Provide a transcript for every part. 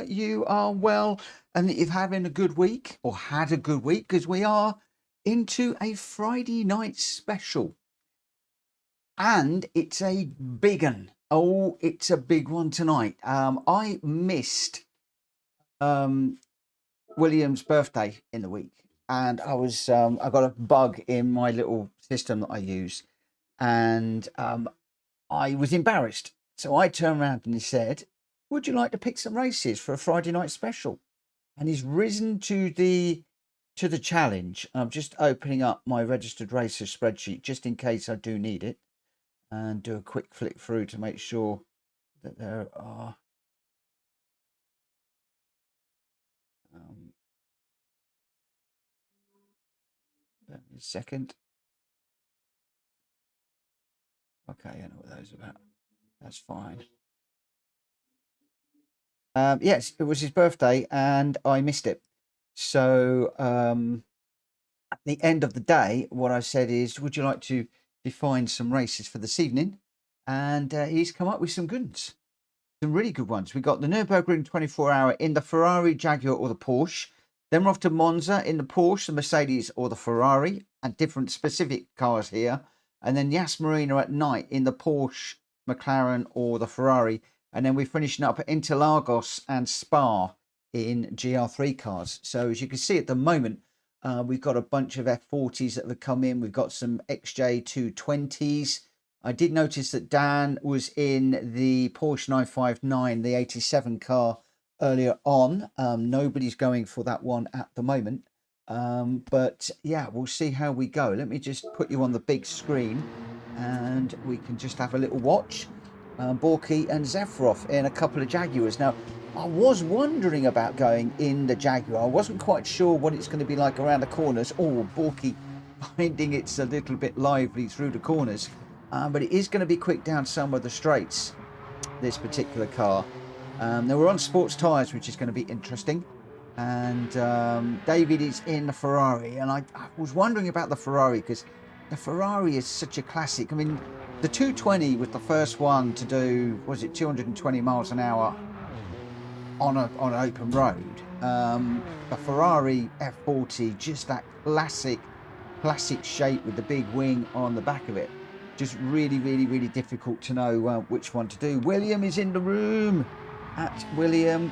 that you are well and that you're having a good week or had a good week, because we are into a Friday night special. And it's a big one. Oh, it's a big one tonight. I missed William's birthday in the week, and I got a bug in my little system that I use, and I was embarrassed. So I turned around and he said, "Would you like to pick some races for a Friday night special?" And he's risen to the challenge. I'm just opening up my registered racers spreadsheet just in case I do need it, and do a quick flick through to make sure that there are a second. Okay, I know what those are about. That's fine. Yes, it was his birthday and I missed it. So at the end of the day, what I said is, would you like to define some races for this evening? And he's come up with some good ones, some really good ones. We got the Nürburgring 24-hour in the Ferrari, Jaguar or the Porsche. Then we're off to Monza in the Porsche, the Mercedes or the Ferrari, and different specific cars here. And then Yas Marina at night in the Porsche, McLaren or the Ferrari. And then we're finishing up at Interlagos and Spa in GR3 cars. So as you can see at the moment, we've got a bunch of F40s that have come in. We've got some XJ220s. I did notice that Dan was in the Porsche 959, the 87 car earlier on. Nobody's going for that one at the moment. But yeah, we'll see how we go. Let me just put you on the big screen and we can just have a little watch. Borky and Zefroff in a couple of Jaguars. Now, I was wondering about going in the Jaguar. I wasn't quite sure what it's going to be like around the corners. Oh, Borky finding it's a little bit lively through the corners. But it is going to be quick down some of the straights, this particular car. Now, we're on sports tyres, which is going to be interesting. And David is in the Ferrari. And I was wondering about the Ferrari, because the Ferrari is such a classic. I mean, the 220 was the first one to do, was it 220 miles an hour on an open road. The Ferrari F40, just that classic shape with the big wing on the back of it. Just really, really, really difficult to know which one to do. William is in the room. At William,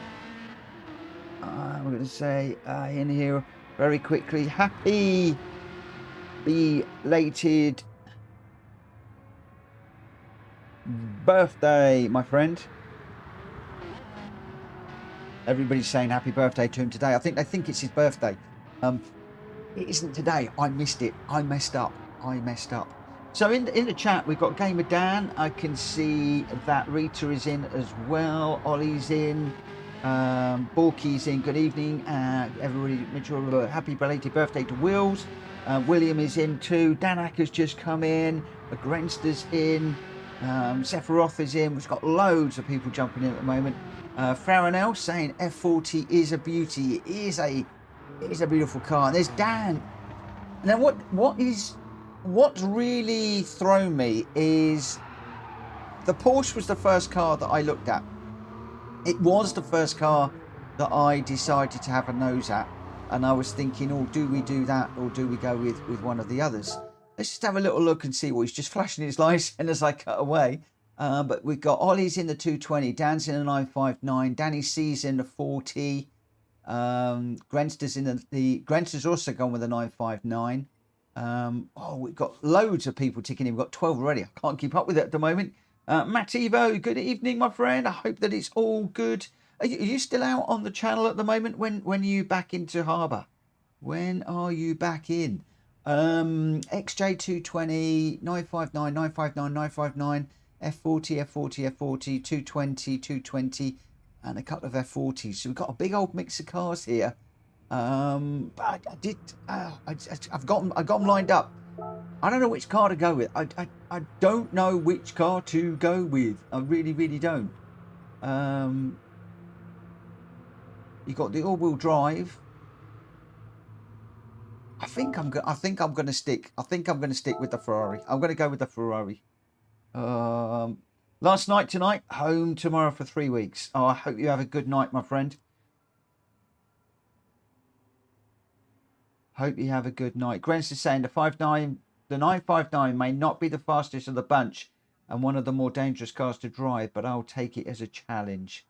I'm going to say in here very quickly, happy belated birthday, my friend. Everybody's saying happy birthday to him today. I think they think it's his birthday. It isn't today. I missed it. I messed up. So in the chat, we've got Gamer Dan. I can see that Rita is in as well. Ollie's in. Borky's in. Good evening. Everybody, happy belated birthday to Wills. William is in too. Danak has just come in. Grenster's in. Sephiroth is in. We've got loads of people jumping in at the moment. Farinel saying F40 is a beauty. It is a beautiful car. And there's Dan. Now what's really thrown me is the Porsche was the first car that I looked at. It was the first car that I decided to have a nose at, and I was thinking, oh, do we do that or do we go with one of the others? Let's just have a little look and see. Well, he's just flashing his lights and as I cut away. But we've got Ollie's in the 220, Dan's in the 959, Danny C's in the 40, Grenster's in the Grenster's also gone with the 959. Oh, we've got loads of people ticking in. We've got 12 already. I can't keep up with it at the moment. Matt Evo, good evening, my friend. I hope that it's all good. Are you still out on the channel at the moment? When are you back into harbour? When are you back in? XJ220, 959, 959, 959, F40, F40, F40, 220, 220, and a couple of F40s. So we've got a big old mix of cars here. But I've got them lined up. I don't know which car to go with. I don't know which car to go with. I really, really don't. You got the all-wheel drive. I think I'm gonna stick with the Ferrari. I'm gonna go with the Ferrari. Last night tonight, home tomorrow for 3 weeks. Oh, I hope you have a good night, my friend. Hope you have a good night. Gr.x is saying the 959 may not be the fastest of the bunch and one of the more dangerous cars to drive, but I'll take it as a challenge.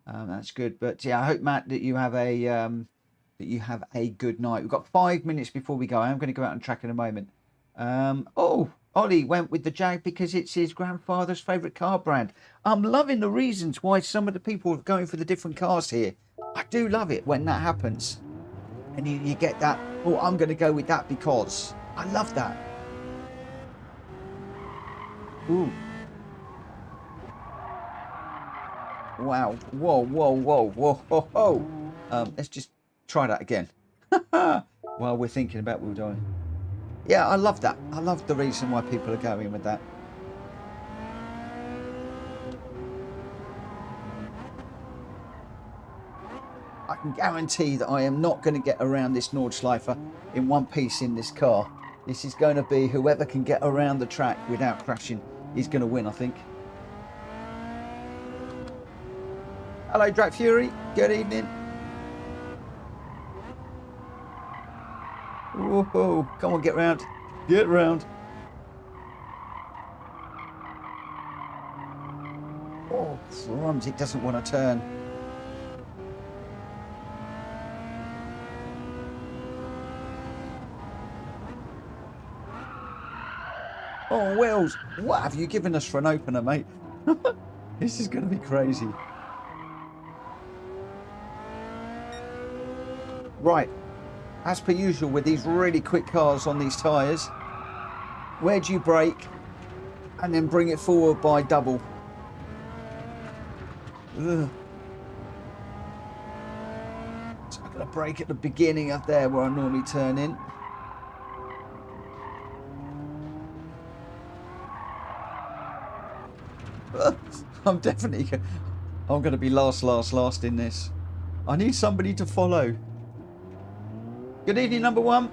That's good. But yeah, I hope, Matt, that you have a good night. We've got 5 minutes before we go. I am going to go out on track in a moment. Oh, Ollie went with the Jag because it's his grandfather's favourite car brand. I'm loving the reasons why some of the people are going for the different cars here. I do love it when that happens. And you get that, oh, I'm going to go with that because. I love that. Ooh. Wow. Whoa, whoa, whoa, whoa, whoa, whoa. Let's just try that again. While we're thinking about what we're doing. Yeah, I love that. I love the reason why people are going with that. I can guarantee that I am not going to get around this Nordschleife in one piece in this car. This is going to be whoever can get around the track without crashing is going to win, I think. Hello, Drag Fury. Good evening. Whoa, come on, get round. Get round. Oh, crumbs, it doesn't want to turn. Oh, Wells, what have you given us for an opener, mate? This is going to be crazy. Right. As per usual with these really quick cars on these tyres, where do you brake and then bring it forward by double? Ugh. So I'm going to brake at the beginning of there where I normally turn in. I'm going to be last in this. I need somebody to follow. Good evening, number one.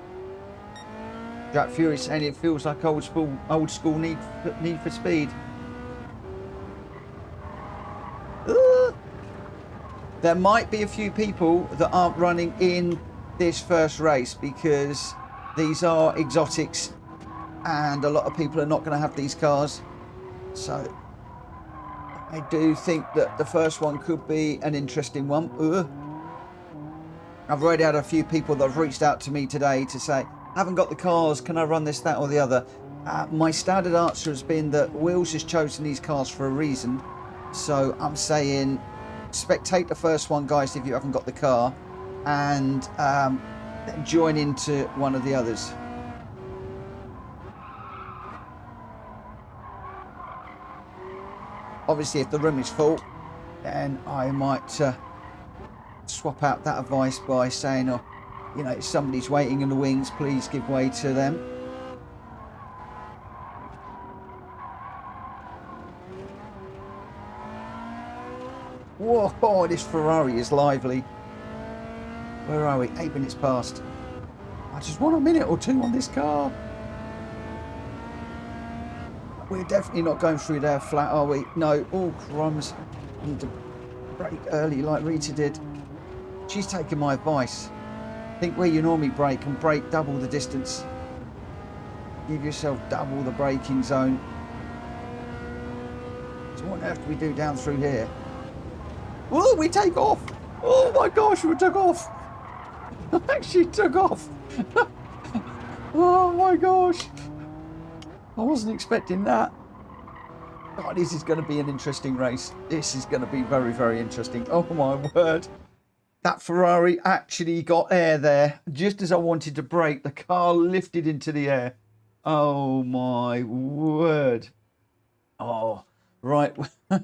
Jack Fury saying it feels like old school need for speed. There might be a few people that aren't running in this first race because these are exotics and a lot of people are not going to have these cars. So I do think that the first one could be an interesting one. I've already had a few people that have reached out to me today to say, I haven't got the cars, can I run this, that or the other? My standard answer has been that Wheels has chosen these cars for a reason. So I'm saying spectate the first one, guys, if you haven't got the car, and then join into one of the others. Obviously, if the room is full, then I might swap out that advice by saying, oh, you know, if somebody's waiting in the wings, please give way to them. Whoa, this Ferrari is lively. Where are we? 8 minutes past. I just want a minute or two on this car. We're definitely not going through there flat, are we? No. Oh, crumbs. I need to brake early like Rita did. She's taking my advice. Think where you normally brake and brake double the distance. Give yourself double the braking zone. So what on earth do we do down through here? Oh, we take off. Oh my gosh, we took off. Actually took off. Oh my gosh. I wasn't expecting that. Oh, this is going to be an interesting race. This is going to be very, very interesting. Oh my word. That Ferrari actually got air there. Just as I wanted to brake, the car lifted into the air. Oh my word. Oh, right.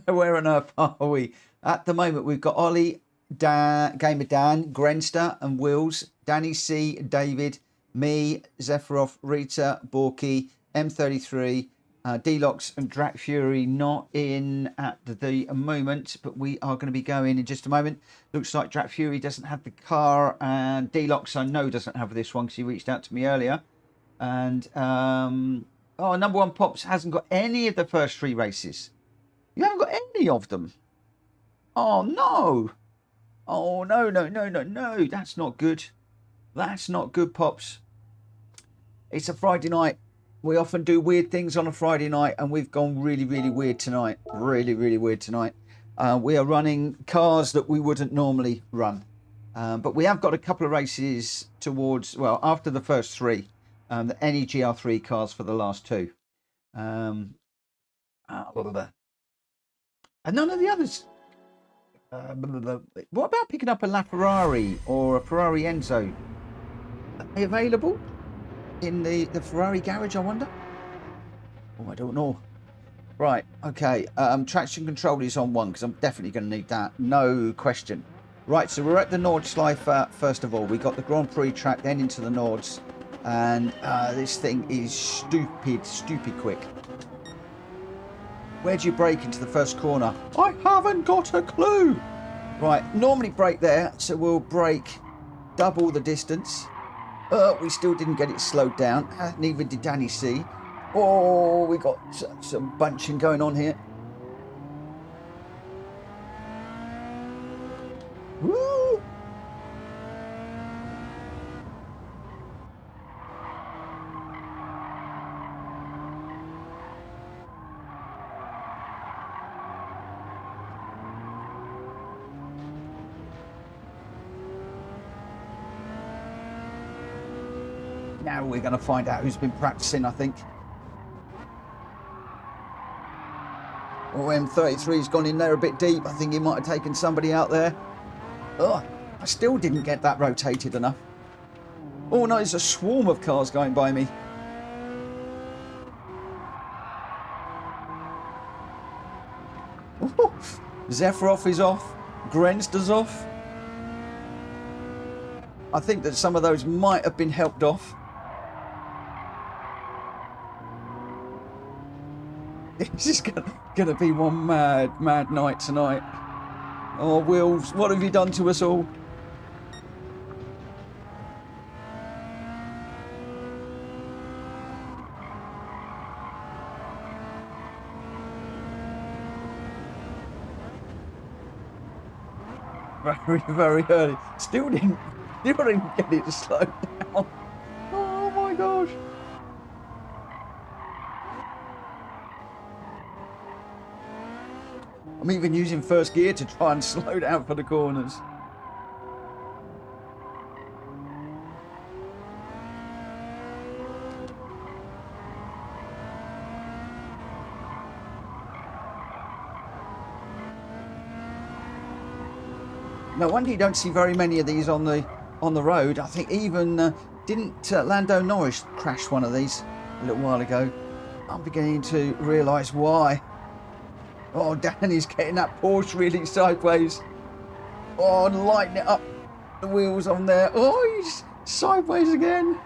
Where on earth are we? At the moment, we've got Ollie, Gamer Dan, Grenster and Wills, Danny C, David, me, Zephyroff, Rita, Borky, M33, Delox and Drak Fury not in at the moment, but we are going to be going in just a moment. Looks like Drak Fury doesn't have the car, and Delox I know doesn't have this one because he reached out to me earlier. And oh, number one Pops hasn't got any of the first three races. You haven't got any of them. Oh no. Oh no, no, no, no, no. That's not good. That's not good, Pops. It's a Friday night. We often do weird things on a Friday night, and we've gone really, really weird tonight. Really, really weird tonight. We are running cars that we wouldn't normally run. But we have got a couple of races towards, well, after the first three, any GR3 cars for the last two. And none of the others. What about picking up a Ferrari or a Ferrari Enzo? Are they available in the Ferrari garage, I wonder? Oh, I don't know. Right, okay. Traction control is on 1 because I'm definitely going to need that. No question. Right, so we're at the Nordschleife first of all. We got the Grand Prix track, then into the Nords. And this thing is stupid quick. Where do you brake into the first corner? I haven't got a clue. Right, normally brake there, so we'll brake double the distance. We still didn't get it slowed down. Neither did Danny C. Oh, we got some bunching going on here. Woo! Now we're going to find out who's been practicing, I think. Oh, M33's gone in there a bit deep. I think he might have taken somebody out there. Oh, I still didn't get that rotated enough. Oh no, there's a swarm of cars going by me. Oh, Zefirov is off. Grenster's off. I think that some of those might have been helped off. This is gonna be one mad night tonight. Oh, Wills, what have you done to us all? Very early. Still didn't get it slowed down. Oh my gosh. I'm even using first gear to try and slow down for the corners. No wonder you don't see very many of these on the road. I think even didn't Lando Norris crash one of these a little while ago? I'm beginning to realise why. Oh, Danny's getting that Porsche really sideways. Oh, and lighten it up. The wheels on there. Oh, he's sideways again.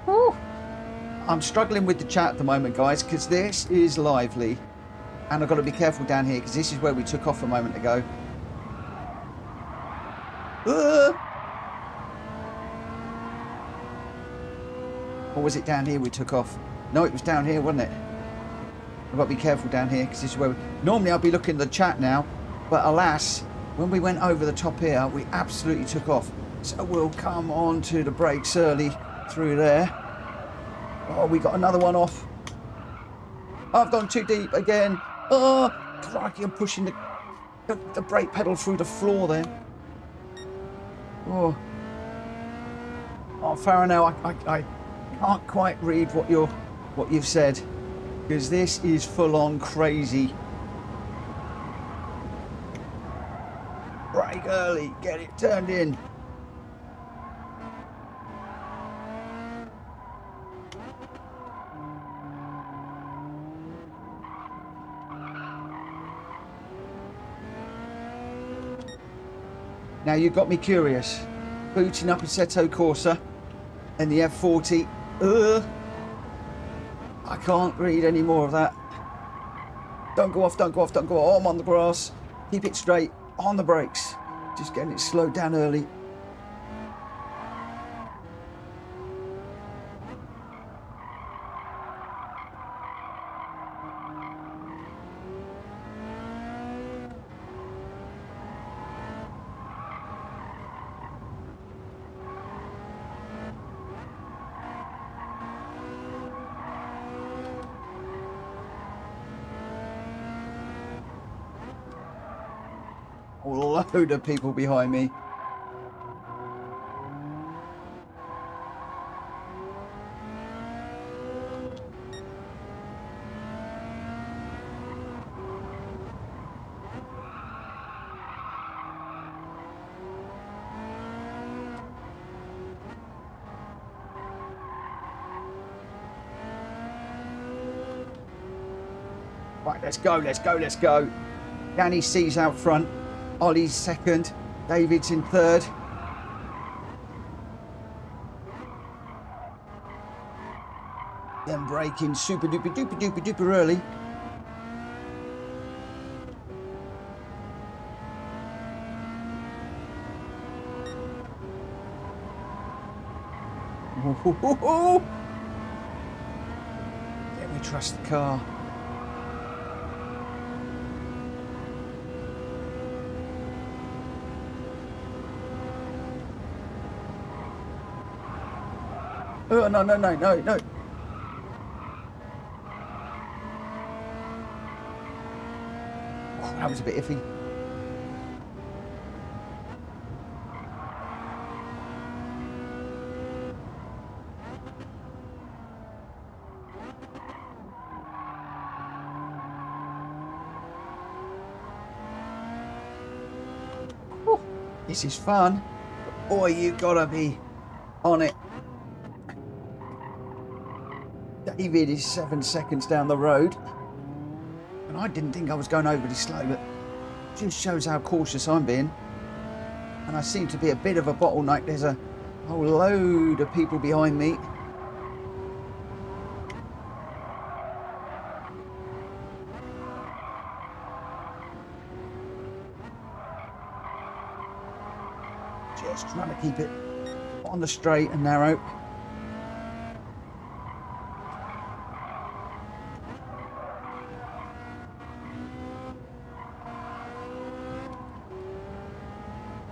Oh, I'm struggling with the chat at the moment, guys, because this is lively. And I've got to be careful down here, because this is where we took off a moment ago. Or was it down here we took off? No, it was down here, wasn't it? I've got to be careful down here, because this is where normally I'll be looking at the chat now, but alas, when we went over the top here, we absolutely took off. So we'll come on to the brakes early through there. Oh, we got another one off. I've gone too deep again. Oh, crikey, I'm pushing the brake pedal through the floor there. Oh, Farrow, I can't quite read what you've said, because this is full on crazy. Brake early, get it turned in. Now you got me curious. Booting up Assetto Corsa and the F40. I can't read any more of that. Don't go off, don't go off, don't go off. Oh, I'm on the grass. Keep it straight, on the brakes. Just getting it slowed down early. load of people behind me. Right, let's go, let's go, let's go. Danny C's out front. Ollie's second. David's in third. Then braking super duper duper duper duper early. Can we trust the car? Oh, no, no, no, no, no. Oh, that was a bit iffy. Oh, this is fun. Boy, you gotta be on it. David is 7 seconds down the road, and I didn't think I was going overly slow, but it just shows how cautious I'm being. And I seem to be a bit of a bottleneck. There's a whole load of people behind me. Just trying to keep it on the straight and narrow.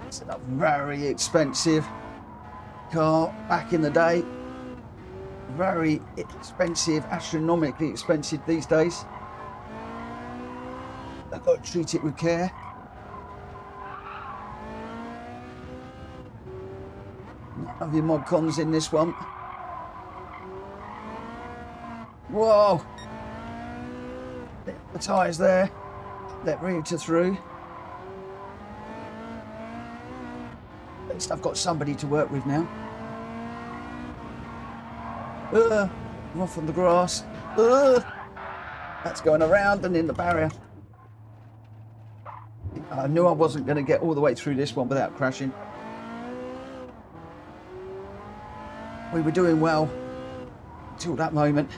It's a very expensive car back in the day. Very expensive, astronomically expensive these days. I've got to treat it with care. None of your mod cons in this one. Whoa! The tyres there. Let Rita through. At least I've got somebody to work with now. I'm off on the grass. That's going around and in the barrier. I knew I wasn't going to get all the way through this one without crashing. We were doing well until that moment.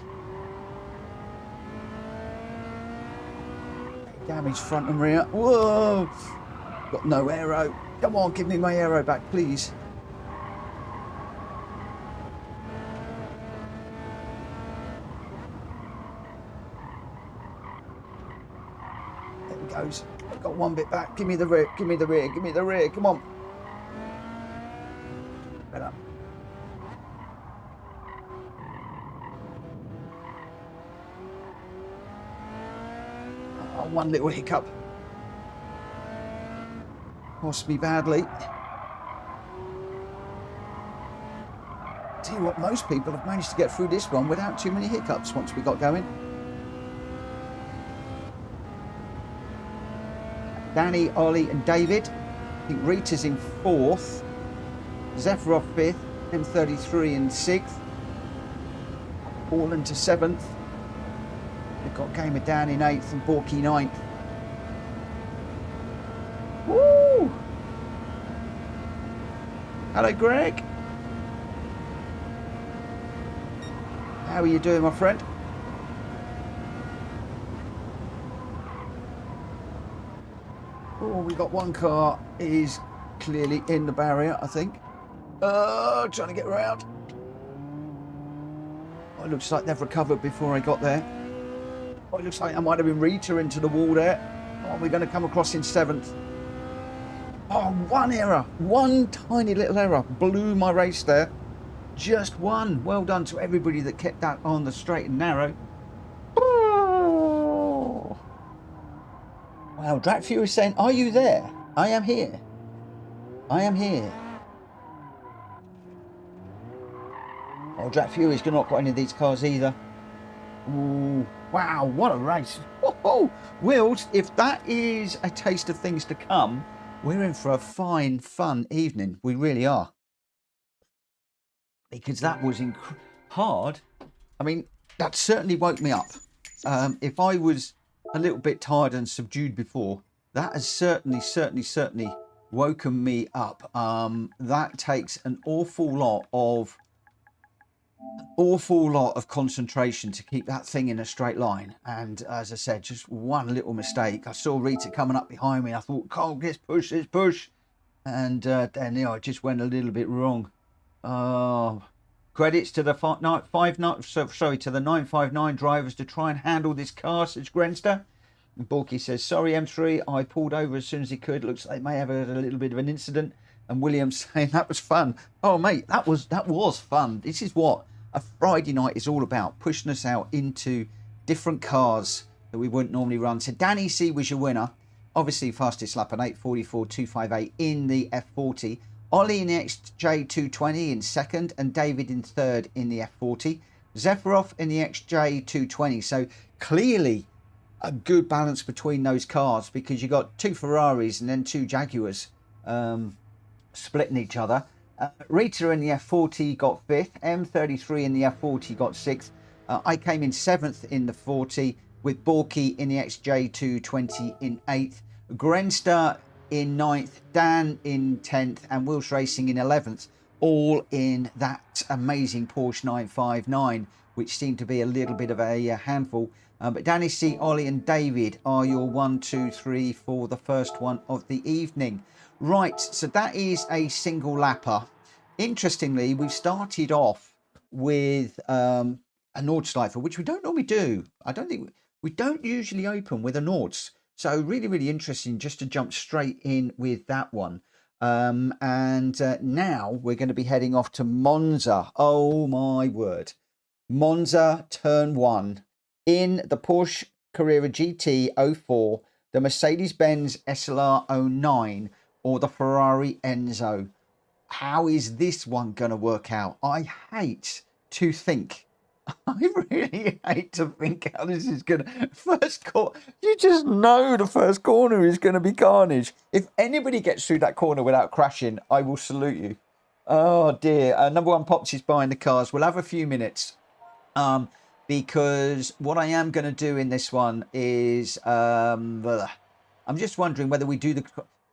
Damaged front and rear. Whoa! Got no aero. Come on, give me my aero back, please. There it goes. I've got one bit back. Give me the rear. Give me the rear. Give me the rear. Come on. Better. Oh, one little hiccup. Cost me badly. Tell you what, most people have managed to get through this one without too many hiccups once we got going. Danny, Ollie and David. I think Rita's in 4th. Zephyr 5th. M33 in 6th. All into 7th. We've got Gamer Dan in 8th and Borky 9th. Woo! Hello, Greg. How are you doing, my friend? Oh, we got one car is clearly in the barrier, I think. Trying to get around. Oh, it looks like they've recovered before I got there. Oh, it looks like I might have been Rita into the wall there. Oh, we're going to come across in 7th. Oh, one error. One tiny little error. Blew my race there. Just one. Well done to everybody that kept that on the straight and narrow. Oh. Wow, Drakfu is saying, are you there? I am here. I am here. Oh, Jack Fury's not got any of these cars either. Ooh, wow, what a race. Whoa, Wills, if that is a taste of things to come, we're in for a fine, fun evening. We really are. Because that was hard. I mean, that certainly woke me up. If I was a little bit tired and subdued before, that has certainly woken me up. That takes an awful lot of concentration to keep that thing in a straight line. And as I said, just one little mistake. I saw Rita coming up behind me. I thought, Carl, let's push. And then, you know, I just went a little bit wrong. Credits to the 959 drivers to try and handle this car, says Grenster. And Borky says, sorry, M3, I pulled over as soon as he could. Looks like they may have had a little bit of an incident. And William's saying that was fun. Oh, mate, that was fun. This is what a Friday night is all about, pushing us out into different cars that we wouldn't normally run. So Danny C was your winner. Obviously, fastest lap, an 8:44.258 in the F40. Ollie in the XJ220 in second, and David in third in the F40. Zephyroff in the XJ220. So clearly a good balance between those cars, because you got two Ferraris and then two Jaguars splitting each other. Rita in the F40 got fifth. M33 in the F40 got sixth. I came in seventh in the 40, with Borky in the XJ220 in 8th, Grenster in 9th, Dan in 10th, and Wills Racing in 11th, all in that amazing Porsche 959, which seemed to be a little bit of a handful. But Danny C, Ollie and David are your 1, 2, 3 for the first one of the evening. Right, so that is a single lapper. Interestingly, we've started off with a Nordschleifer, which we don't normally do. I don't think we don't usually open with a Nords. So really interesting just to jump straight in with that one. Now we're going to be heading off to Monza. Oh my word. Monza turn 1 in the Porsche Carrera GT 04, the Mercedes-Benz SLR 09, or the Ferrari Enzo. How is this one going to work out? I hate to think. I really hate to think how this is going to... First corner, you just know the first corner is going to be carnage. If anybody gets through that corner without crashing, I will salute you. Oh, dear. Number one Pops is buying the cars. We'll have a few minutes. Because what I am going to do in this one is... I'm just wondering whether we do the...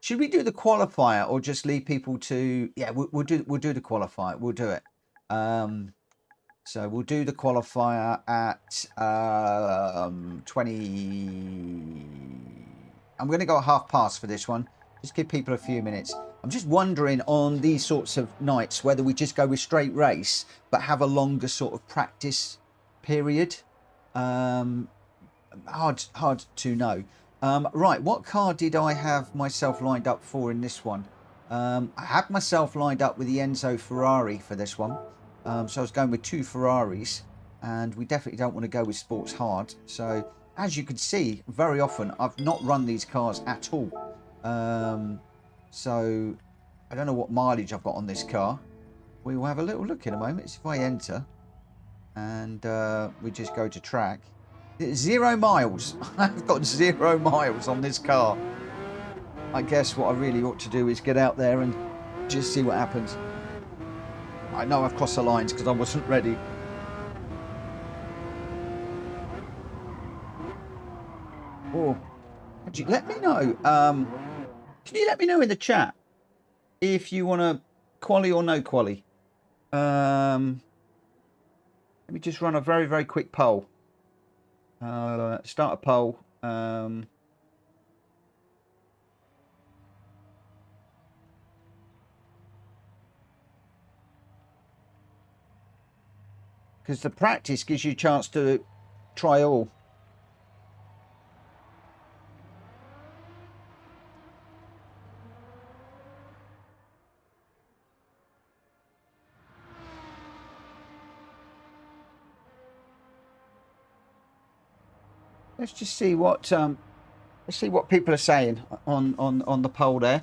Should we do the qualifier or just leave people to... Yeah, we'll do the qualifier. We'll do it. So we'll do the qualifier at 20. I'm going to go at half past for this one. Just give people a few minutes. I'm just wondering on these sorts of nights whether we just go with straight race but have a longer sort of practice period. Hard to know. Right, what car did I have myself lined up for in this one? I had myself lined up with the Enzo Ferrari for this one. So I was going with two Ferraris, and we definitely don't want to go with sports hard. So as you can see, very often I've not run these cars at all. So I don't know what mileage I've got on this car. We will have a little look in a moment. If I enter and we just go to track, 0 miles. I've got 0 miles on this car. I guess what I really ought to do is get out there and just see what happens. I know I've crossed the lines because I wasn't ready. Oh, could you let me know? Can you let me know in the chat if you want to quali or no quali? Let me just run a very quick poll. Start a poll. Because the practice gives you a chance to try all. Let's just see what let's see what people are saying on the poll there.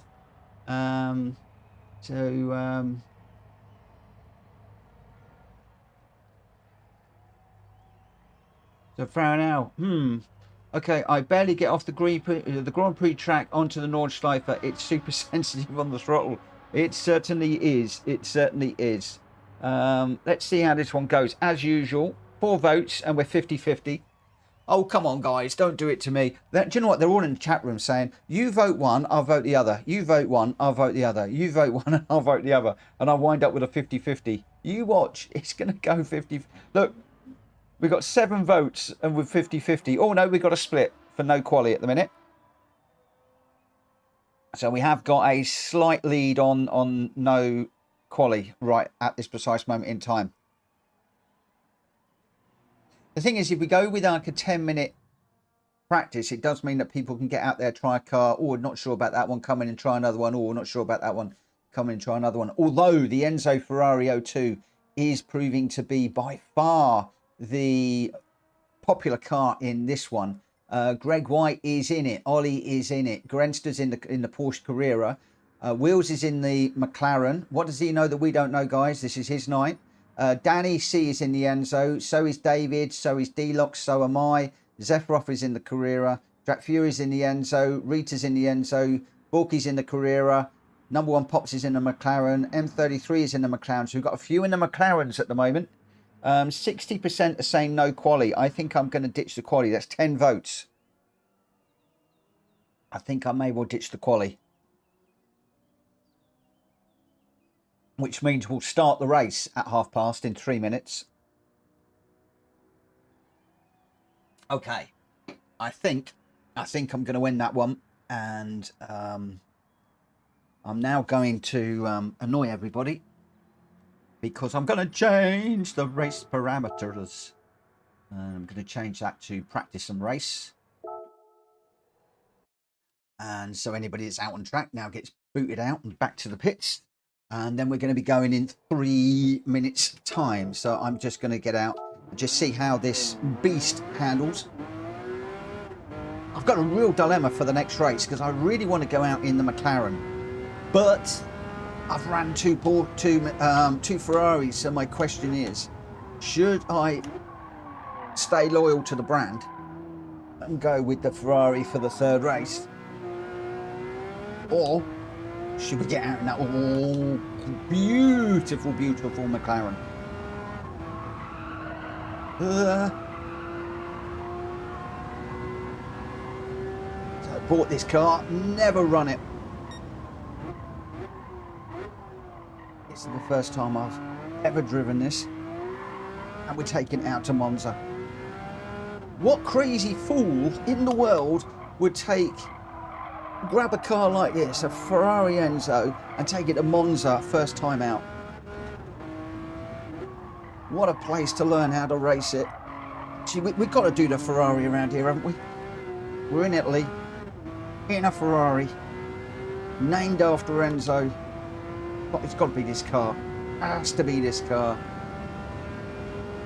So Frau now. Okay, I barely get off the Grand Prix track onto the Nordschleife. It's super sensitive on the throttle. It certainly is. It certainly is. Let's see how this one goes. As usual, 4 votes, and we're 50-50. Oh, come on, guys. Don't do it to me. Do you know what? They're all in the chat room saying, you vote one, I'll vote the other. You vote one, I'll vote the other. You vote one, and I'll vote the other. And I'll wind up with a 50-50. You watch. It's going to go 50. Look, we've got 7 votes, and we're 50-50. Oh, no, we've got a split for no quali at the minute. So we have got a slight lead on no quali right at this precise moment in time. The thing is, if we go with like a 10-minute practice, it does mean that people can get out there, try a car, or not sure about that one, come in and try another one, or not sure about that one, come in and try another one. Although the Enzo Ferrari 02 is proving to be by far the popular car in this one. Greg White is in it. Ollie is in it. Grenster's in the Porsche Carrera. Wheels is in the McLaren. What does he know that we don't know, guys? This is his night. Danny C is in the Enzo, so is David, so is Dnotes, so am I. Zephyroff is in the Carrera, Jack Fury's in the Enzo, Rita's in the Enzo, Borky's in the Carrera, number 1 Pops is in the McLaren, M33 is in the McLaren, so we've got a few in the McLarens at the moment. 60% are saying no quali. I think I'm going to ditch the quali. That's 10 votes. I think I may well ditch the quali. Which means we'll start the race at past in 3 minutes. Okay, I think I'm going to win that one, and I'm now going to annoy everybody because I'm going to change the race parameters. I'm going to change that to practice and race, and so anybody that's out on track now gets booted out and back to the pits. And then we're going to be going in 3 minutes time. So I'm just going to get out and just see how this beast handles. I've got a real dilemma for the next race because I really want to go out in the McLaren, but I've ran two Ferraris. So my question is, should I stay loyal to the brand and go with the Ferrari for the 3rd race, or should we get out in that beautiful McLaren? So I bought this car, never run it. This is the first time I've ever driven this, and we're taking it out to Monza. What crazy fool in the world would grab a car like this, a Ferrari Enzo, and take it to Monza first time out? What a place to learn how to race it. See, we've got to do the Ferrari around here, haven't we? We're in Italy, in a Ferrari, named after Enzo. But it's got to be this car. It has to be this car.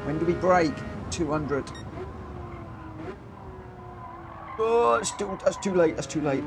When do we brake? 200. Oh, that's too late. That's too late.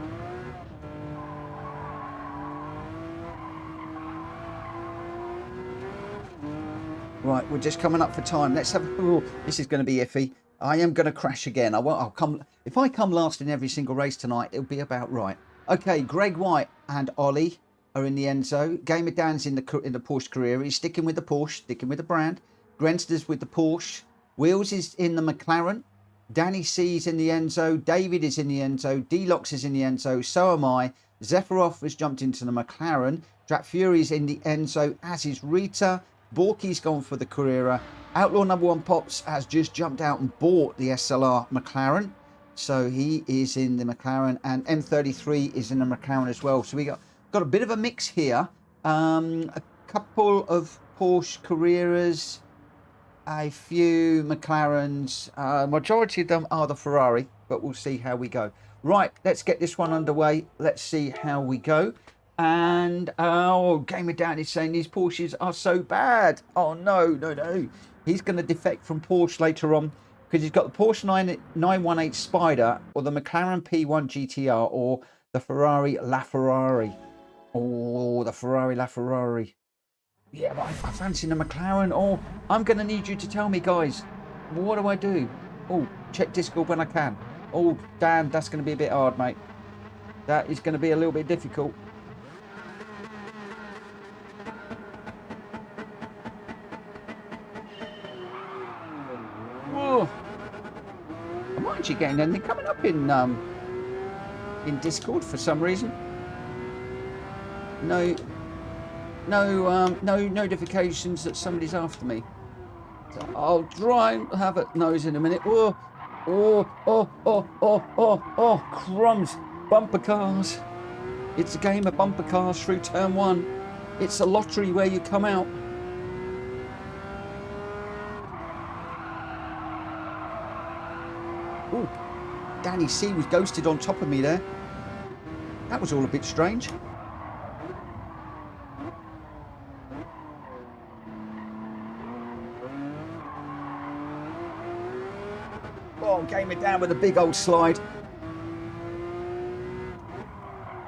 Right, we're just coming up for time. Let's have. Oh, this is going to be iffy. I am going to crash again. I'll come. If I come last in every single race tonight, it'll be about right. Okay, Greg White and Ollie are in the Enzo. Gamer Dan's in the Porsche Carrera. He's sticking with the Porsche, sticking with the brand. Grenster's with the Porsche. Wheels is in the McLaren. Danny C's in the Enzo. David is in the Enzo. Dnotes is in the Enzo. So am I. Zephyroff has jumped into the McLaren. Jack Fury's in the Enzo, as is Rita. Borky's gone for the Carrera. Outlaw number 1 Pops has just jumped out and bought the SLR McLaren. So he is in the McLaren, and M33 is in the McLaren as well. So we got a bit of a mix here. A couple of Porsche Carreras, a few McLarens. Majority of them are the Ferrari, but we'll see how we go. Right, let's get this one underway. Let's see how we go. And Gamer Dan is saying these Porsches are so bad. Oh no. He's going to defect from Porsche later on Because he's got the Porsche 918 Spider or the McLaren P1 GTR or the Ferrari LaFerrari. Oh, the Ferrari LaFerrari. Yeah, but I fancy the McLaren. Oh, I'm going to need you to tell me, guys. What do I do? Oh, check Discord when I can. Oh, Dan, that's going to be a bit hard, mate. That is going to be a little bit difficult. Whoa. I'm actually getting anything coming up in Discord for some reason. No notifications that somebody's after me. So I'll try and have a nose in a minute. Oh, crumbs. Bumper cars. It's a game of bumper cars through turn 1. It's a lottery where you come out. Oh, Danny C was ghosted on top of me there. That was all a bit strange. Oh, came it down with a big old slide.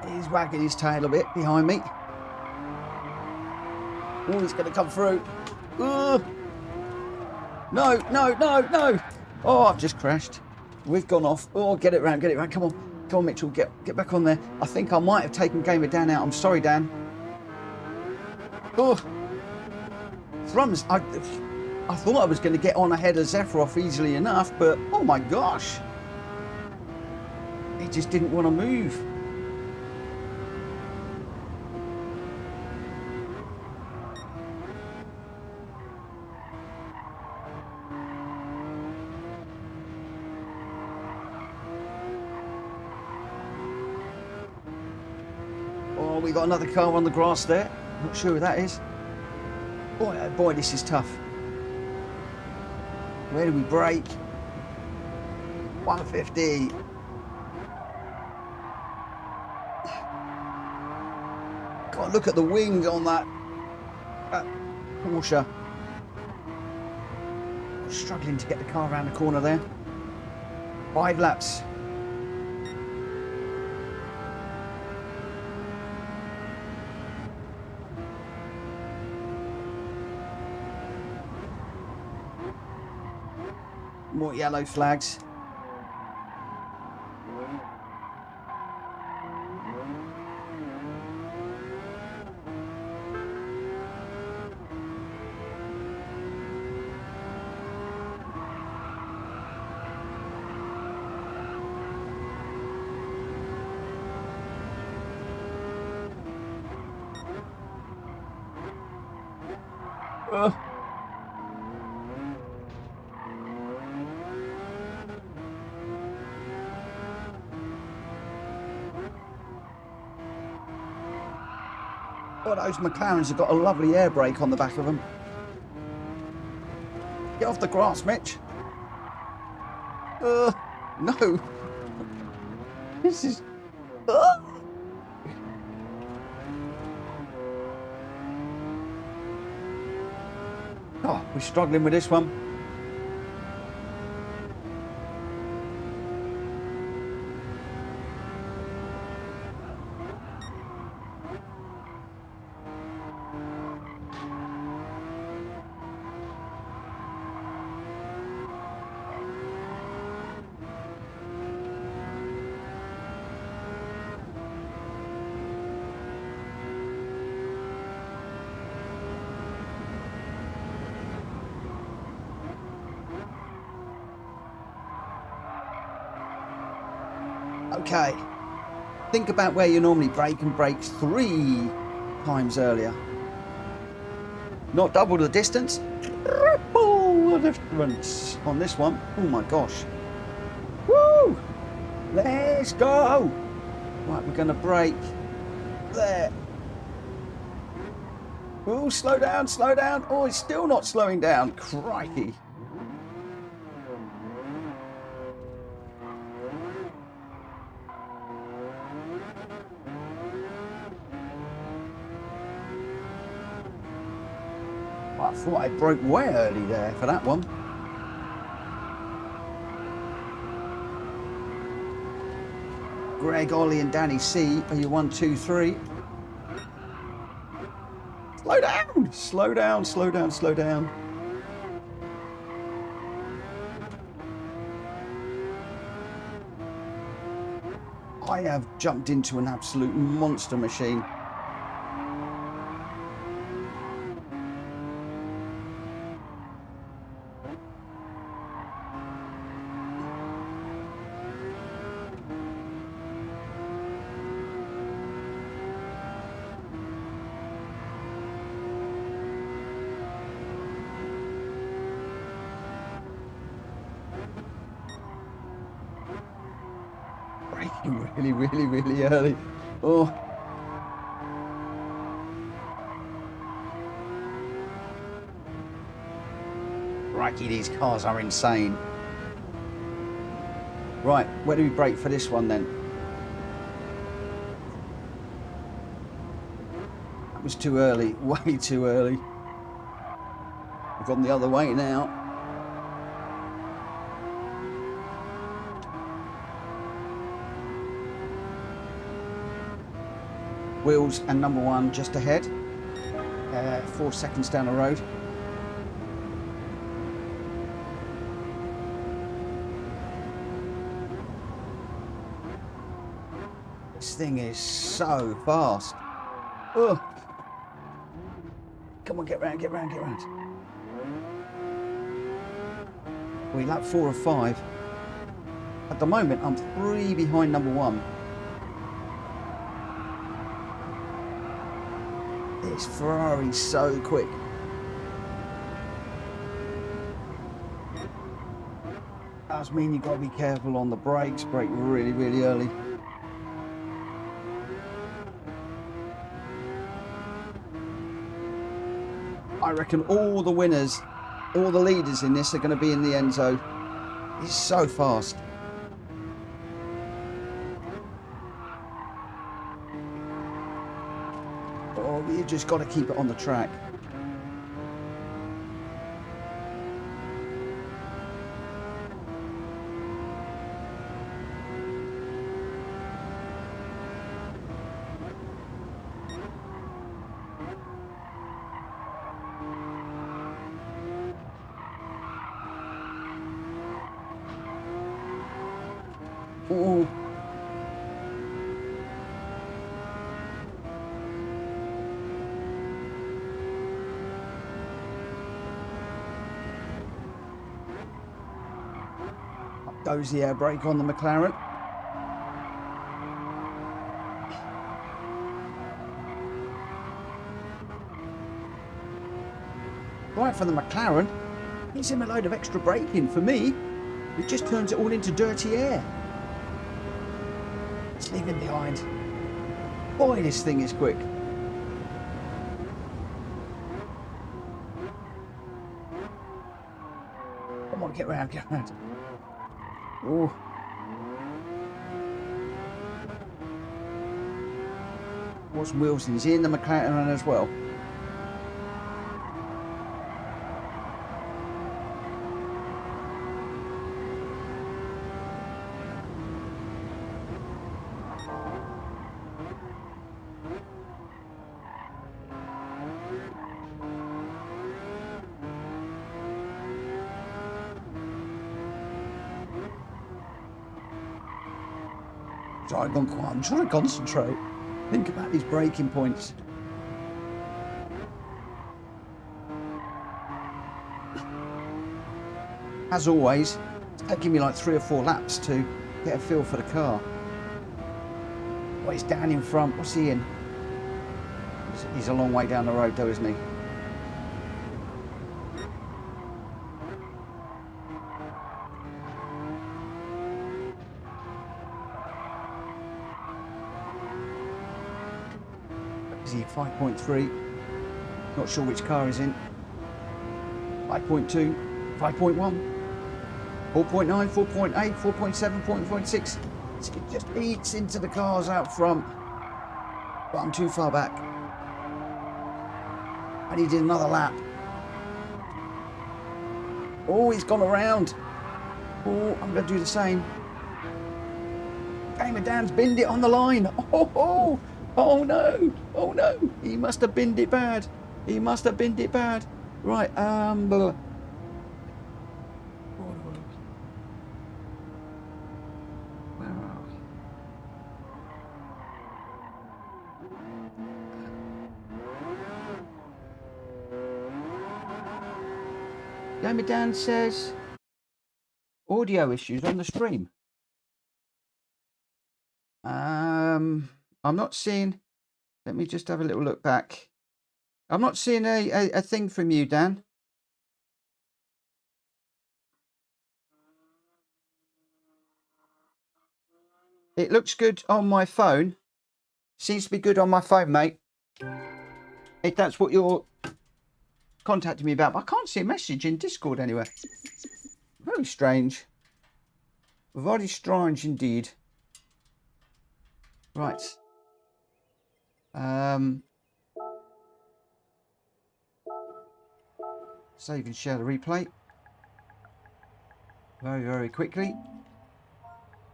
He's wagging his tail a bit behind me. Oh, he's going to come through. No. Oh, I've just crashed. We've gone off. Oh, get it round. Come on, Mitchell, get back on there. I think I might have taken Gamer Dan out. I'm sorry, Dan. Oh, thrums. I thought I was going to get on ahead of Zephyroff easily enough, but oh my gosh. He just didn't want to move. Oh, we got another car on the grass there. Not sure who that is. Boy, this is tough. Where do we brake? 150. God, look at the wings on that Porsche. I'm struggling to get the car around the corner there. 5 laps. More yellow flags. Oh, those McLarens have got a lovely air brake on the back of them. Get off the grass, Mitch. No. This is... Oh, we're struggling with this one. Okay, think about where you normally brake and brake 3 times earlier. Not double the distance, triple the difference on this one. Oh my gosh. Woo! Let's go! Right, we're going to brake there. Oh, slow down, slow down. Oh, it's still not slowing down. Crikey. I thought I broke way early there for that one. Greg, Ollie and Danny C. Are you 1, 2, 3? Slow down! Slow down, slow down, slow down. I have jumped into an absolute monster machine. Braking really early. Oh. Crikey, these cars are insane. Right, where do we brake for this one then? That was too early, way too early. I've gone the other way now. Wheels and number 1 just ahead, 4 seconds down the road. This thing is so fast. Ugh. Come on, get round, get round, get round. We lap 4 of 5. At the moment, I'm 3 behind number 1. This Ferrari's so quick. That means you've got to be careful on the brakes. Brake really early. I reckon all the winners, all the leaders in this are going to be in the Enzo. He's so fast. Oh, you just got to keep it on the track. Oh. Up goes the air brake on the McLaren. Right for the McLaren. Gives him a load of extra braking. For me, it just turns it all into dirty air. It's leaving behind. Boy, this thing is quick. Come on, get round, get round. Oh. What's Wilson? Is he in the McLaren as well? I'm trying to concentrate. Think about these braking points. As always, it's taking me like 3 or 4 laps to get a feel for the car. Well, he's down in front. What's he in? He's a long way down the road though, isn't he? Is he 5.3? Not sure which car he's in. 5.2, 5.1, 4.9, 4.8, 4.7, 4.6. It just eats into the cars out front. But I'm too far back. I needed another lap. Oh, he's gone around. Oh, I'm going to do the same. Gamer Dan's binned it on the line. Oh, oh no. Oh no. He must have binned it bad. He must have binned it bad. Right, where are we? Gamer Dan says audio issues on the stream. I'm not seeing. Let me just have a little look back. I'm not seeing a thing from you, Dan. It looks good on my phone. Seems to be good on my phone, mate. If that's what you're contacting me about. But I can't see a message in Discord anywhere. Very strange. Very strange indeed. Right. Save and share the replay. Very, very quickly.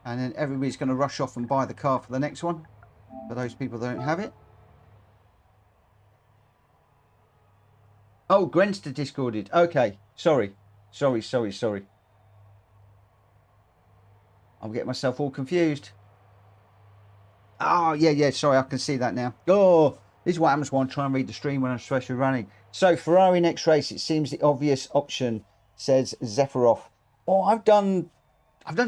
And then everybody's going to rush off and buy the car for the next one. For those people that don't have it. Oh, Grenster discorded. Okay. Sorry. Sorry. I'm getting myself all confused. Oh, yeah. Sorry, I can see that now. Oh, this is what happens when I try and read the stream when I'm supposed to be running. So, Ferrari next race. It seems the obvious option, says Zephyroff. Oh, I've done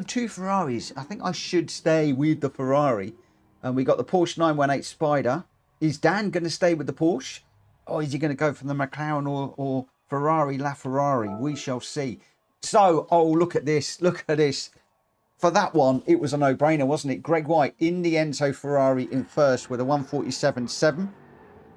2 Ferraris. I think I should stay with the Ferrari. And we got the Porsche 918 Spider. Is Dan going to stay with the Porsche? Or is he going to go for the McLaren or Ferrari LaFerrari? We shall see. So, oh, look at this. Look at this. For that one, it was a no-brainer, wasn't it? Gr.x in the Enzo Ferrari in first with a 147.7.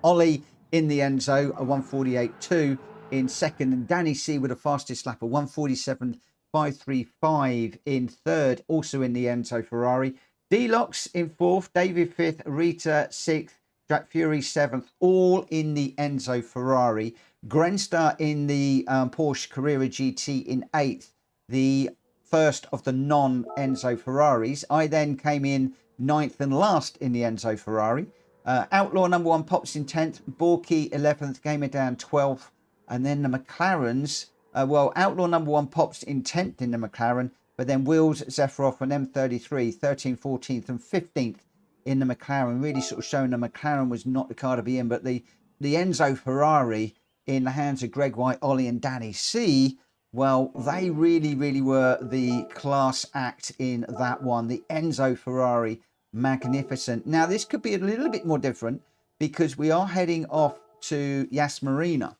Ollie in the Enzo, a 148.2 in second. And Danny C with a fastest lap, a 147.535 in third, also in the Enzo Ferrari. Deluxe in fourth, David fifth, Rita sixth, Jack Fury seventh, all in the Enzo Ferrari. Grenstar in the Porsche Carrera GT in eighth, the first of the non-Enzo Ferraris. I then came in ninth and last in the Enzo Ferrari. Outlaw number 1 pops in 10th, Borky 11th, Gamer Down 12th, and then the McLarens. Well, Outlaw number 1 pops in 10th in the McLaren, but then Wills, Zephyroff and M33, 13th, 14th and 15th in the McLaren, really sort of showing the McLaren was not the car to be in, but the Enzo Ferrari in the hands of Gr.x, Ollie and Danny C, well, they really were the class act in that one. The Enzo Ferrari, magnificent. Now, this could be a little bit more different because we are heading off to Yas Marina,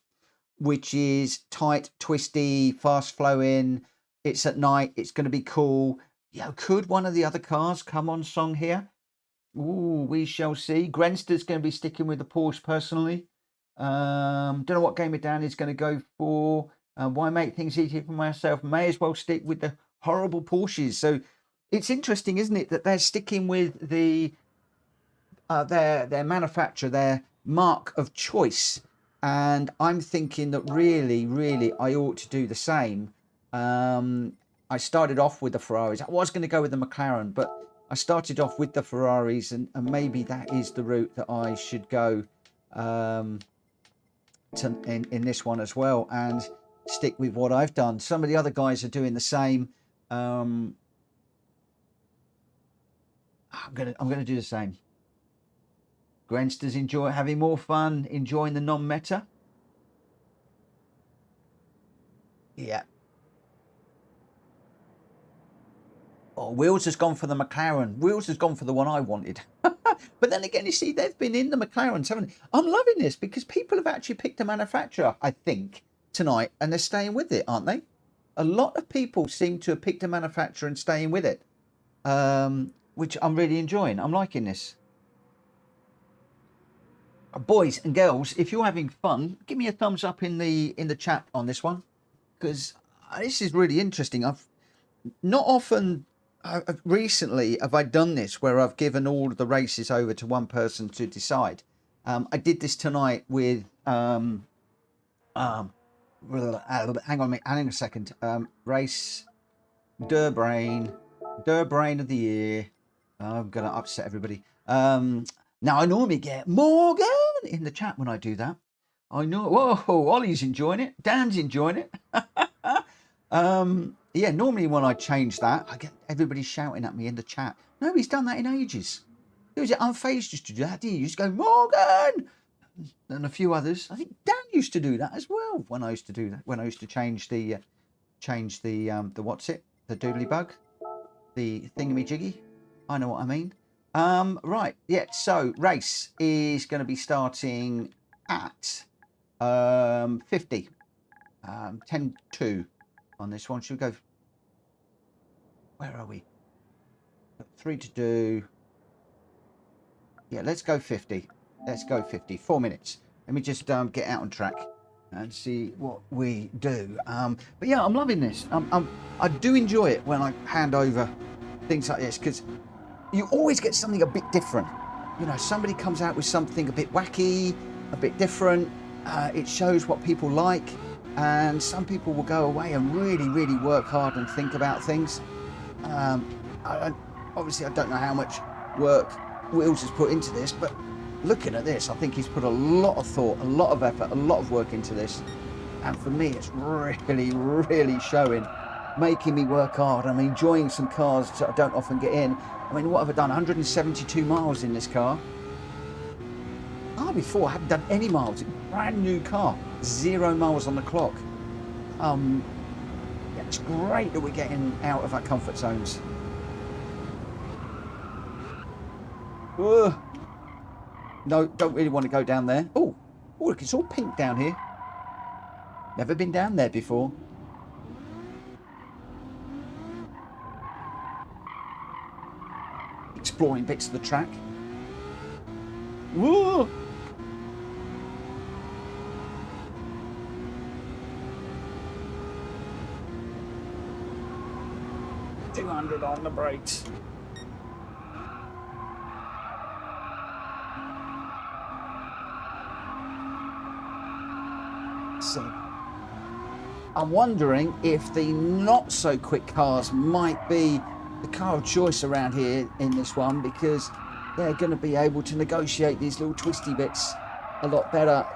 which is tight, twisty, fast flowing. It's at night. It's going to be cool. Yeah, could one of the other cars come on song here? Ooh, we shall see. Grenster's going to be sticking with the Porsche personally. Don't know what Gamer Dan is going to go for. Why make things easier for myself? May as well stick with the horrible Porsches. So it's interesting, isn't it, that they're sticking with the their manufacturer, their mark of choice. And I'm thinking that really, I ought to do the same. I started off with the Ferraris. I was going to go with the McLaren, but I started off with the Ferraris, and maybe that is the route that I should go in this one as well, and stick with what I've done. Some of the other guys are doing the same. I'm gonna do the same. Grensters enjoy having more fun, enjoying the non-meta. Yeah. Oh, Wheels has gone for the McLaren. Wheels has gone for the one I wanted. But then again, you see, they've been in the McLarens, haven't they? I'm loving this because people have actually picked a manufacturer, I think, tonight, and they're staying with it, aren't they? A lot of people seem to have picked a manufacturer and staying with it, which I'm really enjoying. I'm liking this. Boys and girls, if you're having fun, give me a thumbs up in the chat on this one, because this is really interesting. I've not often recently have I done this where I've given all of the races over to one person to decide. I did this tonight with hang on a second. Race Nürburgring of the year. I'm going to upset everybody. Now, I normally get Morgan in the chat when I do that. I know. Whoa, Ollie's enjoying it. Dan's enjoying it. Yeah, normally when I change that, I get everybody shouting at me in the chat. Nobody's done that in ages. It was unfazed just to do that, didn't you? Just go, Morgan! And a few others. I think Dan used to do that as well when I used to do that. When I used to change the what's it? The doodly bug? The thingamajiggy? I know what I mean. Right, yeah, so race is going to be starting at 50. 10-2 on this one. Should we go? Where are we? 3 to do. Yeah, let's go 50. Let's go 50. 4 minutes. Let me just get out on track and see what we do. But yeah, I'm loving this. I do enjoy it when I hand over things like this, because you always get something a bit different. You know, somebody comes out with something a bit wacky, a bit different. It shows what people like, and some people will go away and really, really work hard and think about things. Obviously, I don't know how much work Wheels has put into this, but looking at this, I think he's put a lot of thought, a lot of effort, a lot of work into this. And for me, it's really, really showing, making me work hard. I'm enjoying some cars that I don't often get in. I mean, what have I done? 172 miles in this car. Before I haven't done any miles. Brand new car, 0 miles on the clock. Yeah, it's great that we're getting out of our comfort zones. No, don't really want to go down there. Oh, look, it's all pink down here. Never been down there before. Exploring bits of the track. Whoa! $200 on the brakes. So I'm wondering if the not so quick cars might be the car of choice around here in this one, because they're going to be able to negotiate these little twisty bits a lot better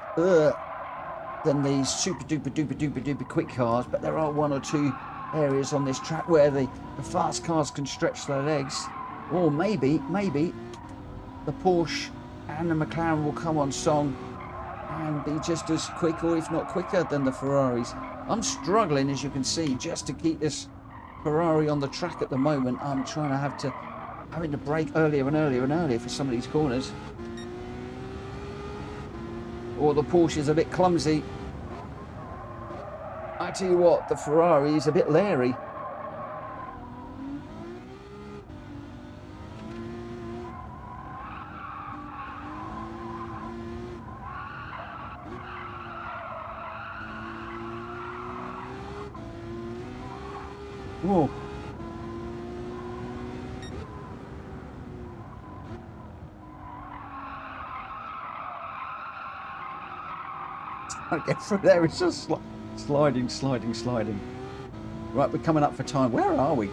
than these super duper quick cars. But there are 1 or 2 areas on this track where the fast cars can stretch their legs, or maybe the Porsche and the McLaren will come on song and be just as quick, or if not quicker, than the Ferraris. I'm struggling, as you can see, just to keep this Ferrari on the track at the moment. I'm having to brake earlier and earlier and earlier for some of these corners. Or the Porsche is a bit clumsy. I tell you what, the Ferrari is a bit leery. Whoa. Trying to get through there, it's just sliding. Right, we're coming up for time. Where are we?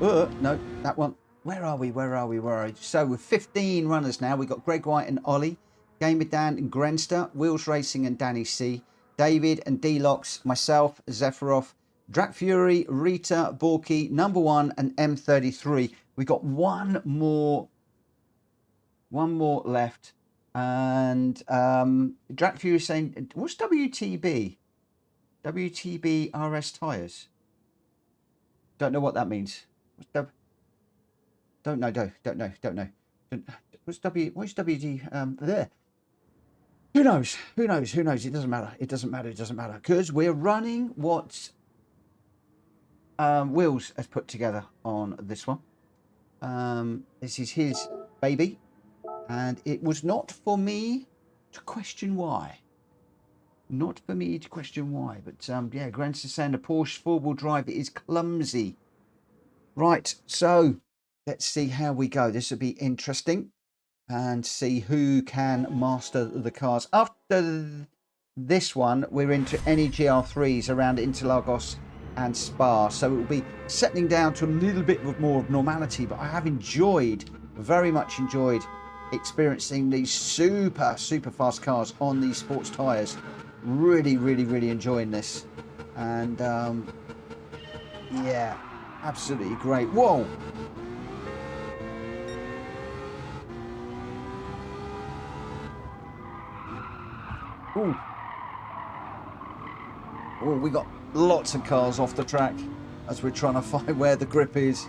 No, that one. Where are we? So with 15 runners now, we've got Gr.x and Ollie, Gamer Dan and Grenster, Wheels Racing and Danny C, David and D-Locks, myself, Zephyroff, Drac Fury, Rita, Borky, Number One, and M33. We got one more left. And Drac Fury saying, what's WTB? WTB RS Tyres. Don't know what that means. Don't know. What's WD there? Who knows? It doesn't matter. Because we're running what Wheels has put together on this one. This is his baby, and it was not for me to question why. But yeah, Grant's is saying the Porsche four-wheel drive is clumsy. Right, so let's see how we go. This will be interesting, and see who can master the cars. After this one, we're into any GR3s around Interlagos and Spa, so it will be settling down to a little bit more of normality. But I have enjoyed very much enjoyed experiencing these super fast cars on these sports tyres. Really enjoying this. And yeah, absolutely great. Whoa! Ooh. Oh, we got lots of cars off the track as we're trying to find where the grip is.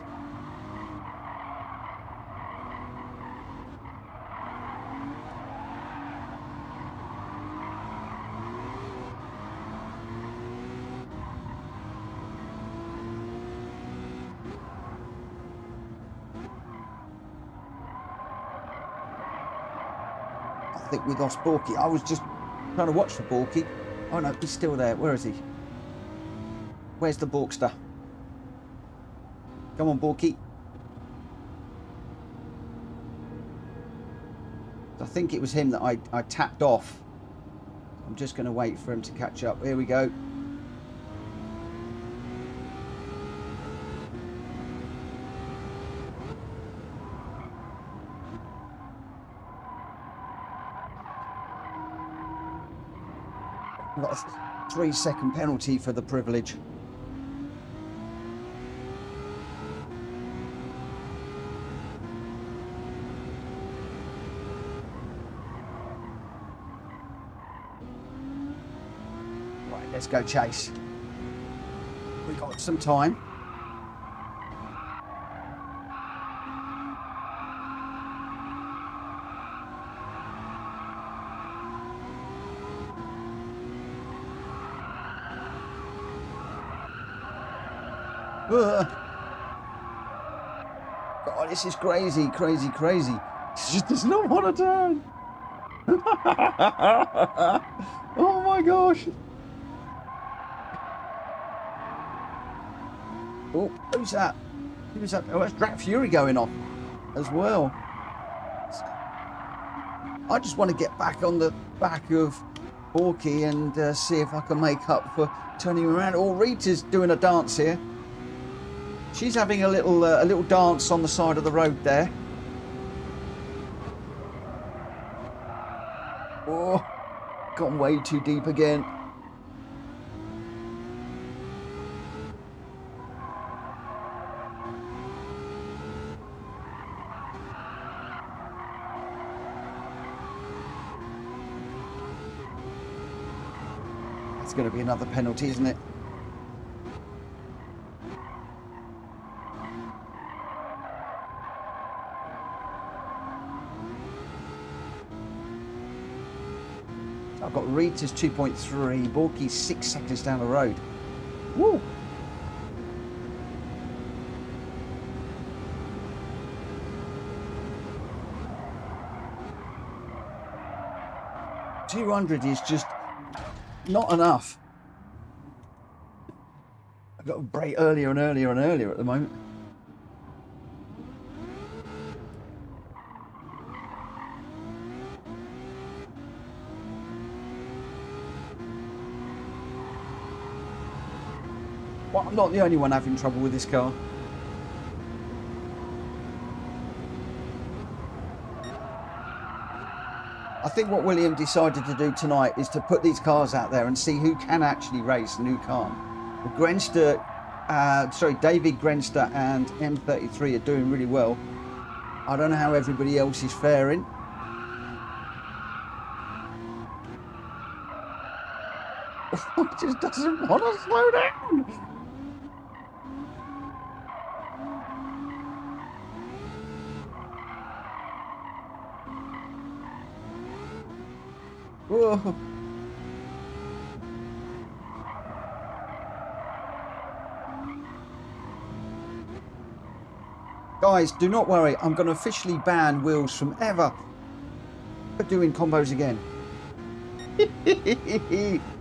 I think we lost Borky. I was just trying to watch for Borky. Oh no, he's still there. Where is he? Where's the Borkster? Come on, Borky. I think it was him that I tapped off. I'm just going to wait for him to catch up. Here we go. Got a 3-second penalty for the privilege. Right, let's go chase. We got some time. God, this is crazy. It just does not want to turn. Oh my gosh. Oh, who's that? Who's that? Oh, that's Drat Fury going off as well. I just want to get back on the back of Borky and see if I can make up for turning around. Oh, Rita's doing a dance here. She's having a little dance on the side of the road there. Oh, gone way too deep again. That's going to be another penalty, isn't it? I've got Rita's 2.3, Borky's 6 seconds down the road. Woo! $200 is just not enough. I've got to brake earlier and earlier and earlier at the moment. Well, I'm not the only one having trouble with this car. I think what William decided to do tonight is to put these cars out there and see who can actually race and who can't. David Grenster and M33 are doing really well. I don't know how everybody else is faring. It just doesn't want to slow down. Whoa. Guys, do not worry. I'm going to officially ban Wheels from ever doing combos again.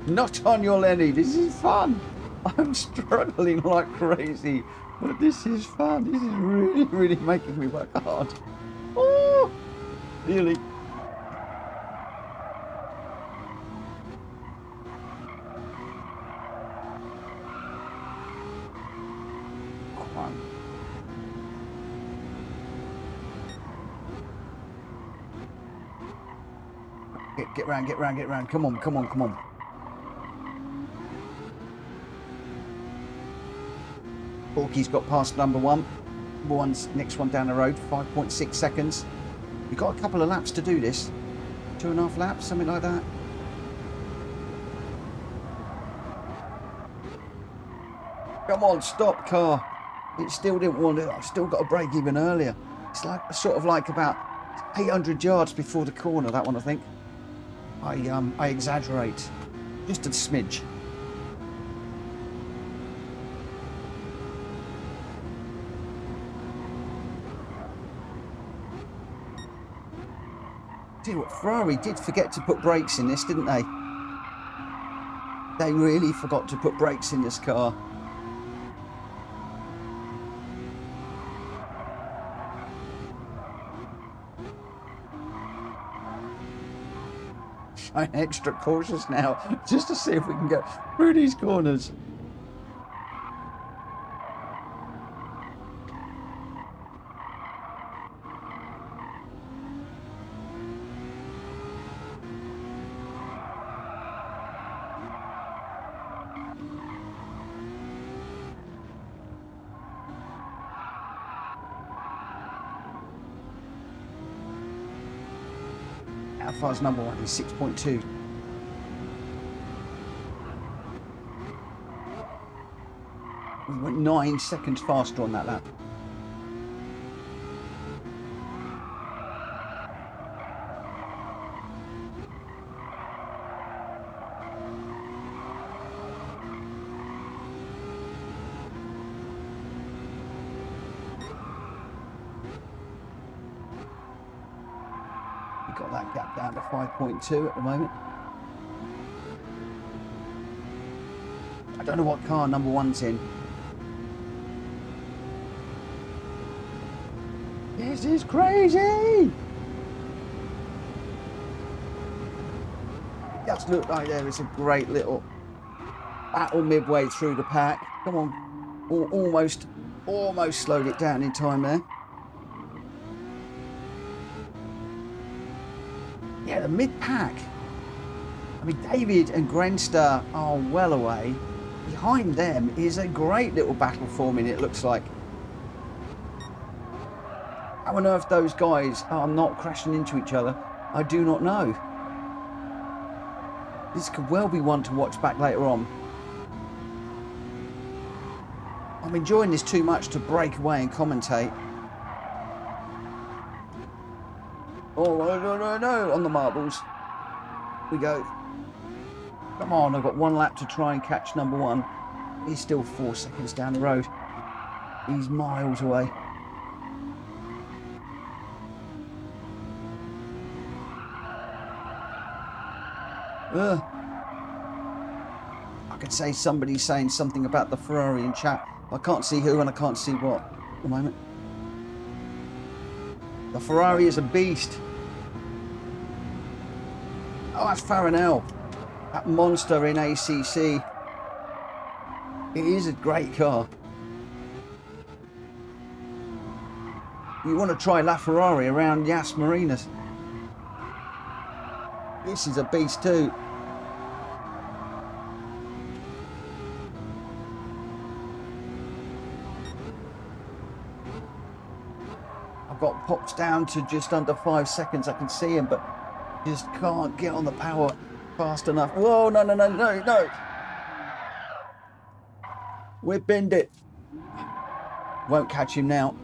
Not on your Lenny. This is fun. I'm struggling like crazy, but this is fun. This is really making me work hard. Oh, really. Get round. Come on. Borky's got past number one. Number one's next one down the road, 5.6 seconds. We've got a couple of laps to do this. 2.5 laps, something like that. Come on, stop, car. It still didn't want it. I still got a brake even earlier. It's like sort of like about 800 yards before the corner, that one, I think. I exaggerate just a smidge. Tell you what, Ferrari did forget to put brakes in this, didn't they? They really forgot to put brakes in this car. I'm extra cautious now, just to see if we can get through these corners. How far's number one? Is 6.2. We went 9 seconds faster on that lap. Got that gap down to 5.2 at the moment. I don't know what car number one's in. This is crazy! It does look like there is a great little battle midway through the pack. Come on, almost slowed it down in time there. Yeah, the mid-pack. I mean, David and Grenster are well away. Behind them is a great little battle forming, it looks like. How on earth those guys are not crashing into each other, I do not know. This could well be one to watch back later on. I'm enjoying this too much to break away and commentate. Oh, no, on the marbles. We go. Come on, I've got 1 lap to try and catch number one. He's still 4 seconds down the road. He's miles away. I could say somebody's saying something about the Ferrari in chat. I can't see who and I can't see what at the moment. The Ferrari is a beast. Oh, that's Farinel. That monster in ACC. It is a great car. You want to try La Ferrari around Yas Marina. This is a beast too. I've got pops down to just under 5 seconds. I can see him, but just can't get on the power fast enough. Whoa, no. We'll bend it. Won't catch him now.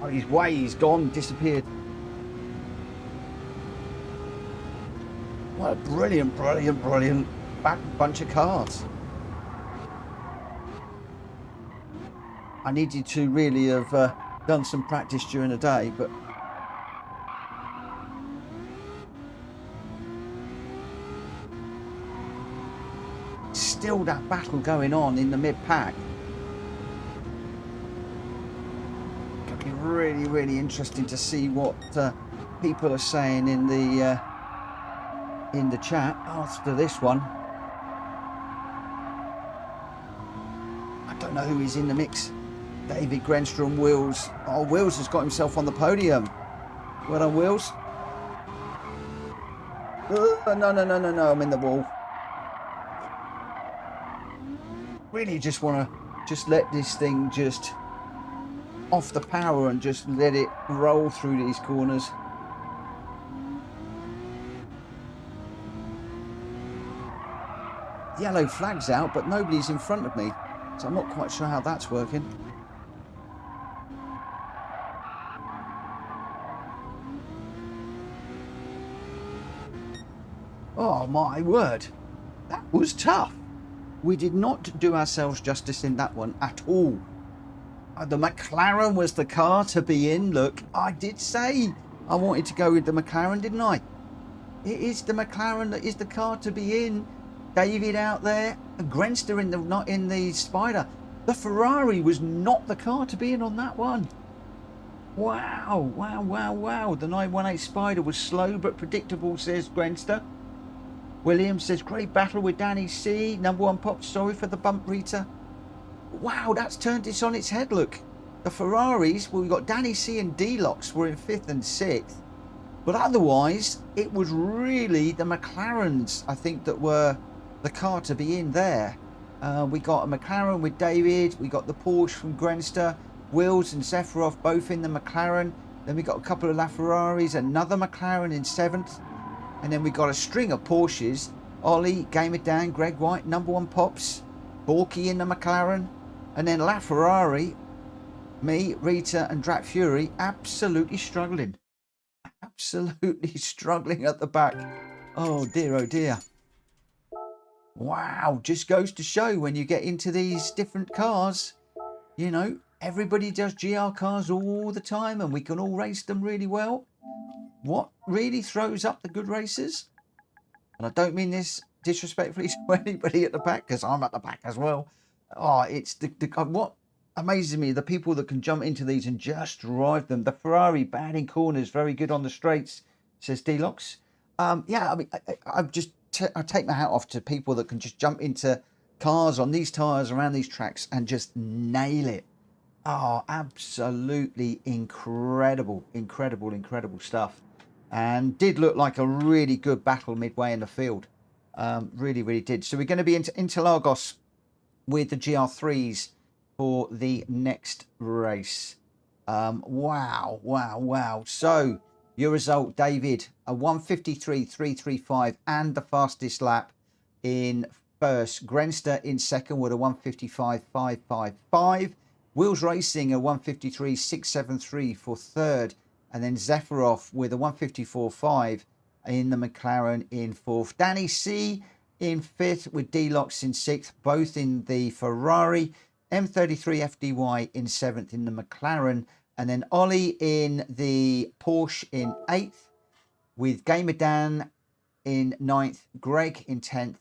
Oh, he's way, he's gone, disappeared. What a brilliant back bunch of cars. I needed to really have done some practice during the day, but still that battle going on in the mid-pack. It'll be really interesting to see what people are saying in the chat after this one. I don't know who is in the mix. David Grenstrom, Wills. Oh, Wills has got himself on the podium. Well done, Wheels. No, I'm in the wall. Really just want to just let this thing just off the power and just let it roll through these corners. Yellow flag's out, but nobody's in front of me, so I'm not quite sure how that's working. Oh my word, that was tough. We did not do ourselves justice in that one at all. The McLaren was the car to be in. Look, I did say I wanted to go with the McLaren, didn't I? It is the McLaren that is the car to be in. David out there, and Grenster in the not in the Spider. The Ferrari was not the car to be in on that one. Wow. The 918 Spider was slow but predictable, says Grenster. William says, great battle with Danny C. Number one pop, sorry for the bump, Rita. Wow, that's turned this on its head, look. The Ferraris, well, we've got Danny C and Deluxe were in 5th and 6th. But otherwise, it was really the McLarens, I think, that were the car to be in there. We got a McLaren with David. We got the Porsche from Grenster. Wills and Sephiroth both in the McLaren. Then we got a couple of LaFerraris, another McLaren in 7th. And then we got a string of Porsches. Ollie, Gamer Dan, Greg White, number one pops. Borky in the McLaren. And then LaFerrari, me, Rita and Drat Fury absolutely struggling. Absolutely struggling at the back. Oh dear. Wow, just goes to show when you get into these different cars, you know, everybody does GR cars all the time and we can all race them really well. What really throws up the good racers, and I don't mean this disrespectfully to anybody at the back, because I'm at the back as well. Oh, it's what amazes me, the people that can jump into these and just drive them. The Ferrari bad in corners, very good on the straights, says Deluxe. Yeah, I mean, I take my hat off to people that can just jump into cars on these tyres around these tracks and just nail it. Oh, absolutely incredible stuff. And did look like a really good battle midway in the field. Really did. So we're going to be into Interlagos with the GR3s for the next race. Wow. So your result, David, a 1:53.335 and the fastest lap in first. Grenster in second with a 1:55.555. Wheels Racing a 1:53.673 for third. And then Sephiroth with a 1:54.5 in the McLaren in fourth. Danny C in fifth with Deluxe in sixth, both in the Ferrari. M33 FDY in seventh in the McLaren. And then Ollie in the Porsche in eighth, with Gamer Dan in ninth, Greg in 10th,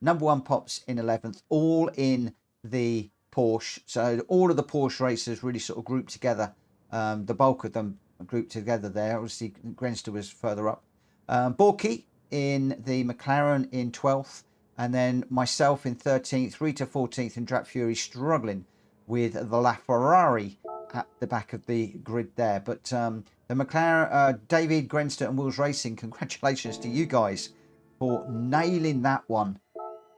number one Pops in 11th, all in the Porsche. So all of the Porsche racers really sort of grouped together. The bulk of them grouped together there. Obviously, Grenster was further up. Borky in the McLaren in 12th, and then myself in 13th, Rita 14th, and Drat Fury struggling with the LaFerrari at the back of the grid there. But the McLaren, David, Grenster and Wheels Racing, congratulations to you guys for nailing that one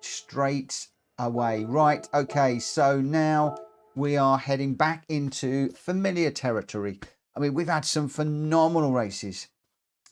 straight away. Right, okay, so now we are heading back into familiar territory. I mean, we've had some phenomenal races.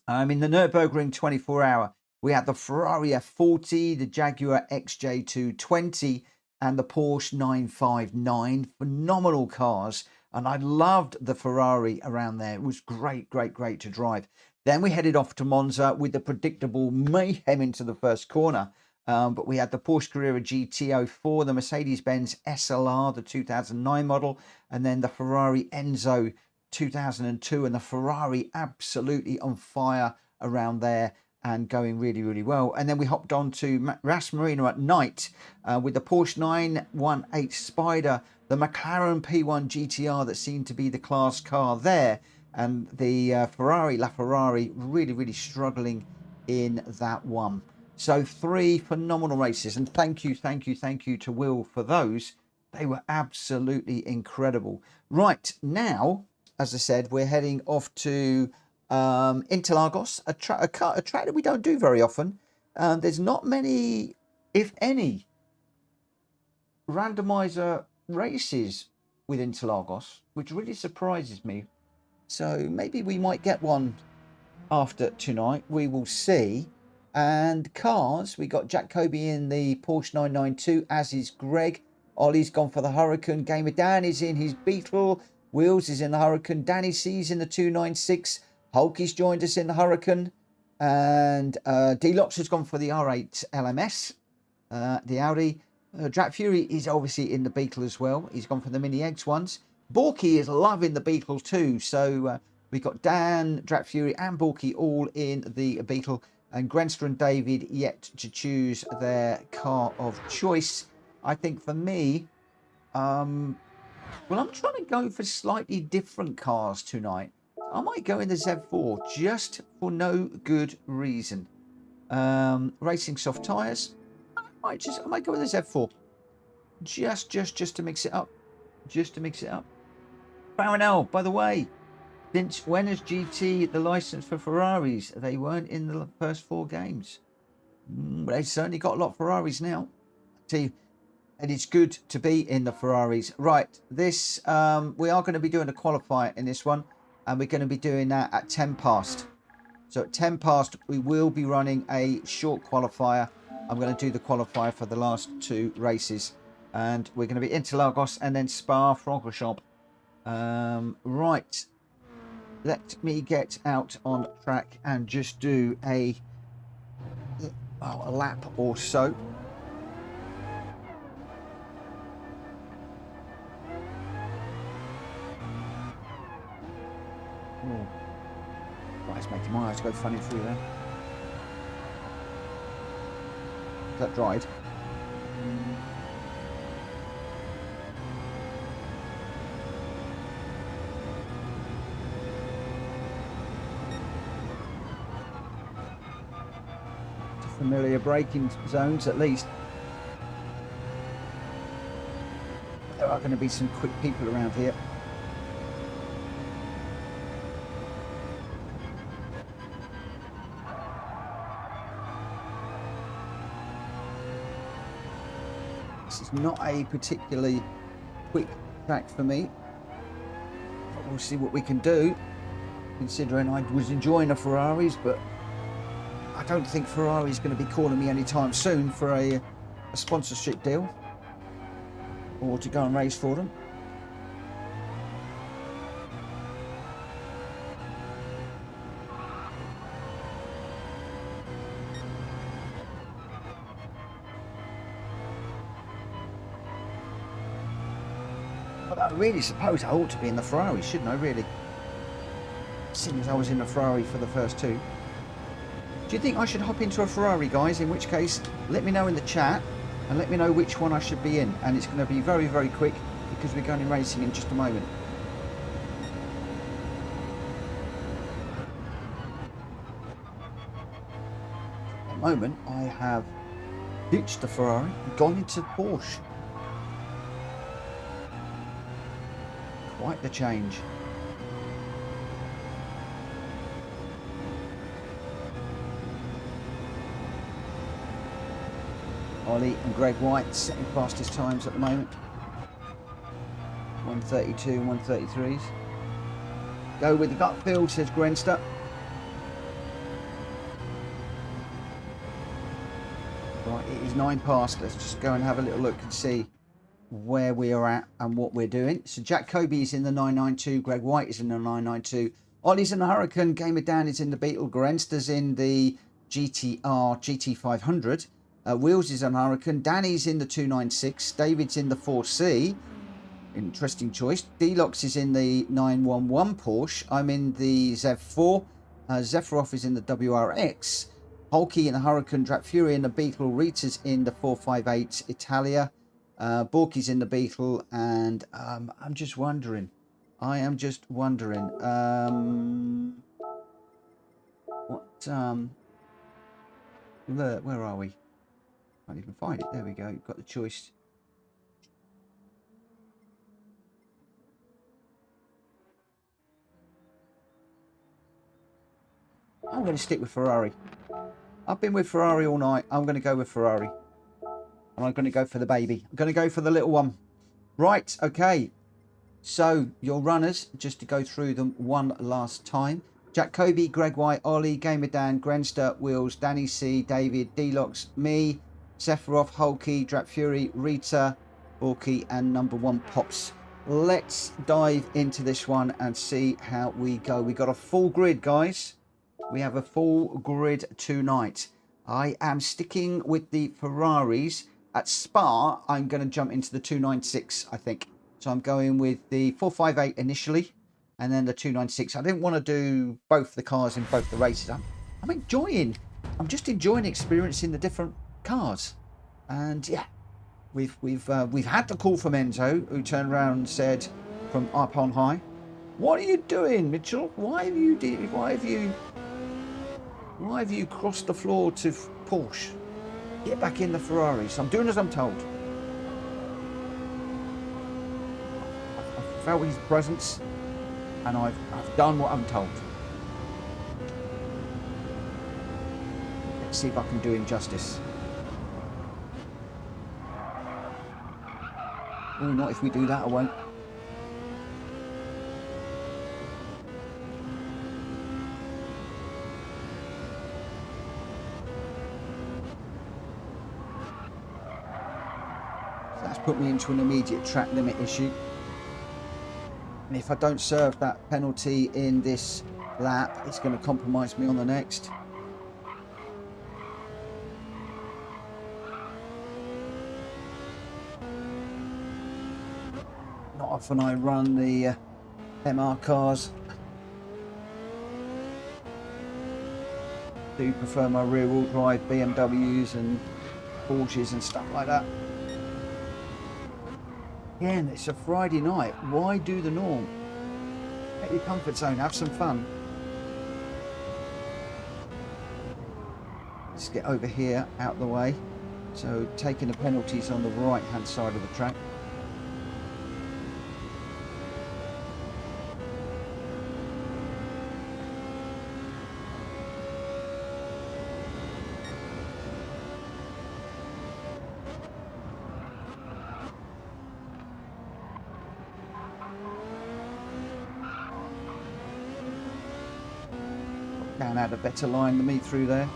In the Nürburgring 24-hour, we had the Ferrari F40, the Jaguar XJ220, and the Porsche 959. Phenomenal cars. And I loved the Ferrari around there. It was great to drive. Then we headed off to Monza with the predictable mayhem into the first corner. But we had the Porsche Carrera GT04, the Mercedes-Benz SLR, the 2009 model, and then the Ferrari Enzo 2002. And the Ferrari absolutely on fire around there and going really well. And then we hopped on to Yas Marina at night with the Porsche 918 Spider, the McLaren P1 GTR that seemed to be the class car there, and the LaFerrari really struggling in that one. So 3 phenomenal races, and thank you to Will for those. They were absolutely incredible. Right, now, as I said, we're heading off to Interlagos, a track that we don't do very often. There's not many, if any, randomizer races with Interlagos, which really surprises me. So maybe we might get one after tonight. We will see. And cars, we got Jack Kobe in the Porsche 992, as is Greg. Ollie's gone for the Hurricane. Gamer Dan is in his Beetle. Wheels is in the Hurricane. Danny C's in the 296. Hulky's joined us in the Hurricane. And Deluxe has gone for the R8 LMS, the Audi. Drat Fury is obviously in the Beetle as well. He's gone for the Mini Eggs ones. Borky is loving the Beetle too. So we've got Dan, Drat Fury and Borky all in the Beetle. And Grenster and David yet to choose their car of choice. I think for me, well, I'm trying to go for slightly different cars tonight. I might go in the ZEV4 just for no good reason. Racing soft tyres. I might go with the ZEV4. Just to mix it up. Just to mix it up. Baronel, by the way, since when has GT the license for Ferraris? They weren't in the first 4 games. But they've certainly got a lot of Ferraris now. See, and it's good to be in the Ferraris. Right, this we are going to be doing a qualifier in this one, and we're going to be doing that at 10 past. So at 10 past, we will be running a short qualifier. I'm going to do the qualifier for the last 2 races, and we're going to be Interlagos and then Spa Francorchamps. Right, let me get out on track and just do a lap or so. Right, it's making my eyes go funny through there. That dried. Familiar braking zones at least. There are going to be some quick people around here. This is not a particularly quick track for me, but we'll see what we can do, considering I was enjoying the Ferraris, but I don't think Ferrari's going to be calling me anytime soon for a sponsorship deal or to go and race for them. But I really suppose I ought to be in the Ferrari, shouldn't I, really? Seeing as I was in the Ferrari for the first 2. Do you think I should hop into a Ferrari, guys? In which case, let me know in the chat and let me know which one I should be in. And it's going to be very, very quick because we're going in racing in just a moment. At the moment, I have ditched the Ferrari and gone into Porsche. Quite the change. Ollie and Gr.x setting fastest times at the moment. 132 and 133s. Go with the gut feel, says Grenster. Right, it is 9 past. Let's just go and have a little look and see where we are at and what we're doing. So Jack Kobe is in the 992. Gr.x is in the 992. Ollie's in the Hurricane. Gamer Dan is in the Beetle. Grenster's in the GTR GT500. Wheels is on Hurricane. Danny's in the 296. David's in the 4C. Interesting choice. Deluxe is in the 911 Porsche. I'm in the ZEV4. Zephyroff is in the Gr.x. Hulky in the Hurricane. Drat Fury in the Beetle. Rita's in the 458 Italia. Borky's in the Beetle. And I'm just wondering. I am just wondering. Where are we? Can't even find it. There we go. You've got the choice. I'm going to stick with Ferrari. I've been with Ferrari all night. I'm going to go with Ferrari. And I'm going to go for the baby. I'm going to go for the little one. Right, okay. So, your runners, just to go through them one last time. Jacoby, Gr.x, Ollie, Gamer Dan, Grenster, Wheels, Danny C, David, Delox, me, Sephiroth, Hulky, Drap Fury, Rita, Borky, and number 1 Pops. Let's dive into this one and see how we go. We got a full grid, guys. We have a full grid tonight. I am sticking with the Ferraris. At Spa, I'm going to jump into the 296, I think. So I'm going with the 458 initially, and then the 296. I didn't want to do both the cars in both the races. I'm just enjoying experiencing the different cars. And yeah, we've had the call from Enzo, who turned around and said from up on high, "What are you doing, Mitchell? Why have you crossed the floor to Porsche? Get back in the Ferrari." So I'm doing as I'm told. I've felt his presence, and I've done what I'm told. Let's see if I can do him justice. Oh, not if we do that, I won't. So that's put me into an immediate track limit issue. And if I don't serve that penalty in this lap, it's going to compromise me on the next. Not often I run the MR cars. I do prefer my rear wheel drive BMWs and Porsches and stuff like that. Again, it's a Friday night. Why do the norm? Get your comfort zone, have some fun. Let's get over here, out the way. So taking the penalties on the right hand side of the track. Dan had a better line than me through there.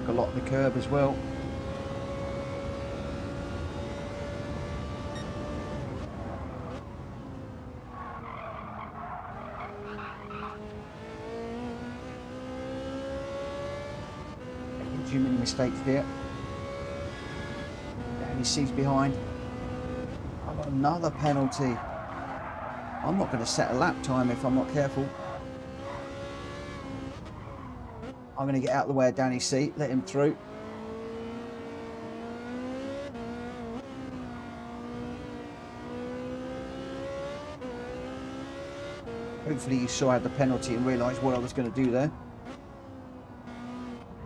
A lot of the curb as well. Making too many mistakes there. And he sees behind. I've got another penalty. I'm not going to set a lap time if I'm not careful. I'm going to get out of the way of Danny C, let him through. Hopefully you saw I had the penalty and realised what I was going to do there.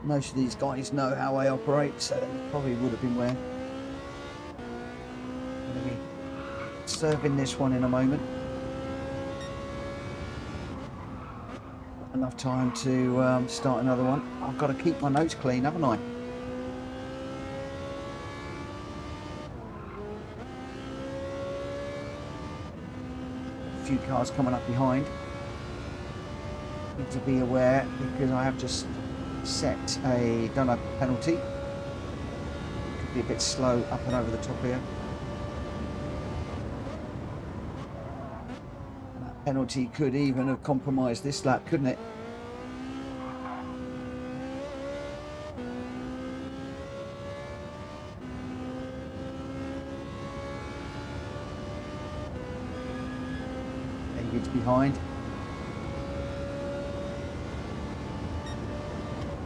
Most of these guys know how I operate, so it probably would have been where. I'm going to be serving this one in a moment. Enough time to start another one. I've got to keep my notes clean, haven't I? A few cars coming up behind. Need to be aware because I have just done a penalty. Could be a bit slow up and over the top here. Penalty could even have compromised this lap, couldn't it? David's behind.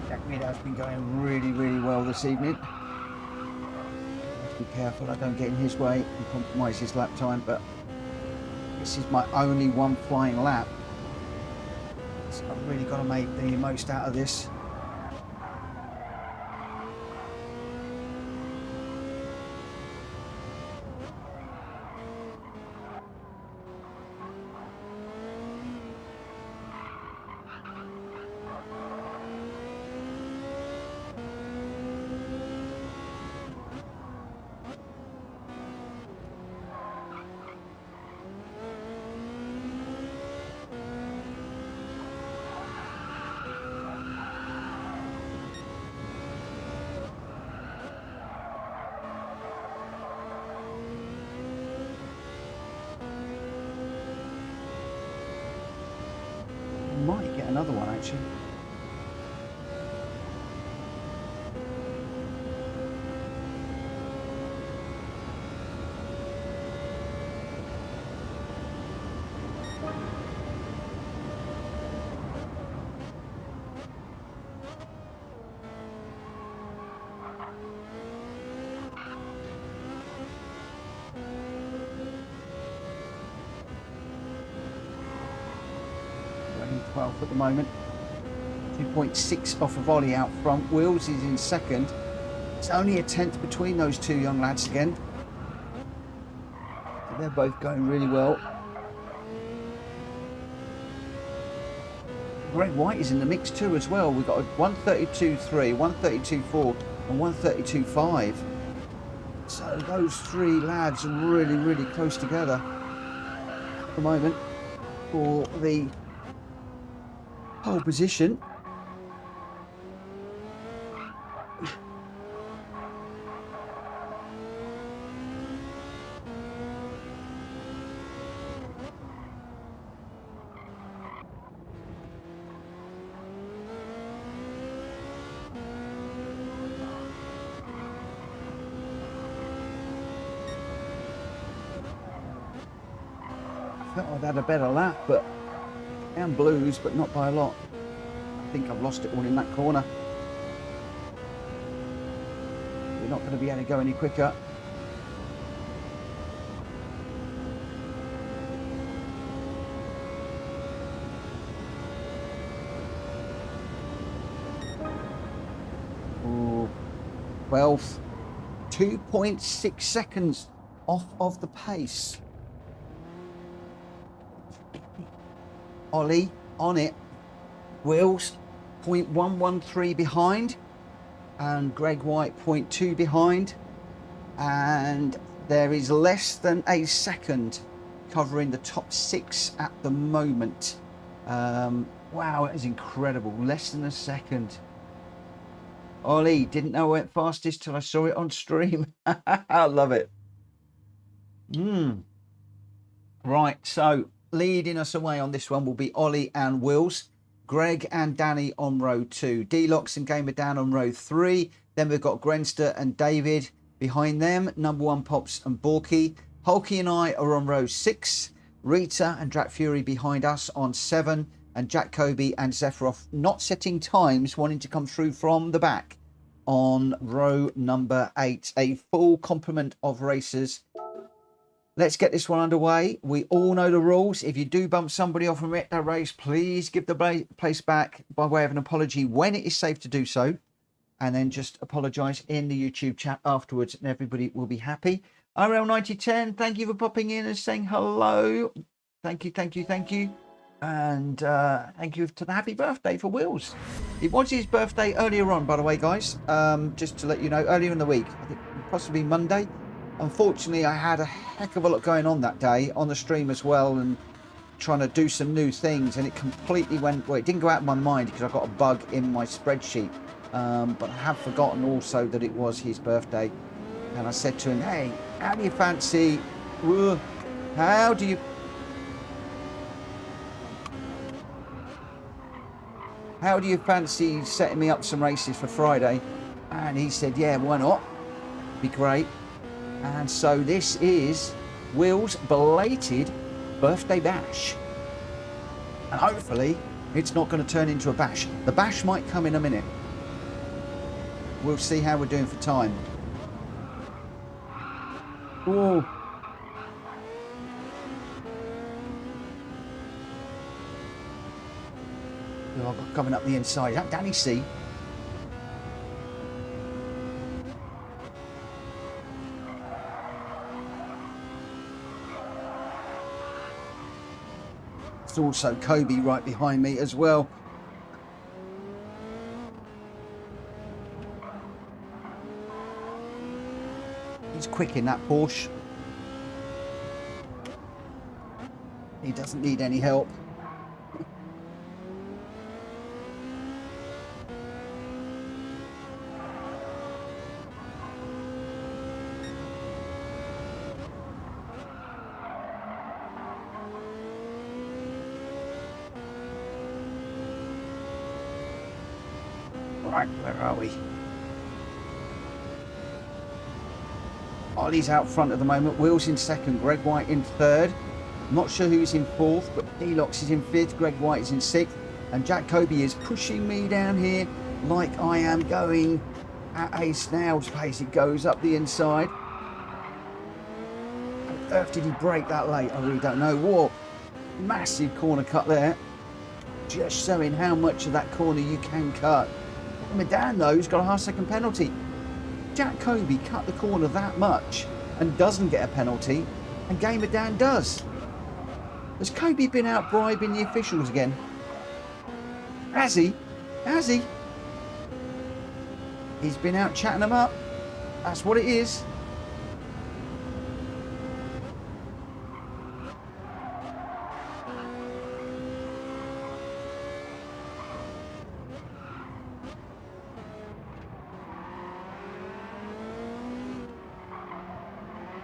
Jaguar's been going really well this evening. Have to be careful I don't get in his way and compromise his lap time, but this is my only one flying lap, so I've really got to make the most out of this. another one actually. Running 12th at the moment. 2.6 off of Ollie out front. Wills is in second. It's only a tenth between those two young lads again. They're both going really well. Gr.x is in the mix too as well. We've got a 132.3, 132.4 and 132.5. So those three lads are really, really close together at the moment for the pole position. I thought I'd had a better lap, but down blues, but not by a lot. I think I've lost it all in that corner. We're not going to be able to go any quicker. Ooh, 12th, 2.6 seconds off of the pace. Ollie on it. Wills 0.113 behind, and Gr.x 0.2 behind, and there is less than a second covering the top 6 at the moment. Wow, that is incredible. Less than a second. Ollie, didn't know I went fastest till I saw it on stream. I love it. Right, so leading us away on this one will be Ollie and Wills. Greg and Danny on row 2. D-Locks and Gamer Dan on row 3. Then we've got Grenster and David behind them. Number 1 Pops and Borky. Hulky and I are on row 6. Rita and Drak Fury behind us on 7. And Jack Kobe and Zephyroff not setting times, wanting to come through from the back on row number 8. A full complement of racers. Let's get this one underway. We all know the rules. If you do bump somebody off and wreck that race, please give the place back by way of an apology when it is safe to do so. And then just apologise in the YouTube chat afterwards and everybody will be happy. RL9010, thank you for popping in and saying hello. Thank you, thank you, thank you. And thank you to the happy birthday for Wills. It was his birthday earlier on, by the way, guys. Just to let you know, earlier in the week, I think possibly Monday. Unfortunately, I had a heck of a lot going on that day on the stream as well, and trying to do some new things, and it completely went, well, it didn't go out of my mind because I got a bug in my spreadsheet, but I have forgotten also that it was his birthday. And I said to him, hey, how do you fancy setting me up some races for Friday? And he said, yeah, why not? Be great. And so this is Will's belated birthday bash. And hopefully it's not going to turn into a bash. The bash might come in a minute. We'll see how we're doing for time. Oh. Oh, I've got coming up the inside. Is that Danny C? It's also Kobe right behind me as well. He's quick in that Porsche. He doesn't need any help. Right, where are we? Ollie's out front at the moment. Will's in second. Gr.x in third. Not sure who's in fourth, but denotes is in fifth. Gr.x is in sixth. And Jacob is pushing me down here like I am going at a snail's pace. It goes up the inside. How on earth did he brake that late? I really don't know. Whoa, massive corner cut there. Just showing how much of that corner you can cut. Medan, though, has got a half-second penalty. Jacob cut the corner that much and doesn't get a penalty, and Gr.x Medan does. Has Kobe been out bribing the officials again? Has he? Has he? He's been out chatting them up. That's what it is.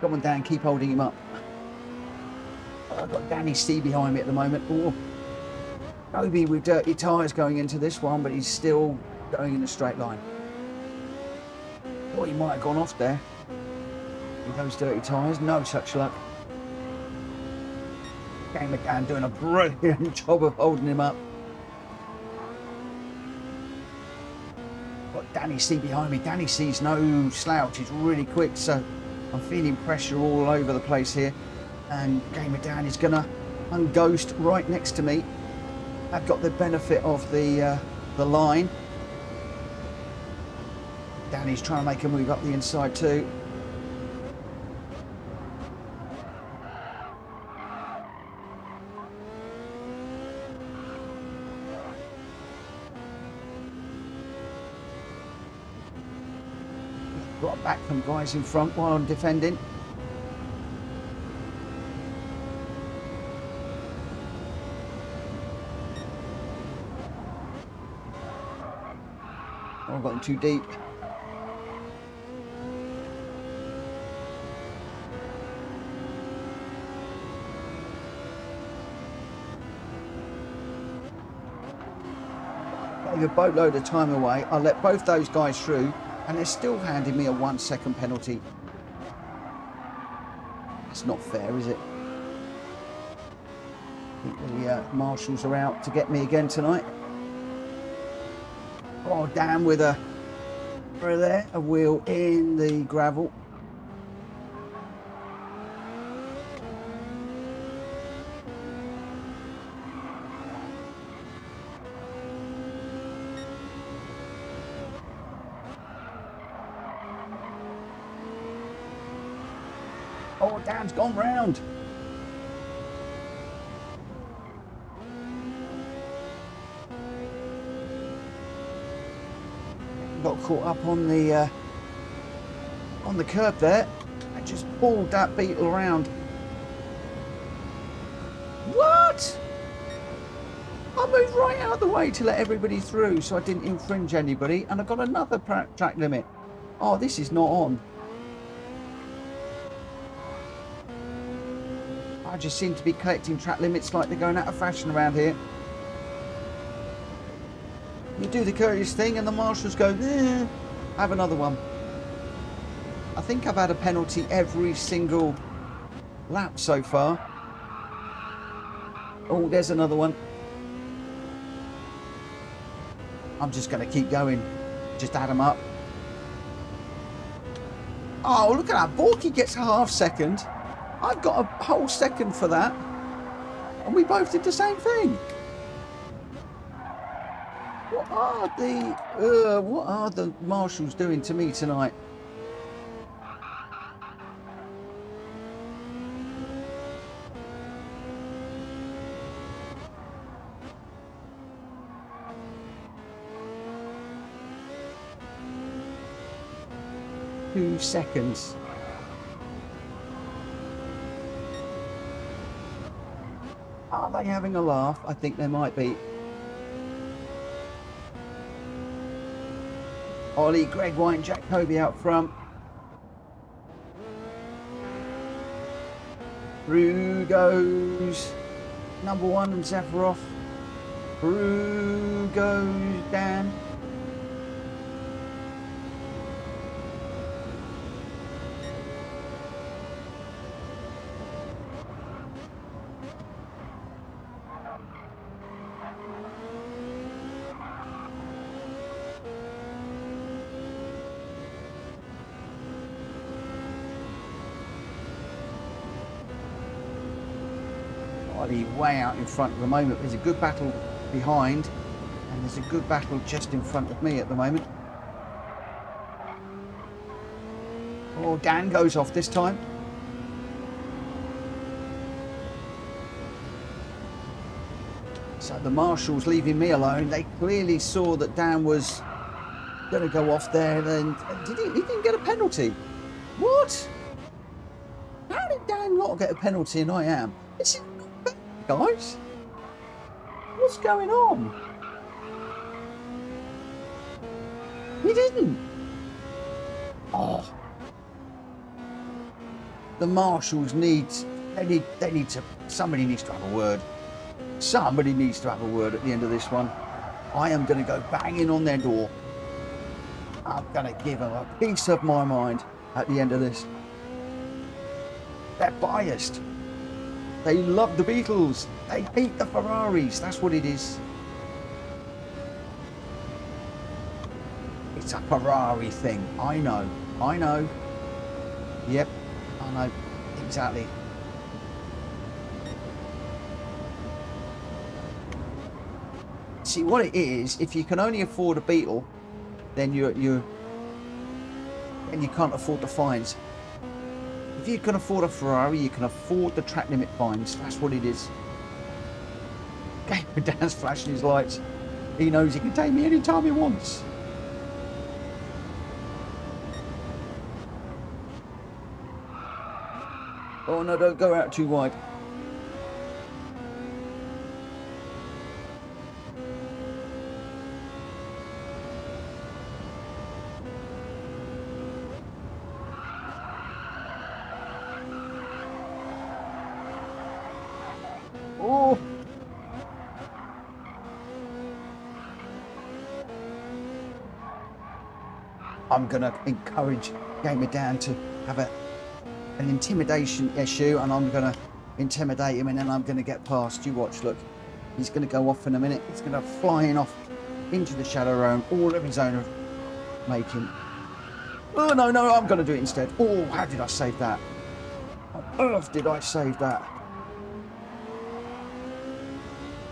Come on, Dan, keep holding him up. I've got Danny C behind me at the moment. Oh, Obi with dirty tyres going into this one, but he's still going in a straight line. Thought he might have gone off there with those dirty tyres. No such luck. Gr.x Medan doing a brilliant job of holding him up. Got Danny C behind me. Danny C's no slouch. He's really quick, so I'm feeling pressure all over the place here. And Gr.x Medan is going to unghost right next to me. I've got the benefit of the line. Danny's trying to make a move up the inside too. Got back from guys in front while I'm defending. Oh, I've gotten too deep. Gave a boatload of time away. I let both those guys through, and they're still handing me a 1 second penalty. That's not fair, is it? I think the marshals are out to get me again tonight. Oh, damn, with a wheel in the gravel. Oh, Dan's gone round. Got caught up on the curb there. I just pulled that beetle around. What? I moved right out of the way to let everybody through so I didn't infringe anybody, and I got another track limit. Oh, this is not on. I just seem to be collecting track limits like they're going out of fashion around here. You do the courteous thing and the marshals go, eh, have another one. I think I've had a penalty every single lap so far. Oh, there's another one. I'm just going to keep going. Just add them up. Oh, look at that. Borky gets a half second. I've got a whole second for that. And we both did the same thing. What are the marshals doing to me tonight? Two seconds. Are they having a laugh? I think they might be. Ollie, Gr.x and Jacob out front. Through goes number 1 and Zafarov. Through goes Dan. Ollie way out in front at the moment. There's a good battle behind, and there's a good battle just in front of me at the moment. Oh, Dan goes off this time. So the marshals leaving me alone. They clearly saw that Dan was going to go off there. And he didn't get a penalty. What? How did Dan not get a penalty and I am? This is not bad, guys. What's going on? He didn't. Oh. The marshals need to, somebody needs to have a word. Somebody needs to have a word at the end of this one. I am going to go banging on their door. I'm going to give them a piece of my mind at the end of this. They're biased. They love the Beatles. They hate the Ferraris. That's what it is. It's a Ferrari thing. I know. I know. Yep. I know. Exactly. See what it is, if you can only afford a Beetle, then you can't afford the fines. If you can afford a Ferrari, you can afford the track limit fines. That's what it is. Okay, Dan's flashing his lights. He knows he can take me anytime he wants. Oh no, don't go out too wide. Oh! I'm going to encourage Gamer Dan to have an intimidation issue, and I'm going to intimidate him, and then I'm going to get past. You watch, look. He's going to go off in a minute. He's going to fly off into the shadow realm, all of his own making. Oh, no, I'm going to do it instead. Oh, how did I save that? How on earth did I save that?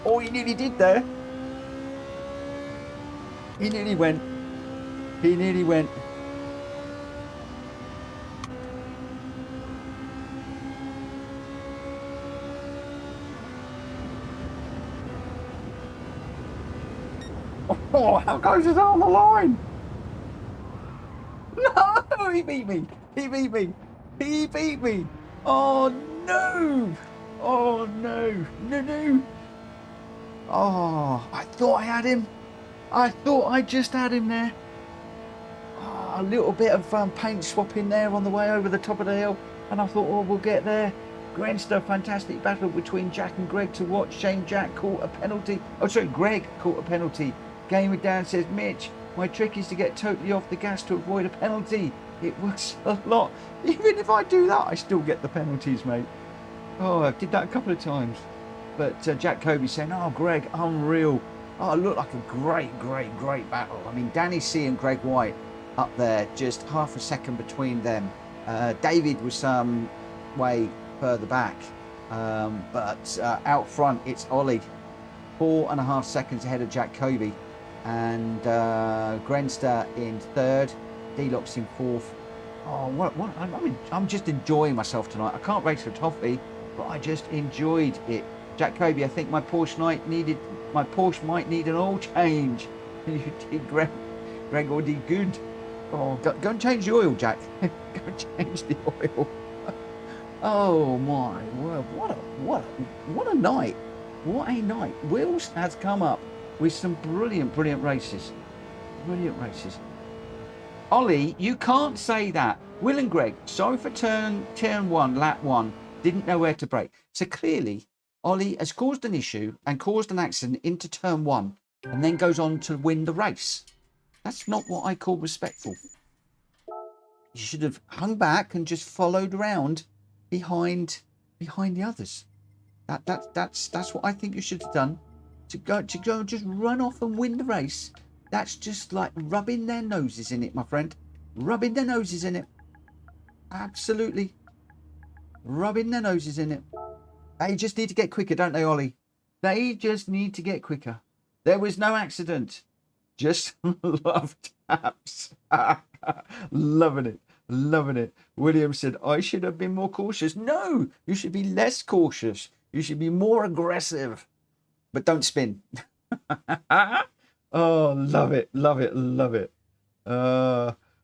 Oh, he nearly did there. He nearly went. He nearly went. Oh, how close is that on the line? No, he beat me. He beat me. He beat me. Oh, no. Oh, no. No. Oh, I thought I had him. I thought I just had him there. Oh, a little bit of paint swapping there on the way over the top of the hill. And I thought, oh, we'll get there. Grenster, fantastic battle between Jack and Greg to watch. Shame Jack caught a penalty. Oh, sorry, Greg caught a penalty. Game with Dan says, Mitch, my trick is to get totally off the gas to avoid a penalty. It works a lot. Even if I do that, I still get the penalties, mate. Oh, I did that a couple of times. But Jack Kobe saying, oh, Greg, unreal. Oh, it looked like a great battle. I mean, Danny C and Greg White up there, just half a second between them. David was some way further back. But out front, it's Ollie. 4.5 seconds ahead of Jack Kobe. And Grenster in third. D-Locks in fourth. Oh, what? I'm just enjoying myself tonight. I can't race for toffee, but I just enjoyed it. Jack Kobe, I think my Porsche might need an oil change. You did, Greg, or did good. Oh, go and change the oil, Jack. Go and change the oil. Oh my word! What a night! What a night! Wills has come up with some brilliant races. Brilliant races. Ollie, you can't say that. Will and Greg, sorry for turn one, lap one, didn't know where to brake. So clearly, Ollie has caused an issue and caused an accident into turn one and then goes on to win the race. That's not what I call respectful. You should have hung back and just followed around behind the others. That's what I think you should have done. To go and just run off and win the race. That's just like rubbing their noses in it, my friend. Rubbing their noses in it. Absolutely. Rubbing their noses in it. They just need to get quicker, don't they, Ollie? They just need to get quicker. There was no accident. Just love taps. Loving it. Loving it. William said, I should have been more cautious. No, you should be less cautious. You should be more aggressive. But don't spin. Oh, love it. Love it. Love it.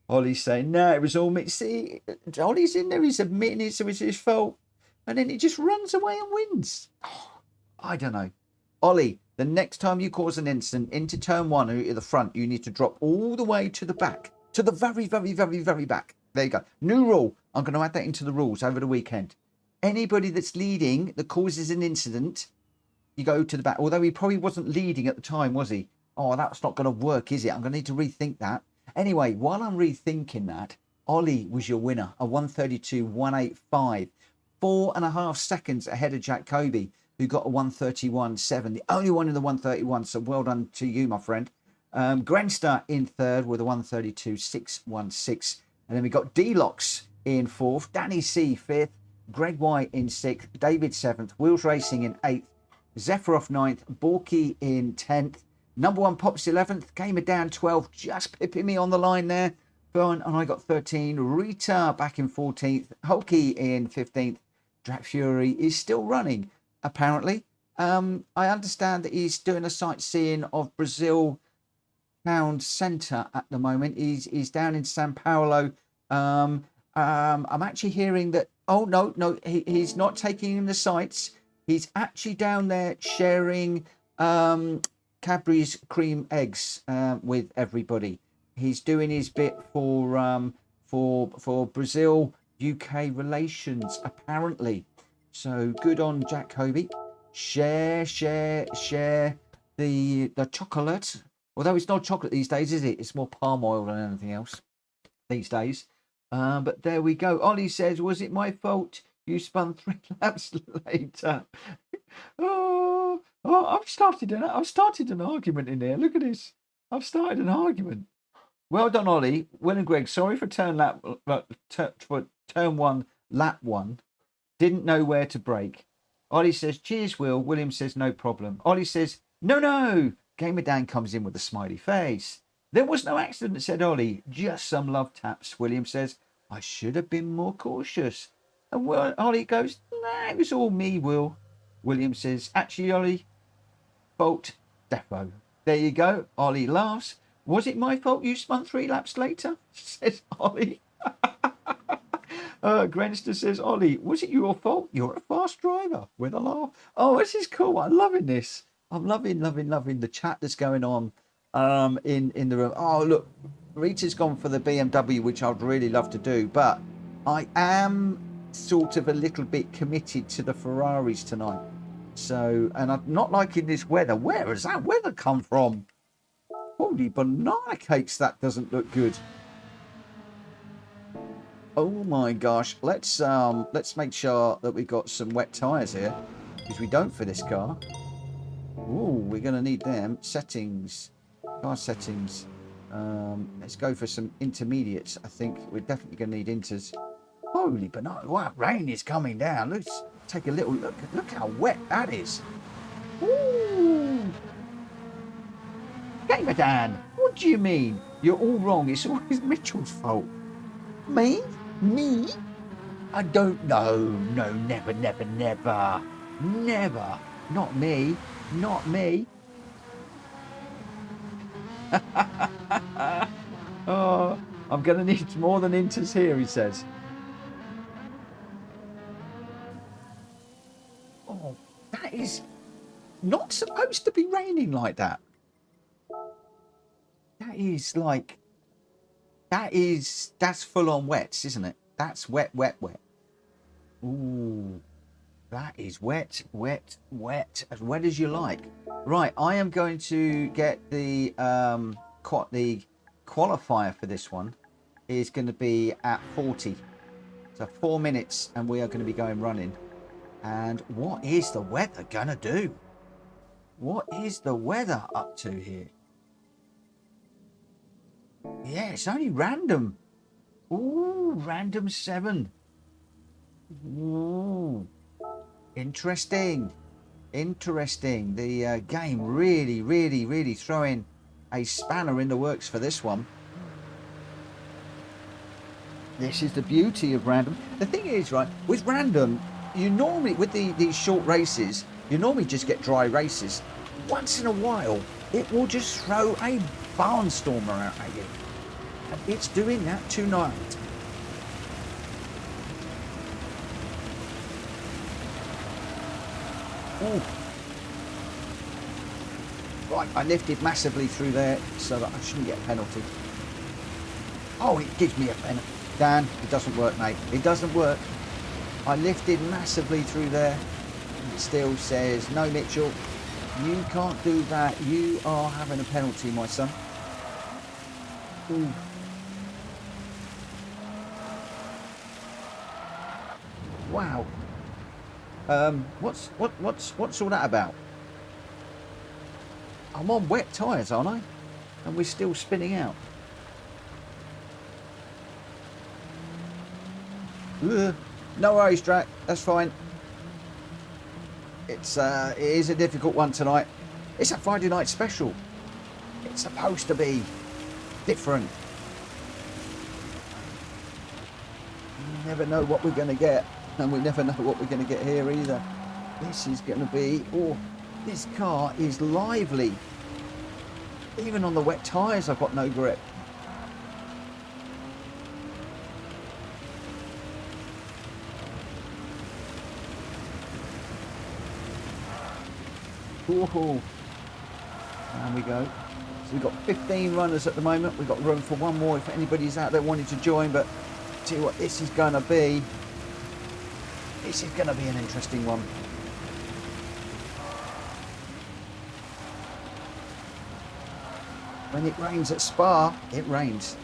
Ollie's saying, no, it was all me. See, Ollie's in there. He's admitting it, so it's his fault. And then he just runs away and wins. Oh, I don't know. Ollie, the next time you cause an incident into turn one or at the front, you need to drop all the way to the back. To the very, very, very, very back. There you go. New rule. I'm going to add that into the rules over the weekend. Anybody that's leading that causes an incident, you go to the back. Although he probably wasn't leading at the time, was he? Oh, that's not going to work, is it? I'm going to need to rethink that. Anyway, while I'm rethinking that, Ollie was your winner. A 132.185. 4.5 seconds ahead of Jack Kobe, who got a 131.7. The only one in the 131. So well done to you, my friend. Grenster in third with a 132.616. And then we got D-Locks in fourth. Danny C fifth. Greg Y in sixth. David seventh. Wheels Racing in eighth. Zephyroff ninth. Borky in 10th. Number one Pops 11th. Gamer down 12th. Just pipping me on the line there. And I got 13. Rita back in 14th. Hulky in 15th. Drac Fury is still running, apparently. I understand that he's doing a sightseeing of Brazil town centre at the moment. He's down in Sao Paulo. I'm actually hearing that. Oh no, he's not taking in the sights. He's actually down there sharing Cadbury's cream eggs with everybody. He's doing his bit for Brazil UK relations, apparently. So good on Jack Kobe. Share the chocolate. Although it's not chocolate these days, is it? It's more palm oil than anything else these days. But there we go. Ollie says, was it my fault you spun 3 laps later? I've started an argument in here. Look at this. I've started an argument. Well done, Ollie. Will and Greg, sorry for turn one, lap one. Didn't know where to brake. Ollie says, cheers, Will. William says, no problem. Ollie says, no. Gamer Dan comes in with a smiley face. There was no accident, said Ollie. Just some love taps. William says, I should have been more cautious. And Ollie goes, nah, it was all me, Will. William says, actually, Ollie, fault defo. There you go. Ollie laughs. Was it my fault you spun 3 laps later? Says Ollie. Grenster says, Ollie, was it your fault? You're a fast driver. With a laugh. Oh, this is cool. I'm loving this. I'm loving the chat that's going on in the room. Oh, look, Rita's gone for the BMW, which I'd really love to do. But I am sort of a little bit committed to the Ferraris tonight. So, and I'm not liking this weather. Where has that weather come from? Holy banana cakes, that doesn't look good. Oh my gosh. Let's make sure that we've got some wet tyres here, because we don't for this car. Ooh, we're going to need them. Settings. Car settings. Let's go for some intermediates. I think we're definitely going to need inters. Holy banana. Wow, rain is coming down. Let's take a little look. Look how wet that is. Ooh. Gamer Dan, what do you mean? You're all wrong. It's always Mitchell's fault. Me? Me? I don't know. No, never. Never. Not me. Not me. Oh, I'm going to need more than inters here, he says. Oh, that is not supposed to be raining like that. That is like... That's full on wets, isn't it? That's wet. Ooh, that is wet. As wet as you like. Right, I am going to get the qualifier for this one is going to be at 40. So 4 minutes and we are going to be going running. And what is the weather going to do? What is the weather up to here? Yeah, it's only random. Ooh, random 7. Ooh. Interesting. Interesting. The game really throwing a spanner in the works for this one. This is the beauty of random. The thing is, right, with random, you normally, with these short races, you normally just get dry races. Once in a while, it will just throw a barnstormer out at you. And it's doing that tonight. Ooh. Right, I lifted massively through there so that I shouldn't get a penalty. Oh, it gives me a penalty. Dan, it doesn't work, mate. It doesn't work. I lifted massively through there. And it still says, no, Mitchell, you can't do that. You are having a penalty, my son. Ooh. Wow. What's all that about? I'm on wet tyres, aren't I? And we're still spinning out. Ugh. No worries, Drac. That's fine. It is a difficult one tonight. It's a Friday night special. It's supposed to be different. You never know what we're going to get, and we never know what we're going to get here either. This is going to be... Oh, this car is lively. Even on the wet tyres, I've got no grip. Whoa. And we go. So we've got 15 runners at the moment. We've got room for one more if anybody's out there wanting to join. But tell you what, this is going to be. This is going to be an interesting one. When it rains at Spa, it rains.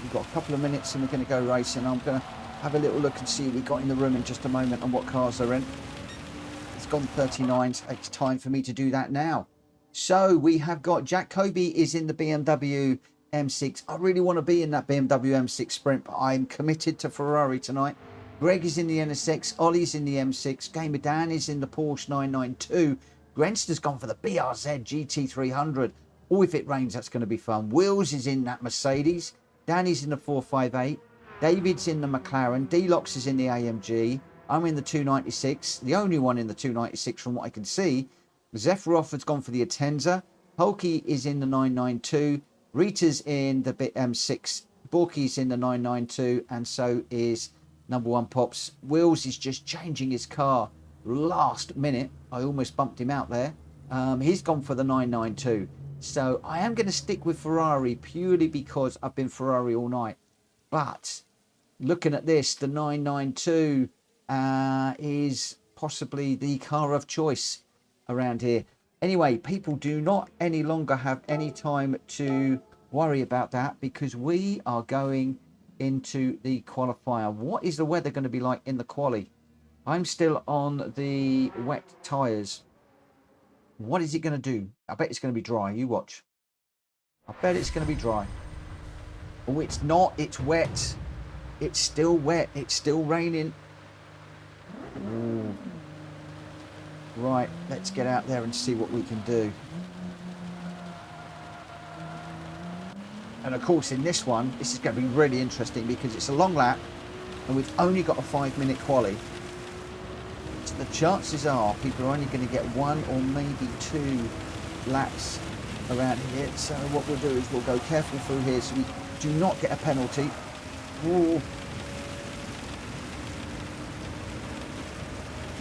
We've got a couple of minutes and we're going to go racing. I'm going to have a little look and see what we've got in the room in just a moment and what cars they're in. It's gone 39, so it's time for me to do that now. So we have got Jack Kobe is in the BMW M6. I really want to be in that BMW M6 Sprint, but I'm committed to Ferrari tonight. Greg is in the NSX, Ollie's in the M6, Gamer Dan is in the Porsche 992. Grenster's gone for the BRZ GT300. Oh, if it rains, that's going to be fun. Wills is in that Mercedes. Danny's in the 458, David's in the McLaren, D-Lox is in the AMG, I'm in the 296, the only one in the 296 from what I can see. Zephyroff has gone for the Atenza, Polky is in the 992, Rita's in the M6, Borky's in the 992, and so is number one Pops. Wills is just changing his car last minute. I almost bumped him out there. He's gone for the 992. So I am going to stick with Ferrari purely because I've been Ferrari all night. But looking at this, the 992 is possibly the car of choice around here. Anyway, people do not any longer have any time to worry about that because we are going into the qualifier. What is the weather going to be like in the quali? I'm still on the wet tyres. What is it going to do? I bet it's going to be dry. You watch. I bet it's going to be dry. Oh, it's not. It's wet. It's still wet. It's still raining. Ooh. Right, let's get out there and see what we can do. And of course, in this one, this is going to be really interesting because it's a long lap and we've only got a 5-minute quali. So the chances are people are only going to get 1 or maybe 2 laps around here. So what we'll do is we'll go careful through here so we do not get a penalty. Ooh.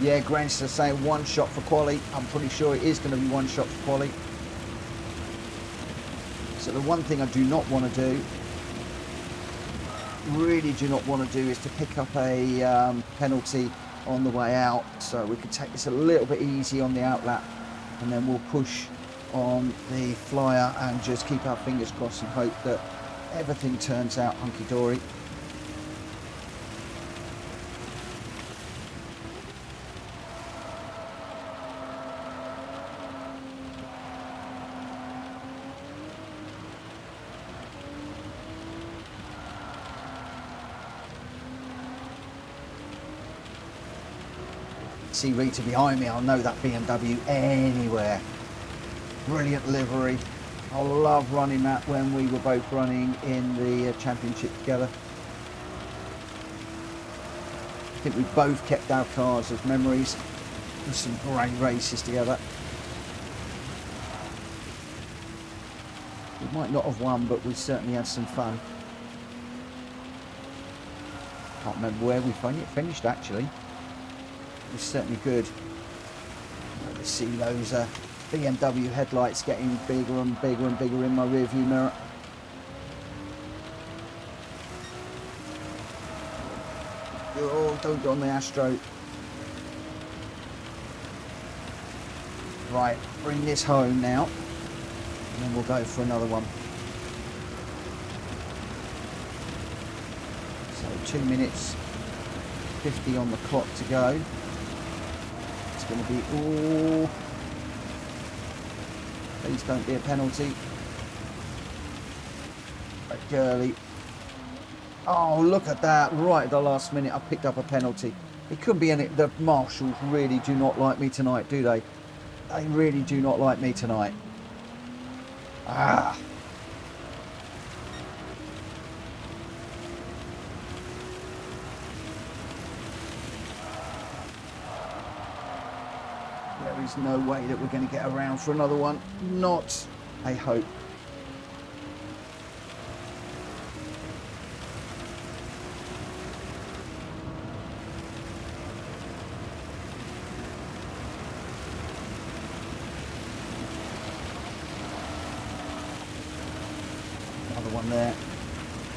Yeah, Grant's saying 1 shot for quali. I'm pretty sure it is going to be 1 shot for quali. So the one thing I do not want to do, really do not want to do, is to pick up a penalty on the way out. So we could take this a little bit easy on the outlap and then we'll push on the flyer and just keep our fingers crossed and hope that everything turns out hunky-dory. See Rita behind me, I'll know that BMW anywhere. Brilliant livery. I love running that when we were both running in the championship together. I think we both kept our cars as memories of some great races together. We might not have won, but we certainly had some fun. Can't remember where we finished actually. It was certainly good. You see those BMW headlights getting bigger and bigger and bigger in my rearview mirror. Oh, don't go on the Astro. Right, bring this home now, and then we'll go for another one. So 2 minutes 50 on the clock to go. It's going to be, oh, please don't be a penalty. Right, girly. Oh, look at that, right at the last minute I picked up a penalty. It couldn't be any, the marshals really do not like me tonight, do they? They really do not like me tonight. Ah. There is no way that we're going to get around for another one. Not a hope. One there.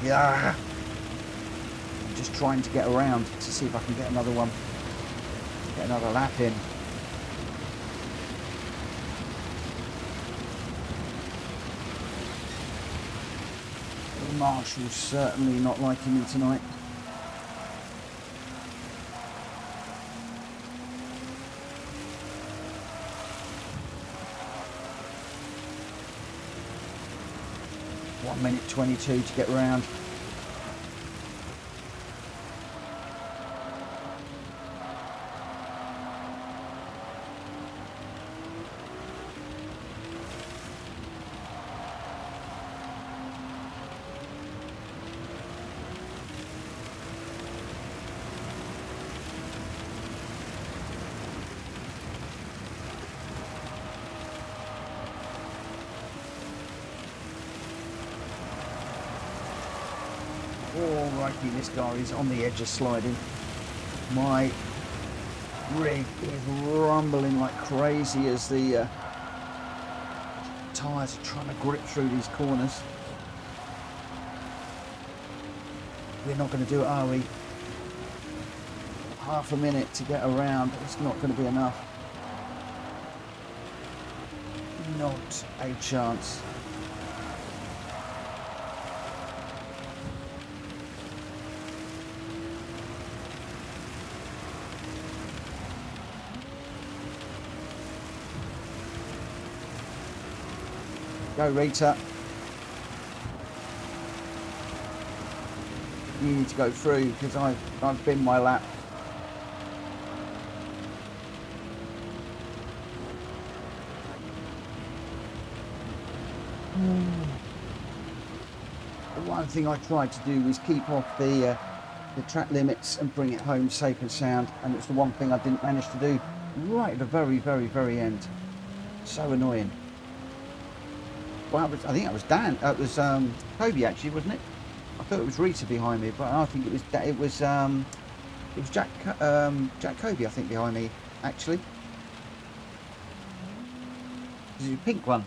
Yeah. I'm just trying to get around to see if I can get another one. Get another lap in. The marshal's certainly not liking me tonight. Minute 22 to get round. Alrighty, this car is on the edge of sliding. My rig is rumbling like crazy as the tyres are trying to grip through these corners. We're not going to do it, are we? Half a minute to get around, it's not going to be enough. Not a chance. Go Rita. You need to go through because I've been my lap. The one thing I tried to do was keep off the track limits and bring it home safe and sound, and it's the one thing I didn't manage to do right at the very end. So annoying. Well, I think that was Dan. It was Kobe actually, wasn't it? I thought it was Rita behind me, but I think it was Jack Kobe, I think, behind me actually. Is it a pink one?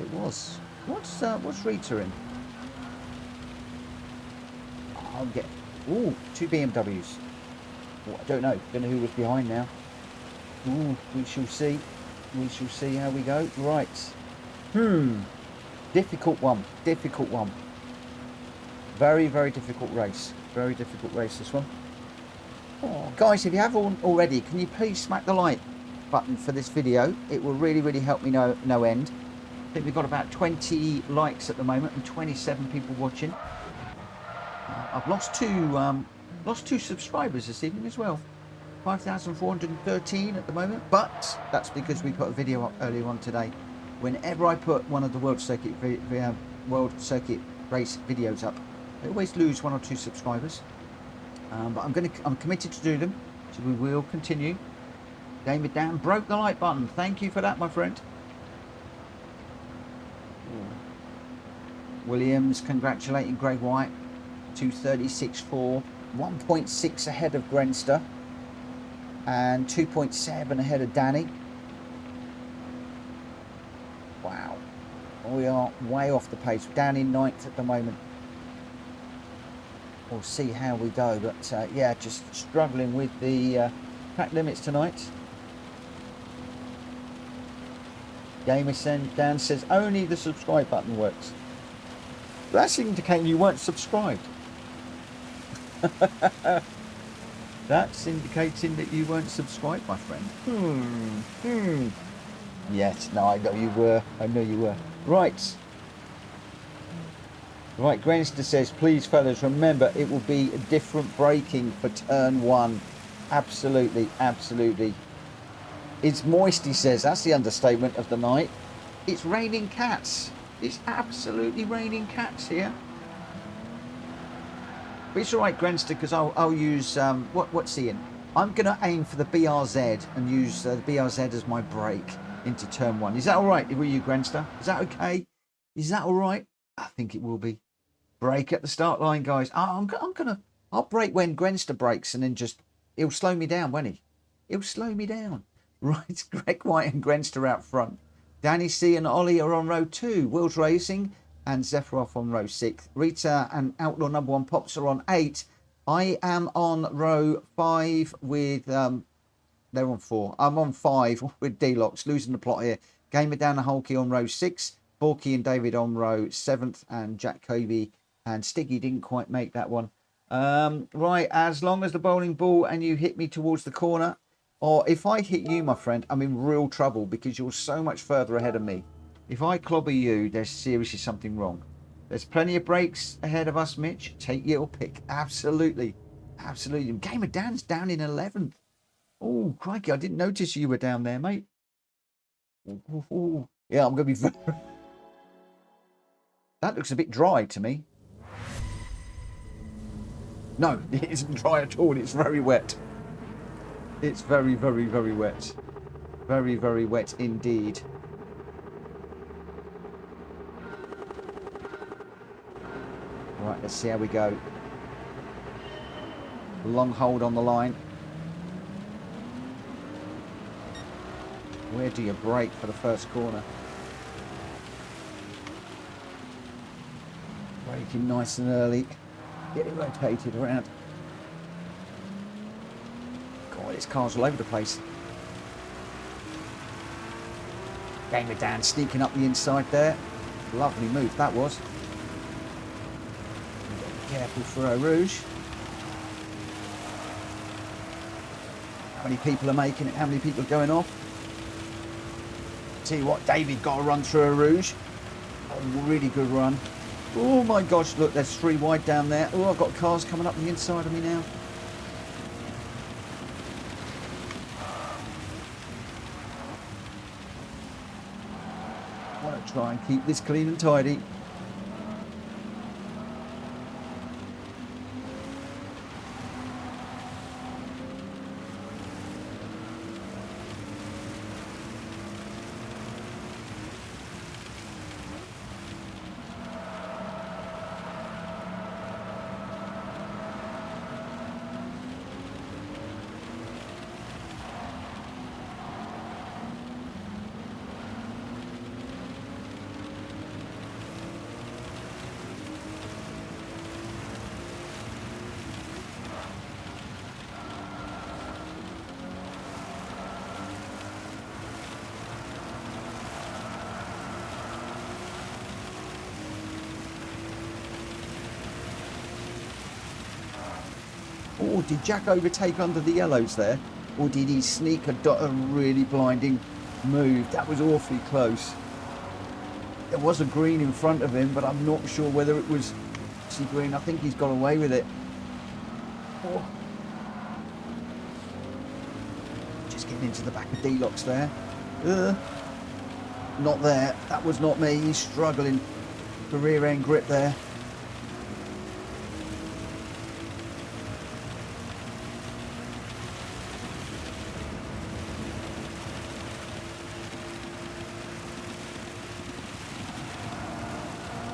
It was. What's Rita in? I'll get. Ooh, 2 BMWs. Oh, I don't know who was behind now. Ooh, we shall see. We shall see how we go. Right. Difficult one. Very difficult race. Very difficult race, this one. Oh, guys, if you haven't already, can you please smack the like button for this video? It will really help me no end. I think we've got about 20 likes at the moment and 27 people watching. I've lost two subscribers this evening as well. 5,413 at the moment, but that's because we put a video up earlier on today. Whenever I put one of the World Circuit race videos up, I always lose 1 or 2 subscribers, but I'm committed to do them, so we will continue. David Dan broke the like button. Thank you for that, my friend. Williams congratulating Greg White. 2:36.4, 1.6 ahead of Grenster and 2.7 ahead of Danny. Wow, we are way off the pace. Down in 9th at the moment. We'll see how we go, but yeah, just struggling with the track limits tonight. Gamerson Dan says only the subscribe button works. That's indicating you weren't subscribed. That's indicating that you weren't subscribed, my friend. Yes, no, I know you were. I know you were. Right. Right, Grenster says, please, fellas, remember it will be a different braking for turn 1. Absolutely, absolutely. It's moist, he says. That's the understatement of the night. It's raining cats. It's absolutely raining cats here. But it's all right, Grenster, because I'll use, what's he in? I'm going to aim for the BRZ and use the BRZ as my brake into turn 1. Is that all right with you, Grenster? Is that okay? Is that all right? I think it will be. Brake at the start line, guys. I'll brake when Grenster brakes, and then just, he'll slow me down, won't he? He'll slow me down. Right, Greg White and Grenster out front. Danny C and Ollie are on row 2. Wills Racing and Zephyroff on row 6. Rita and Outlaw number 1 Pops are on 8. I am on row 5 with, they're on 4. I'm on 5 with D-Locks, losing the plot here. Gamer down the Hulky on row 6. Borky and David on row 7th. And Jack Kobe and Stiggy didn't quite make that one. Right, as long as the bowling ball and you hit me towards the corner, or if I hit you, my friend, I'm in real trouble because you're so much further ahead of me. If I clobber you, there's seriously something wrong. There's plenty of breaks ahead of us, Mitch. Take your pick. Absolutely. Absolutely. Gamer Dan's down in 11th. Oh, crikey. I didn't notice you were down there, mate. Ooh. Yeah, I'm going to be very... That looks a bit dry to me. No, it isn't dry at all. It's very wet. It's very, very, very wet. Very, very wet indeed. Right, let's see how we go. Long hold on the line. Where do you brake for the first corner? Braking nice and early. Get it rotated around. God, this car's all over the place. Gamer Dan sneaking up the inside there. Lovely move that was. Careful for a Rouge. How many people are making it? How many people are going off? Tell you what, David got a run through a Rouge. A really good run. Oh my gosh, look, there's 3 wide down there. Oh, I've got cars coming up the inside of me now. I want to try and keep this clean and tidy. Oh, did Jack overtake under the yellows there? Or did he sneak a really blinding move? That was awfully close. There was a green in front of him, but I'm not sure whether it was green. I think he's got away with it. Oh. Just getting into the back of D-Locks there. Not there. That was not me. He's struggling for rear end grip there.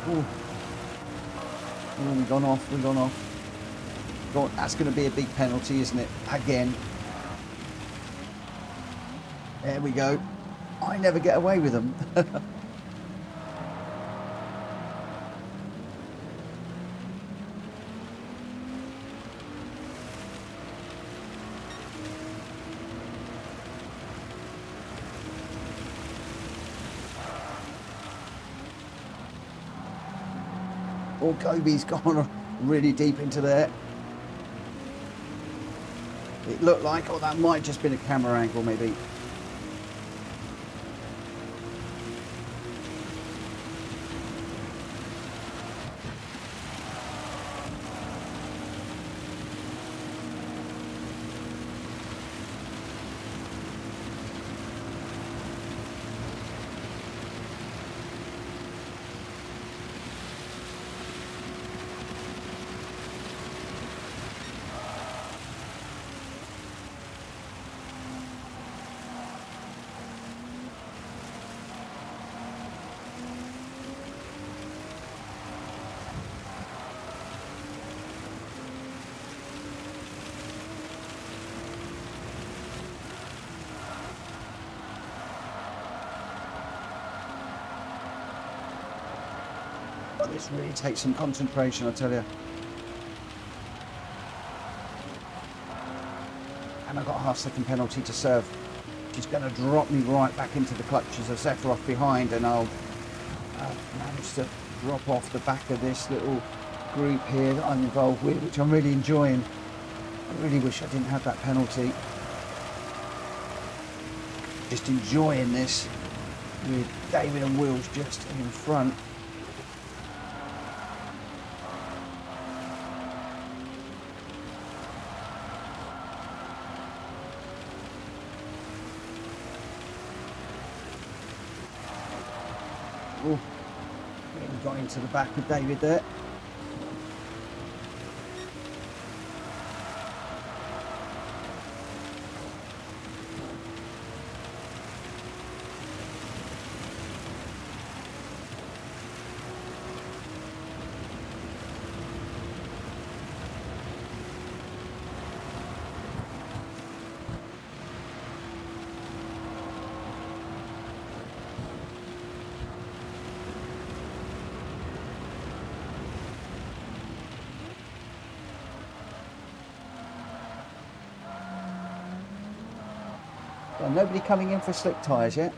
Oh, we've gone off. We've gone off. God, that's going to be a big penalty, isn't it? Again. There we go. I never get away with them. Oh, Kobe's gone really deep into there. It looked like, oh, that might just been a camera angle, maybe. This really takes some concentration, I tell you. And I've got a half-second penalty to serve. She's going to drop me right back into the clutches of Sephiroth behind, and I'll manage to drop off the back of this little group here that I'm involved with, which I'm really enjoying. I really wish I didn't have that penalty. Just enjoying this with David and Wills just in front. Oh, really got into the back of David there. Well, nobody coming in for slick tyres yet.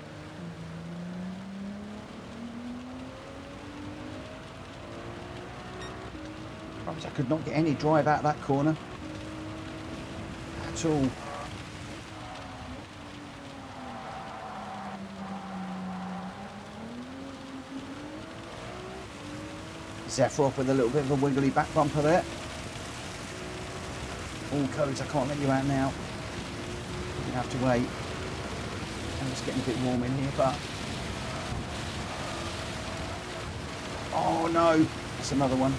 I could not get any drive out of that corner at all. Sephiroth with a little bit of a wiggly back bumper there. All codes, I can't let you out now. You have to wait. And it's getting a bit warm in here, but... Oh no, that's another one.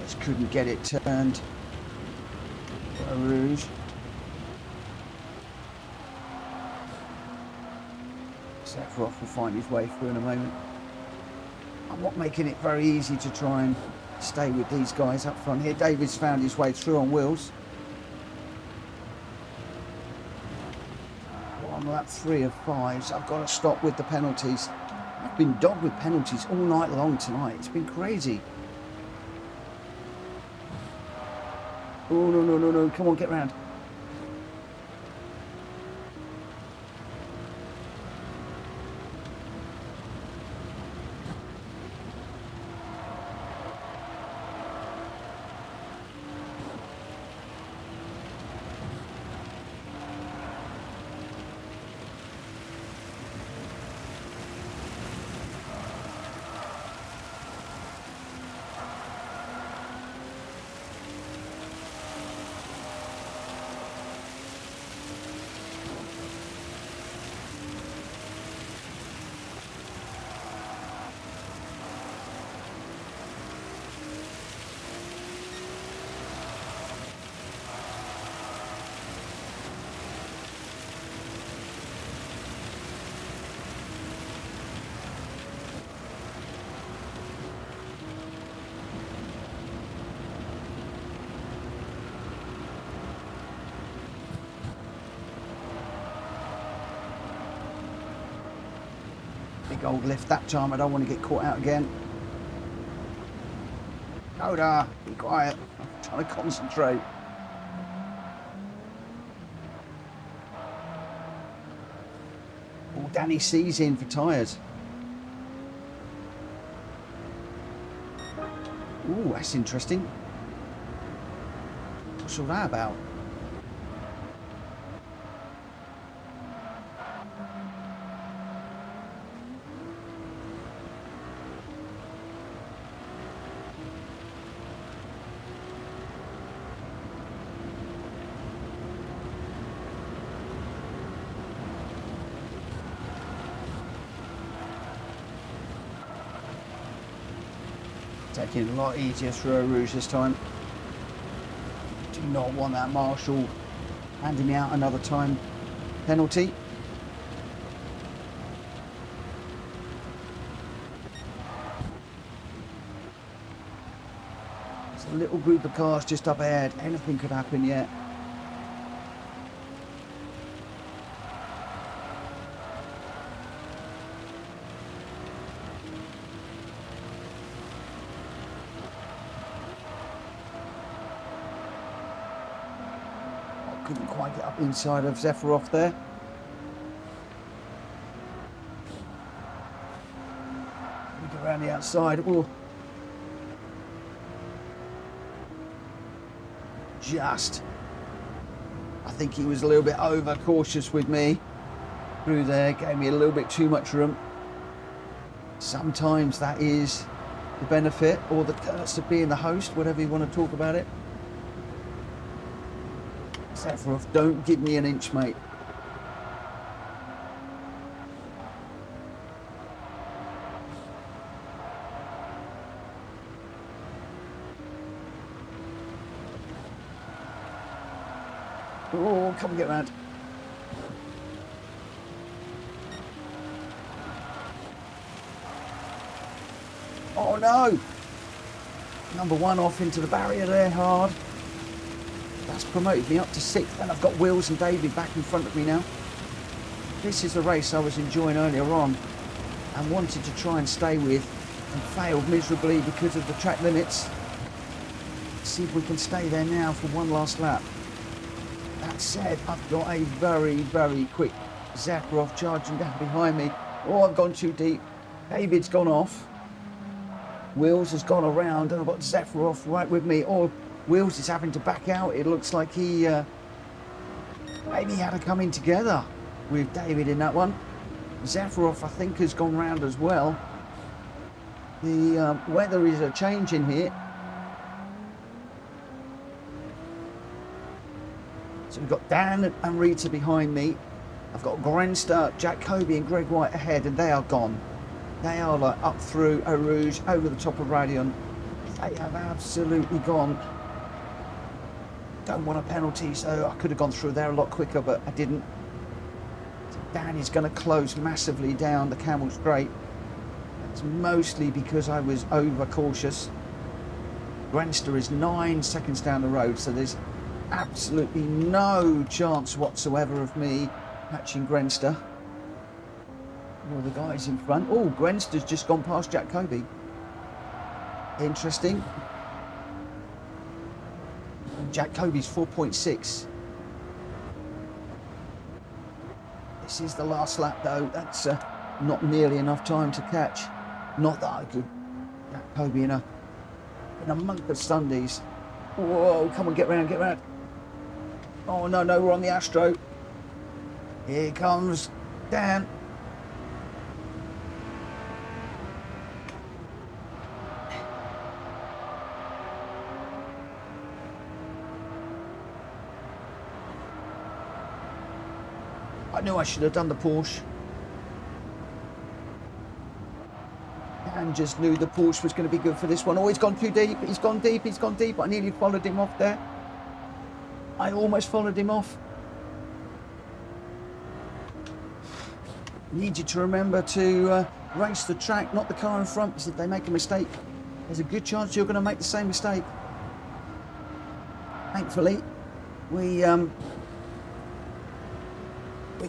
Just couldn't get it turned. A rouge. Sephiroth will find his way through in a moment. I'm not making it very easy to try and stay with these guys up front here. David's found his way through on wheels. Well, I'm at 3 of 5, so I've got to stop with the penalties. I've been dogged with penalties all night long tonight. It's been crazy. Oh, no, no, no, no. Come on, get round. old lift that time. I don't want to get caught out again. Coda, be quiet. I'm trying to concentrate. Oh, Danny C's in for tyres. Ooh, that's interesting. What's all that about? Taking it a lot easier through a rouge this time. Do not want that marshal handing me out another time penalty. There's a little group of cars just up ahead. Anything could happen yet. Couldn't quite get up inside of Zephyroff there. We go around the outside. Ooh. Just. I think he was a little bit over cautious with me. Through there, gave me a little bit too much room. Sometimes that is the benefit or the curse of being the host, whatever you want to talk about it. Zephyroff, don't give me an inch, mate. Oh, come and get round. Oh no! Number one off into the barrier there, hard. That's promoted me up to 6th, and I've got Wills and David back in front of me now. This is a race I was enjoying earlier on and wanted to try and stay with, and failed miserably because of the track limits. Let's see if we can stay there now for one last lap. That said, I've got a very, very quick Zephyroff charging down behind me. Oh, I've gone too deep. David's gone off. Wills has gone around, and I've got Zephyroff right with me. Oh, Wills is having to back out. It looks like he maybe had to come in together with David in that one. Zephyroff, I think, has gone round as well. The weather is a change in here. So we've got Dan and Rita behind me. I've got Grenster, Jack Kobe and Greg White ahead, and they are gone. They are like up through Eau Rouge, over the top of Radion. They have absolutely gone. Don't want a penalty, so I could have gone through there a lot quicker, but I didn't. So Dan is going to close massively down the Camel's Straight. That's mostly because I was over cautious. Grenster is 9 seconds down the road, so there's absolutely no chance whatsoever of me catching Grenster. All the guys in front. Oh, Grenster's just gone past Jack Kobe. Interesting. Jack Kobe's 4.6. This is the last lap though. That's not nearly enough time to catch. Not that I could Jack Kobe in a month of Sundays. Whoa, come on, get round, get round. Oh no, no, we're on the Astro. Here comes Dan. I knew I should have done the Porsche. And just knew the Porsche was going to be good for this one. Oh, he's gone too deep. He's gone deep. He's gone deep. I nearly followed him off there. I almost followed him off. Need you to remember to race the track, not the car in front, because if they make a mistake, there's a good chance you're going to make the same mistake. Thankfully, we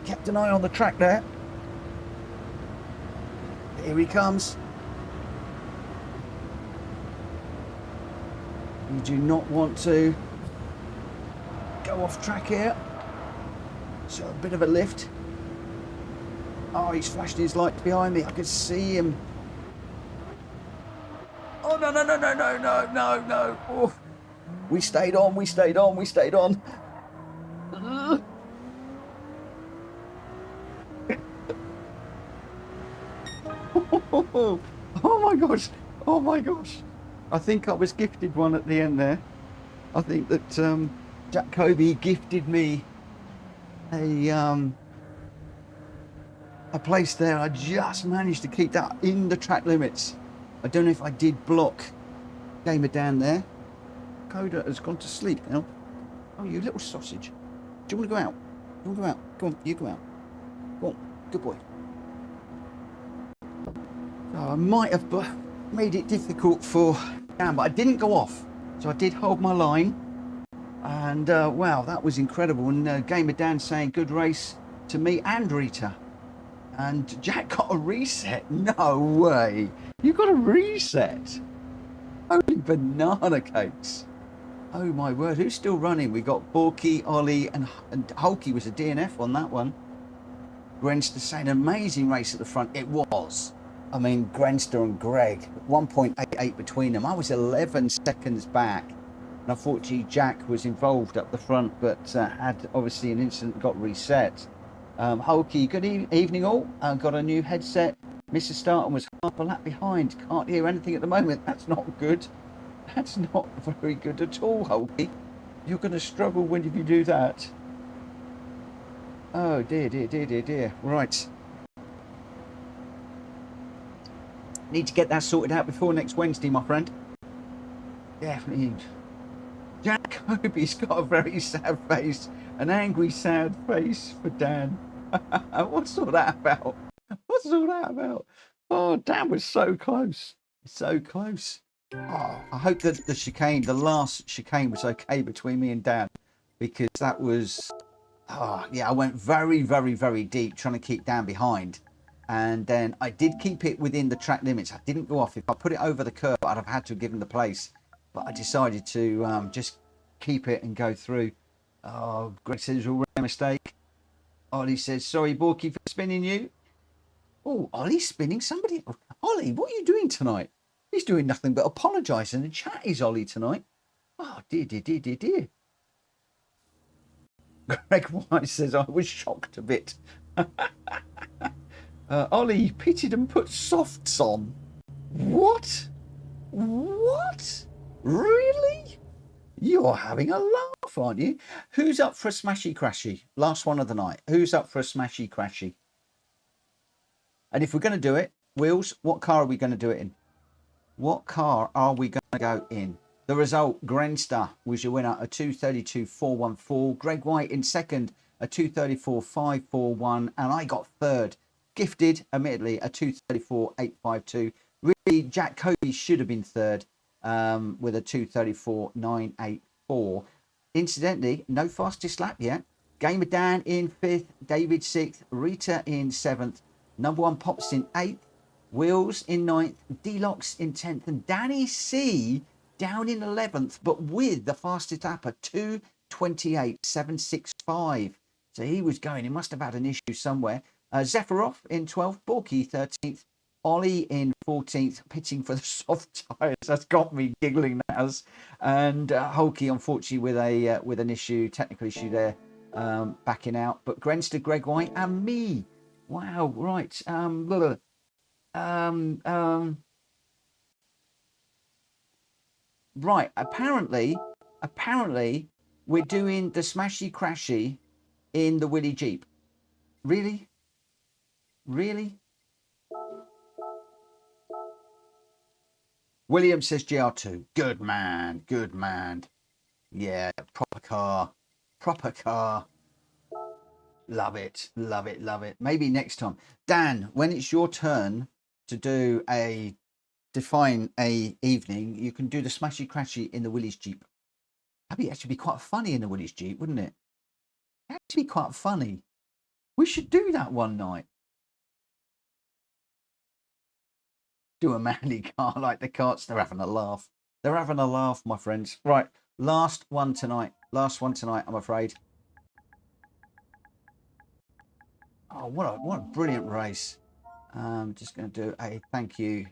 kept an eye on the track there. Here he comes. You do not want to go off track here. So a bit of a lift. Oh, he's flashing his lights behind me. I can see him. Oh, no, no, no, no, no, no, no, no. Oh. We stayed on, we stayed on, we stayed on. Oh my gosh, oh my gosh. I think I was gifted one at the end there. I think that Jack Kobe gifted me a place there. I just managed to keep that in the track limits. I don't know if I did block Gamer Dan there. Coda has gone to sleep now. Oh, you little sausage. Do you want to go out? You want to go out? Go on, you go out. Go on, good boy. So I might have made it difficult for Dan, but I didn't go off. So I did hold my line. And wow, that was incredible. And Gamer Dan saying good race to me and Rita. And Jack got a reset. No way. You got a reset. Holy banana cakes. Oh my word. Who's still running? We got Borky, Ollie, and Hulky was a DNF on that one. Grenster saying amazing race at the front. It was. I mean, Grenster and Greg, 1.88 between them. I was 11 seconds back. And unfortunately, Jack was involved up the front, but had obviously an incident, got reset. Hulky, good evening all. Got a new headset. Missed a start and was half a lap behind. Can't hear anything at the moment. That's not good. That's not very good at all, Hulky. You're going to struggle when you do that. Oh dear, dear, dear, dear, dear. Right. Need to get that sorted out before next Wednesday, my friend. Definitely. Jack Kobe's got a very sad face. An angry, sad face for Dan. What's all that about? What's all that about? Oh, Dan was so close. So close. Oh, I hope that the chicane, the last chicane was okay between me and Dan. Because that was... Oh, yeah, I went very, very, very deep trying to keep Dan behind. And then I did keep it within the track limits. I didn't go off. If I put it over the curb, I'd have had to have given the place. But I decided to just keep it and go through. Oh, Greg says, already a mistake. Ollie says, sorry, Borky, for spinning you. Oh, Ollie's spinning somebody. Ollie, what are you doing tonight? He's doing nothing but apologising and chat, is Ollie tonight. Oh, dear, dear, dear, dear, dear. Greg White says, I was shocked a bit. Ollie pitted and put softs on. What? What? Really? You're having a laugh, aren't you? Who's up for a smashy crashy? Last one of the night. Who's up for a smashy crashy? And if we're going to do it, Wheels, what car are we going to do it in? What car are we going to go in? The result, Grenster was your winner, a 232.414. Greg White in second, a 234.541. And I got third. Gifted, admittedly, a 234.852. Really, Jack Kobe should have been third with a 234.984. Incidentally, no fastest lap yet. Gamer Dan in fifth, David sixth, Rita in seventh, number one Pops in eighth, Wheels in ninth, Deluxe in 10th, and Danny C down in 11th, but with the fastest lap at 2:28.765. So he was going, he must have had an issue somewhere. Zephyroff in 12th, Borky 13th, Ollie in 14th, pitting for the soft tyres. That's got me giggling, that has. And Hulky, unfortunately, with an issue, technical issue there, backing out. But Grenster, Greg White, and me. Wow, right. Right, apparently we're doing the smashy crashy in the Willy Jeep. Really? Really? William says GR2. Good man, good man. Yeah, proper car. Proper car. Love it, love it, love it. Maybe next time. Dan, when it's your turn to do define a evening, you can do the smashy crashy in the Willys Jeep. That'd actually be quite funny in the Willys Jeep, wouldn't it? That'd actually be quite funny. We should do that one night. Do a manly car like the carts. They're having a laugh. They're having a laugh, my friends. Right, last one tonight. Last one tonight, I'm afraid. Oh, what a brilliant race. Just going to do a thank you.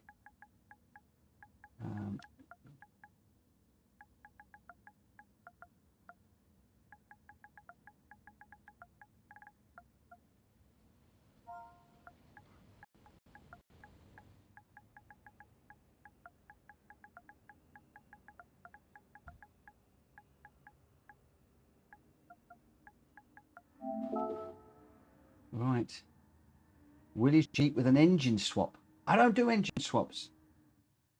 Right. Willie's Jeep with an engine swap. I don't do engine swaps.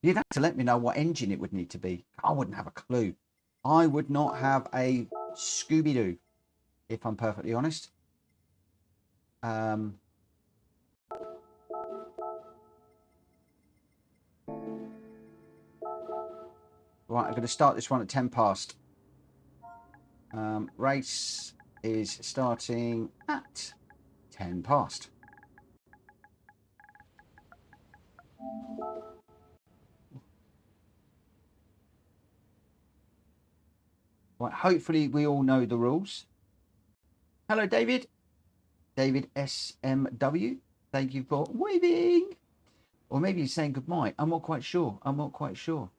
You'd have to let me know what engine it would need to be. I wouldn't have a clue. I would not have a Scooby-Doo, if I'm perfectly honest. Right, I'm going to start this one at 10 past. Race is starting at 10 past. Right, hopefully we all know the rules. Hello, David. David SMW. Thank you for waving. Or maybe he's saying goodbye. I'm not quite sure. I'm not quite sure.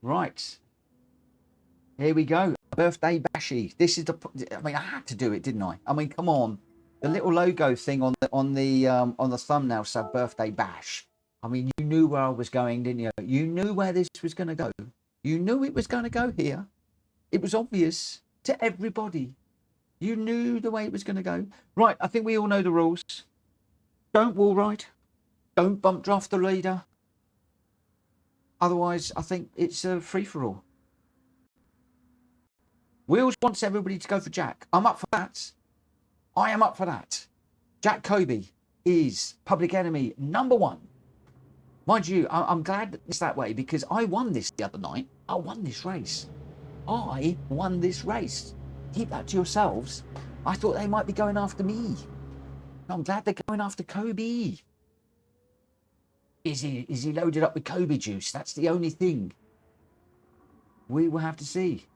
Right. Here we go. Birthday bashy. This is the. I mean, I had to do it, didn't I? I mean, come on. The little logo thing on the thumbnail said birthday bash. I mean, you knew where I was going, didn't you? You knew where this was going to go. You knew it was going to go here. It was obvious to everybody. You knew the way it was going to go. Right, I think we all know the rules. Don't wall ride. Don't bump draft the leader. Otherwise, I think it's a free-for-all. Wheels wants everybody to go for Jack. I'm up for that. I am up for that. Jack Kobe is public enemy #1. Mind you, I'm glad it's that way because I won this the other night. I won this race. I won this race. Keep that to yourselves. I thought they might be going after me. I'm glad they're going after Kobe. Is he loaded up with Kobe juice? That's the only thing. We will have to see.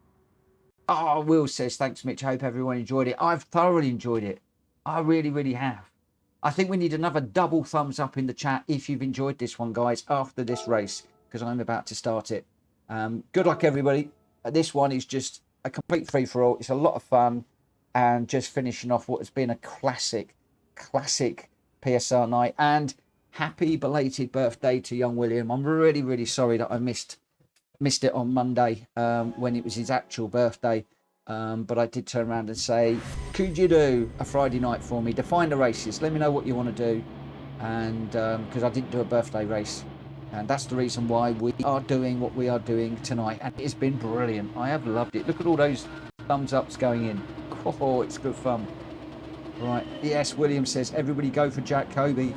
Oh, Will says, thanks, Mitch. I hope everyone enjoyed it. I've thoroughly enjoyed it. I really, really have. I think we need another double thumbs up in the chat if you've enjoyed this one, guys, after this race, because I'm about to start it. Good luck, everybody. This one is just a complete free-for-all. It's a lot of fun, and just finishing off what has been a classic PSR night. And happy belated birthday to young William. I'm really, really sorry that I missed it on Monday when it was his actual birthday. But I did turn around and say, could you do a Friday night for me? Define the races. Let me know what you want to do. And because I didn't do a birthday race. And that's the reason why we are doing what we are doing tonight. And it's been brilliant. I have loved it. Look at all those thumbs ups going in. Oh, it's good fun. Right. Yes, William says, everybody go for Jack Kobe.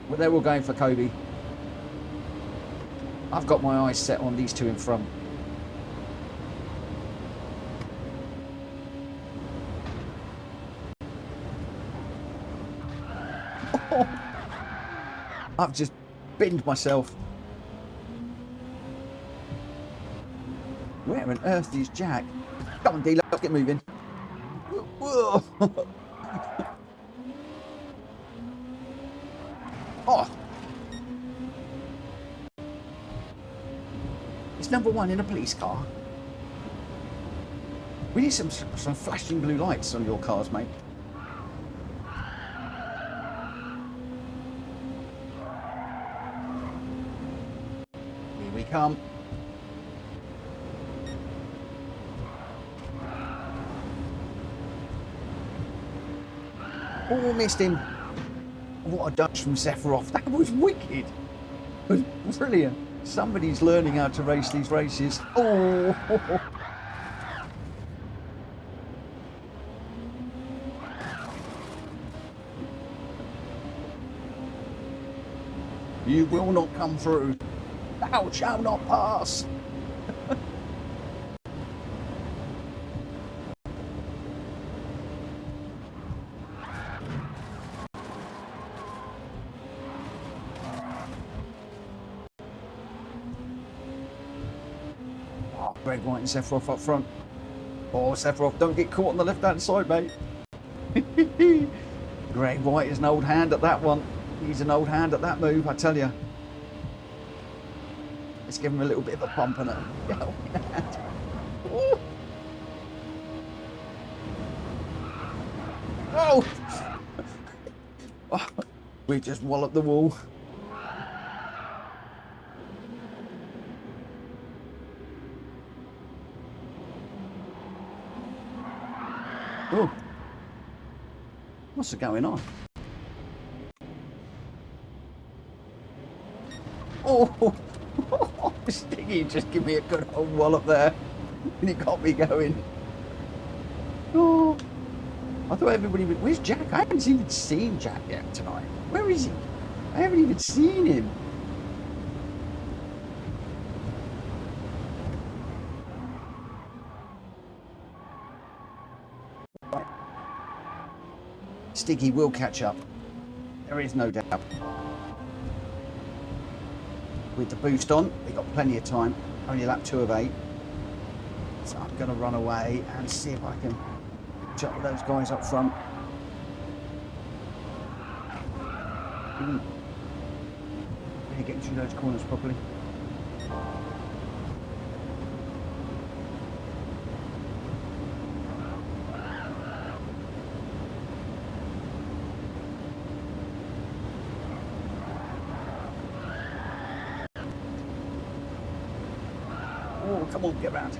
Well, they're all going for Kobe. I've got my eyes set on these two in front. Oh, I've just binned myself. Where on earth is Jack? Come on, D, let's get moving. Whoa. Oh. It's #1 in a police car. We need some flashing blue lights on your cars, mate. Here we come. Oh, missed him. What a dodge from Sephiroth. That was wicked. It was brilliant. Somebody's learning how to race these races. Oh. You will not come through. Thou shalt not pass. Greg White and Sephiroth up front. Oh, Sephiroth, don't get caught on the left-hand side, mate. Greg White is an old hand at that one. He's an old hand at that move, I tell you. Let's give him a little bit of a bump and a... Oh! Oh! We just walloped the wall. Oh! What's going on? Oh! Stiggy just give me a good old wallop there. And it got me going. Oh! I thought everybody would... Where's Jack? I haven't even seen Jack yet tonight. Where is he? I haven't even seen him. Right. Stiggy will catch up. There is no doubt. With the boost on, we got plenty of time. Only lap 2 of 8. So I'm going to run away and see if I can catch up with those guys up front. Really getting through those corners properly. Oh, come on, get around.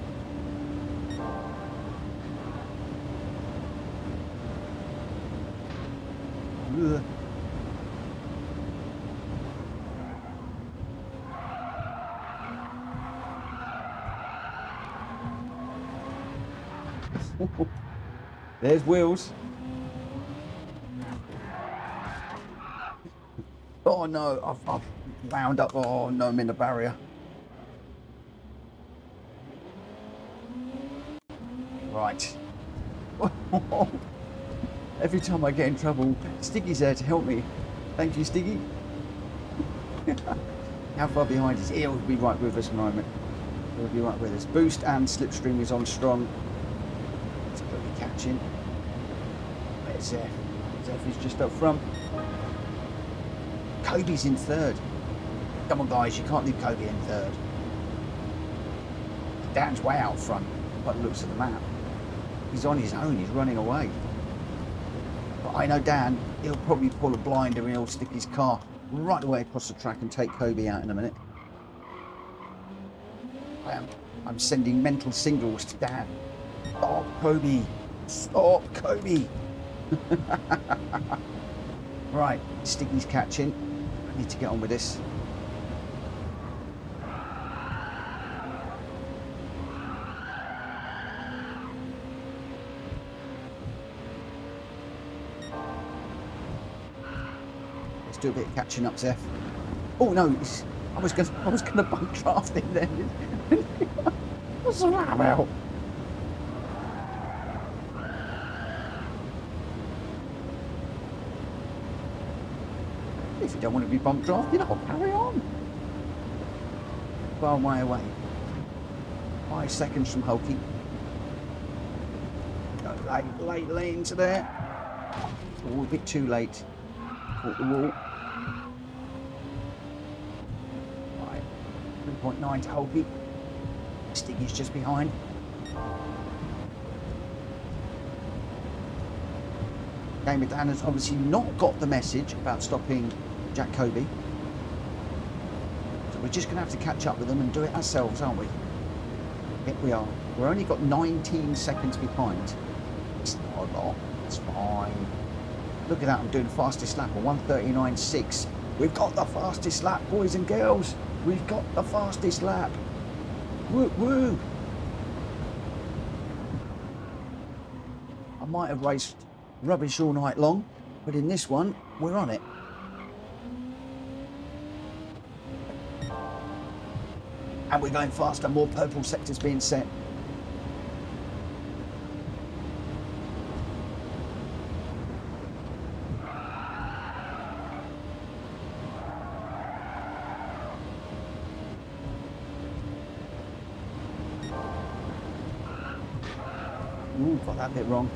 Ugh. There's wheels. Oh no, I've wound up. Oh no, I'm in the barrier. Right. Every time I get in trouble, Stiggy's there to help me. Thank you, Stiggy. How far behind is he? He'll be right with us in a moment. He'll be right with us. Boost and slipstream is on strong. It's going to be catching. There's Zeph. Zeph is just up front. Kobe's in third. Come on, guys, you can't leave Kobe in third. Dan's way out front by the looks of the map. He's on his own, he's running away. But I know Dan, he'll probably pull a blinder and he'll stick his car right away across the track and take Kobe out in a minute. I'm sending mental signals to Dan. Stop, Kobe. Stop, Kobe. Right, Sticky's catching. I need to get on with this. Let's do a bit of catching up, Zeph. Oh no, I was gonna bump draft him then. What's that about? If you don't want to be bump drafted, I'll carry on. Far way away. 5 seconds from Hulky. Late into there. Oh, a bit too late. Caught the wall. Right. 3.9 to Hulky. Stiggy's just behind. Gamer Dan has obviously not got the message about stopping Jack Kobe. So we're just going to have to catch up with them and do it ourselves, aren't we? Yep, we are. We're only got 19 seconds behind. It's not a lot. It's fine. Look at that. I'm doing the fastest lap on 1:39.6. We've got the fastest lap, boys and girls. We've got the fastest lap. Woo woo. I might have raced rubbish all night long, but in this one, we're on it. And we're going faster, more purple sectors being set. Ooh, got that bit wrong.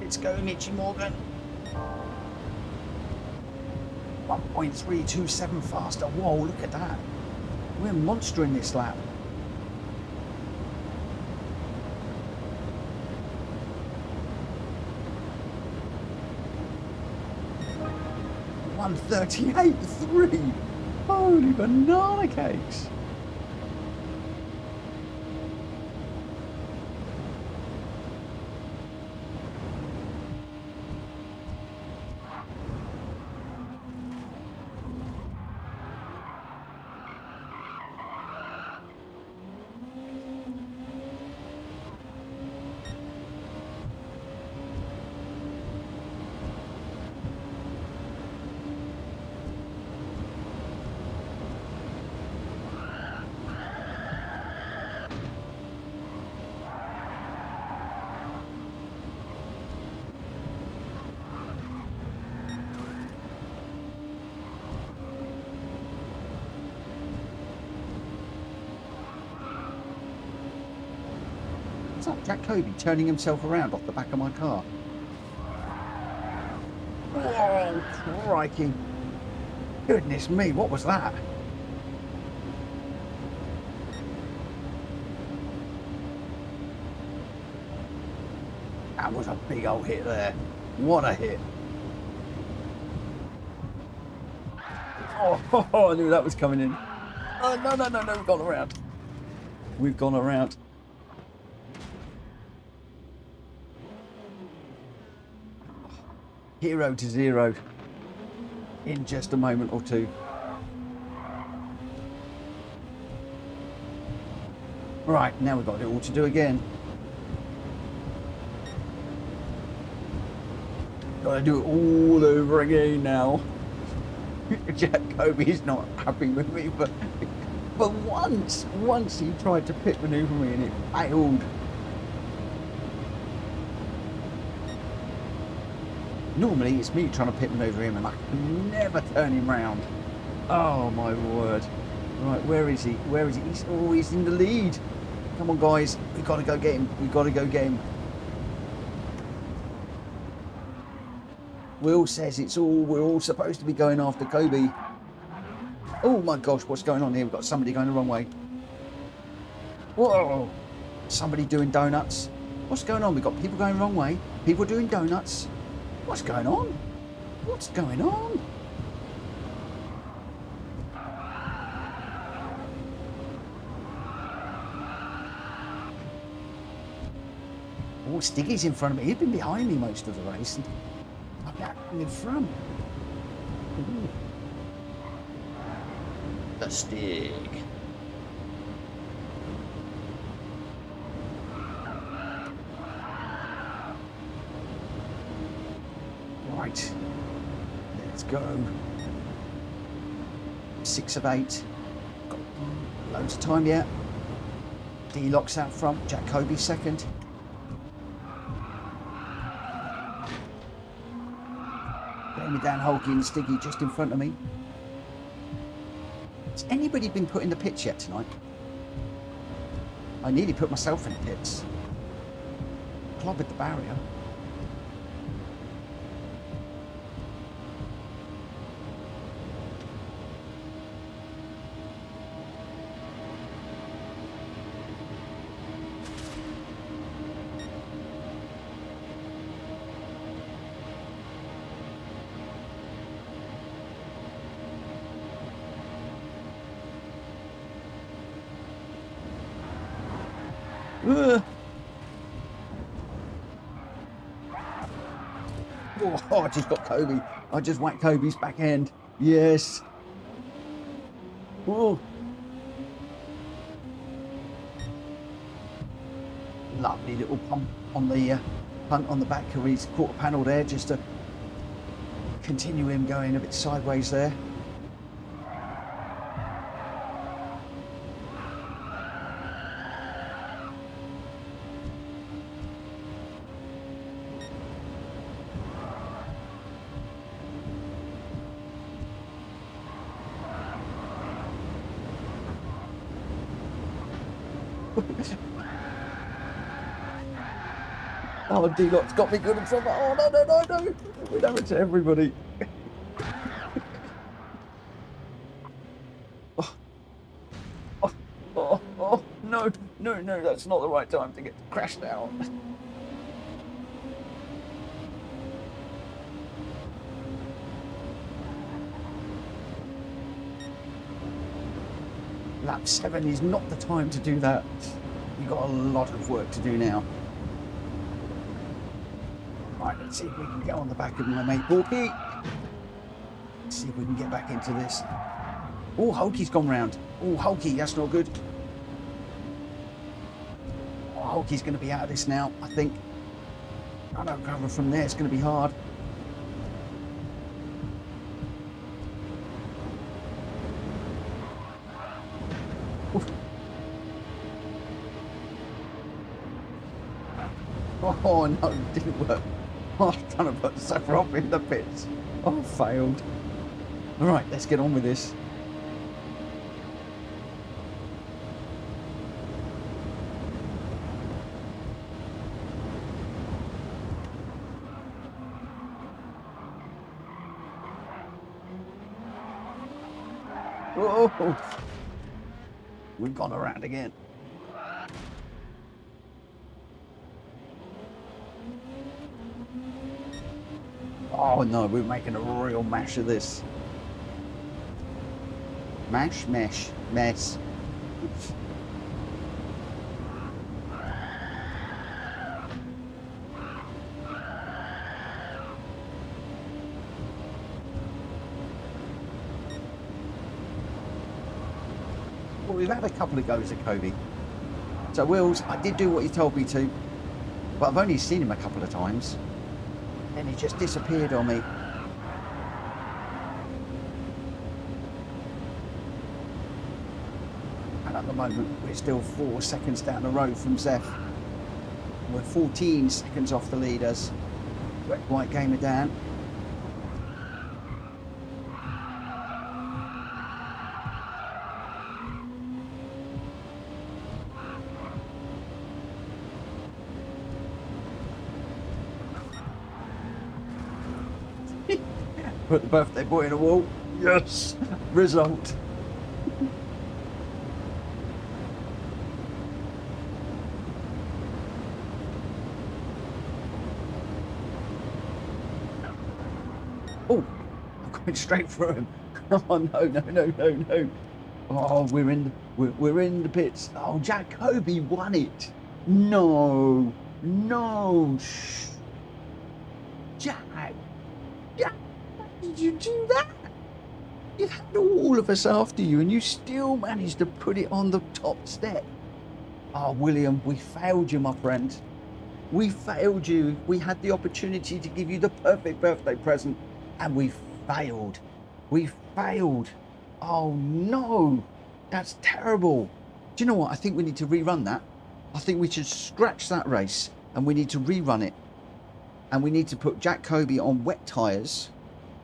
It's going, Itchy Morgan. 1.327 faster. Whoa, look at that. We're monstering this lap. $138.3. Holy banana cakes. It's like Jacoby turning himself around off the back of my car. Oh, crikey. Goodness me, what was that? That was a big old hit there. What a hit. Oh, I knew that was coming in. Oh, no, we've gone around. We've gone around. Hero to zero in just a moment or two. Right, now we've got it all to do again. Got to do it all over again now. Jacoby is not happy with me, but once he tried to pit maneuver me and it failed. Normally it's me trying to pit maneuver him and I can never turn him round. Oh my word. Right, where is he? Where is he? He's in the lead. Come on guys, we've got to go get him. We've got to go get him. Will says we're all supposed to be going after Kobe. Oh my gosh, what's going on here? We've got somebody going the wrong way. Whoa! Somebody doing donuts. What's going on? We've got people going the wrong way. People doing donuts. What's going on? What's going on? Oh, Stiggy's in front of me. He's been behind me most of the race. And I'm back in front. Ooh. The Stig. Right, let's go. 6 of 8. Got loads of time yet. D-Lock's out front. Jacoby second. Getting me down Hulky and Stiggy just in front of me. Has anybody been put in the pits yet tonight? I nearly put myself in the pits. Clobbered the barrier. Oh, I just got Kobe. I just whacked Kobe's back end. Yes. Oh. Lovely little pump on the punt on the back of his quarter panel there, just to continue him going a bit sideways there. Oh, D-Lot's got me good in front. Oh, no. We know it to everybody. Oh, no, that's not the right time to get crashed out. Lap 7 is not the time to do that. You've got a lot of work to do now. Right, let's see if we can get on the back of my mate Walkie. Let's see if we can get back into this. Oh, Hulky's gone round. Oh, Hulky, that's not good. Oh, Hulky's going to be out of this now, I think. I don't cover from there, it's going to be hard. Oof. Oh, no, it didn't work. Oh, I was trying to put Sephiroth in the pits. Oh, failed. All right, let's get on with this. Whoa! We've gone around again. Oh no, we're making a real mash of this. Mash, mesh, mess. Well, we've had a couple of goes at Kobe. So Wills, I did do what he told me to, but I've only seen him a couple of times. And he just disappeared on me. And at the moment, we're still 4 seconds down the road from Zeph. We're 14 seconds off the leaders. White gamer down. Put the birthday boy in a wall. Yes! Result. Oh, I'm going straight through him. Oh no. Oh, we're in the pits. Oh, Jack Kobe won it. No. Shh. Jack. Did you do that? You had all of us after you and you still managed to put it on the top step. Oh, William, we failed you, my friend. We failed you. We had the opportunity to give you the perfect birthday present and we failed. We failed. Oh no, that's terrible. Do you know what? I think we need to rerun that. I think we should scratch that race and we need to rerun it. And we need to put Jack Kobe on wet tyres,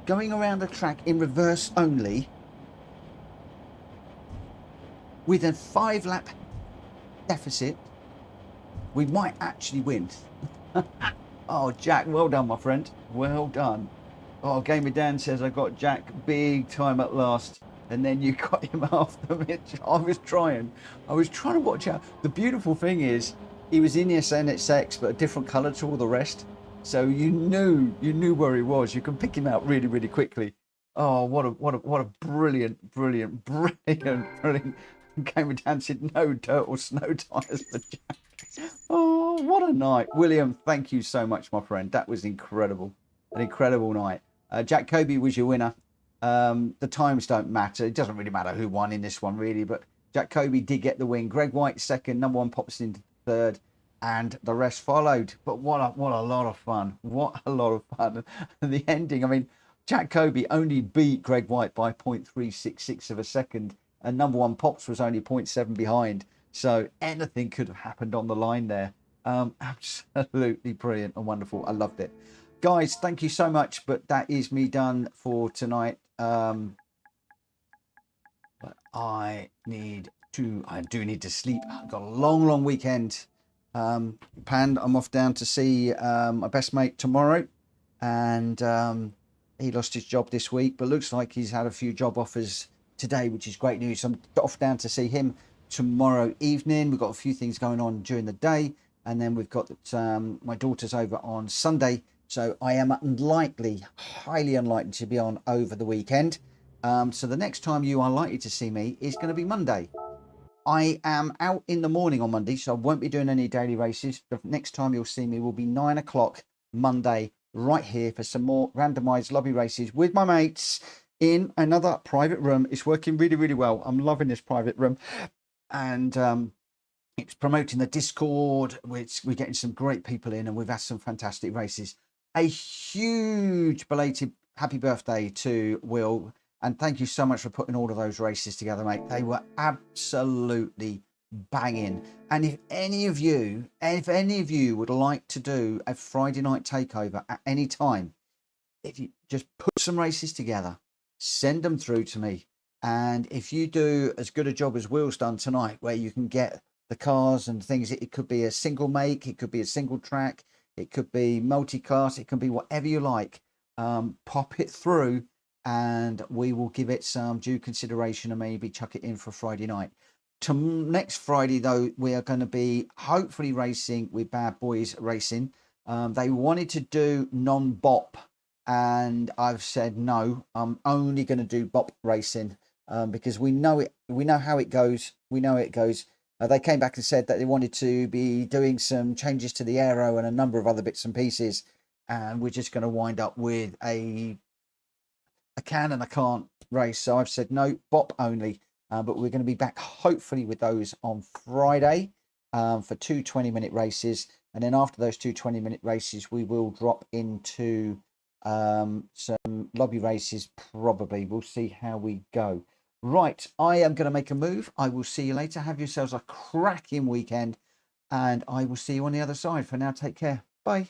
going around the track in reverse only, with a 5-lap deficit. We might actually win. Oh, Jack, well done, my friend. Well done. Oh, Gamer Dan says I got Jack big time at last. And then you got him after me. I was trying to watch out. The beautiful thing is, he was in his NSX, but a different colour to all the rest. So you knew where he was. You can pick him out really, really quickly. Oh, what a brilliant Gamer Dan said no dirt or snow tyres for Jack. Oh, what a night. William, thank you so much, my friend. That was incredible. An incredible night. Jack Kobe was your winner. The times don't matter. It doesn't really matter who won in this one, really. But Jack Kobe did get the win. Greg White second. Number 1 pops into third. and the rest followed. But what a lot of fun. What a lot of fun. And the ending, I mean, Jack Kobe only beat Greg White by 0.366 of a second, and number one Pops was only 0.7 behind. So anything could have happened on the line there. Absolutely brilliant and wonderful. I loved it. Guys, thank you so much. But that is me done for tonight. But I do need to sleep. I've got a long weekend. Panned, I'm off down to see my best mate tomorrow, and he lost his job this week, but looks like he's had a few job offers today, which is great news. So I'm off down to see him tomorrow evening. We've got a few things going on during the day, and then we've got my daughter's over on Sunday, so I am highly unlikely to be on over the weekend. So the next time you are likely to see me is going to be Monday. I am out in the morning on Monday, so I won't be doing any daily races. The next time you'll see me will be 9 o'clock Monday, right here for some more randomized lobby races with my mates in another private room. It's working really well. I'm loving this private room, and it's promoting the Discord, which we're getting some great people in, and we've had some fantastic races. A huge belated happy birthday to Will. And thank you so much for putting all of those races together, mate. They were absolutely banging. And if any of you would like to do a Friday night takeover at any time, if you just put some races together, send them through to me. And if you do as good a job as Will's done tonight, where you can get the cars and things, it could be a single make, it could be a single track, it could be multicast, it can be whatever you like. Pop it through, and we will give it some due consideration and maybe chuck it in for Friday night. Next Friday, though, we are going to be hopefully racing with Bad Boys Racing. They wanted to do non-bop, and I've said no. I'm only going to do bop racing because we know how it goes. We know it goes. They came back and said that they wanted to be doing some changes to the aero and a number of other bits and pieces, and we're just going to wind up with a can and a can't race. So I've said no, bop only. But we're going to be back hopefully with those on Friday for 2 20-minute races. And then after those 2 20-minute races, we will drop into some lobby races probably. We'll see how we go. Right, I am going to make a move. I will see you later. Have yourselves a cracking weekend, and I will see you on the other side. For now, take care. Bye.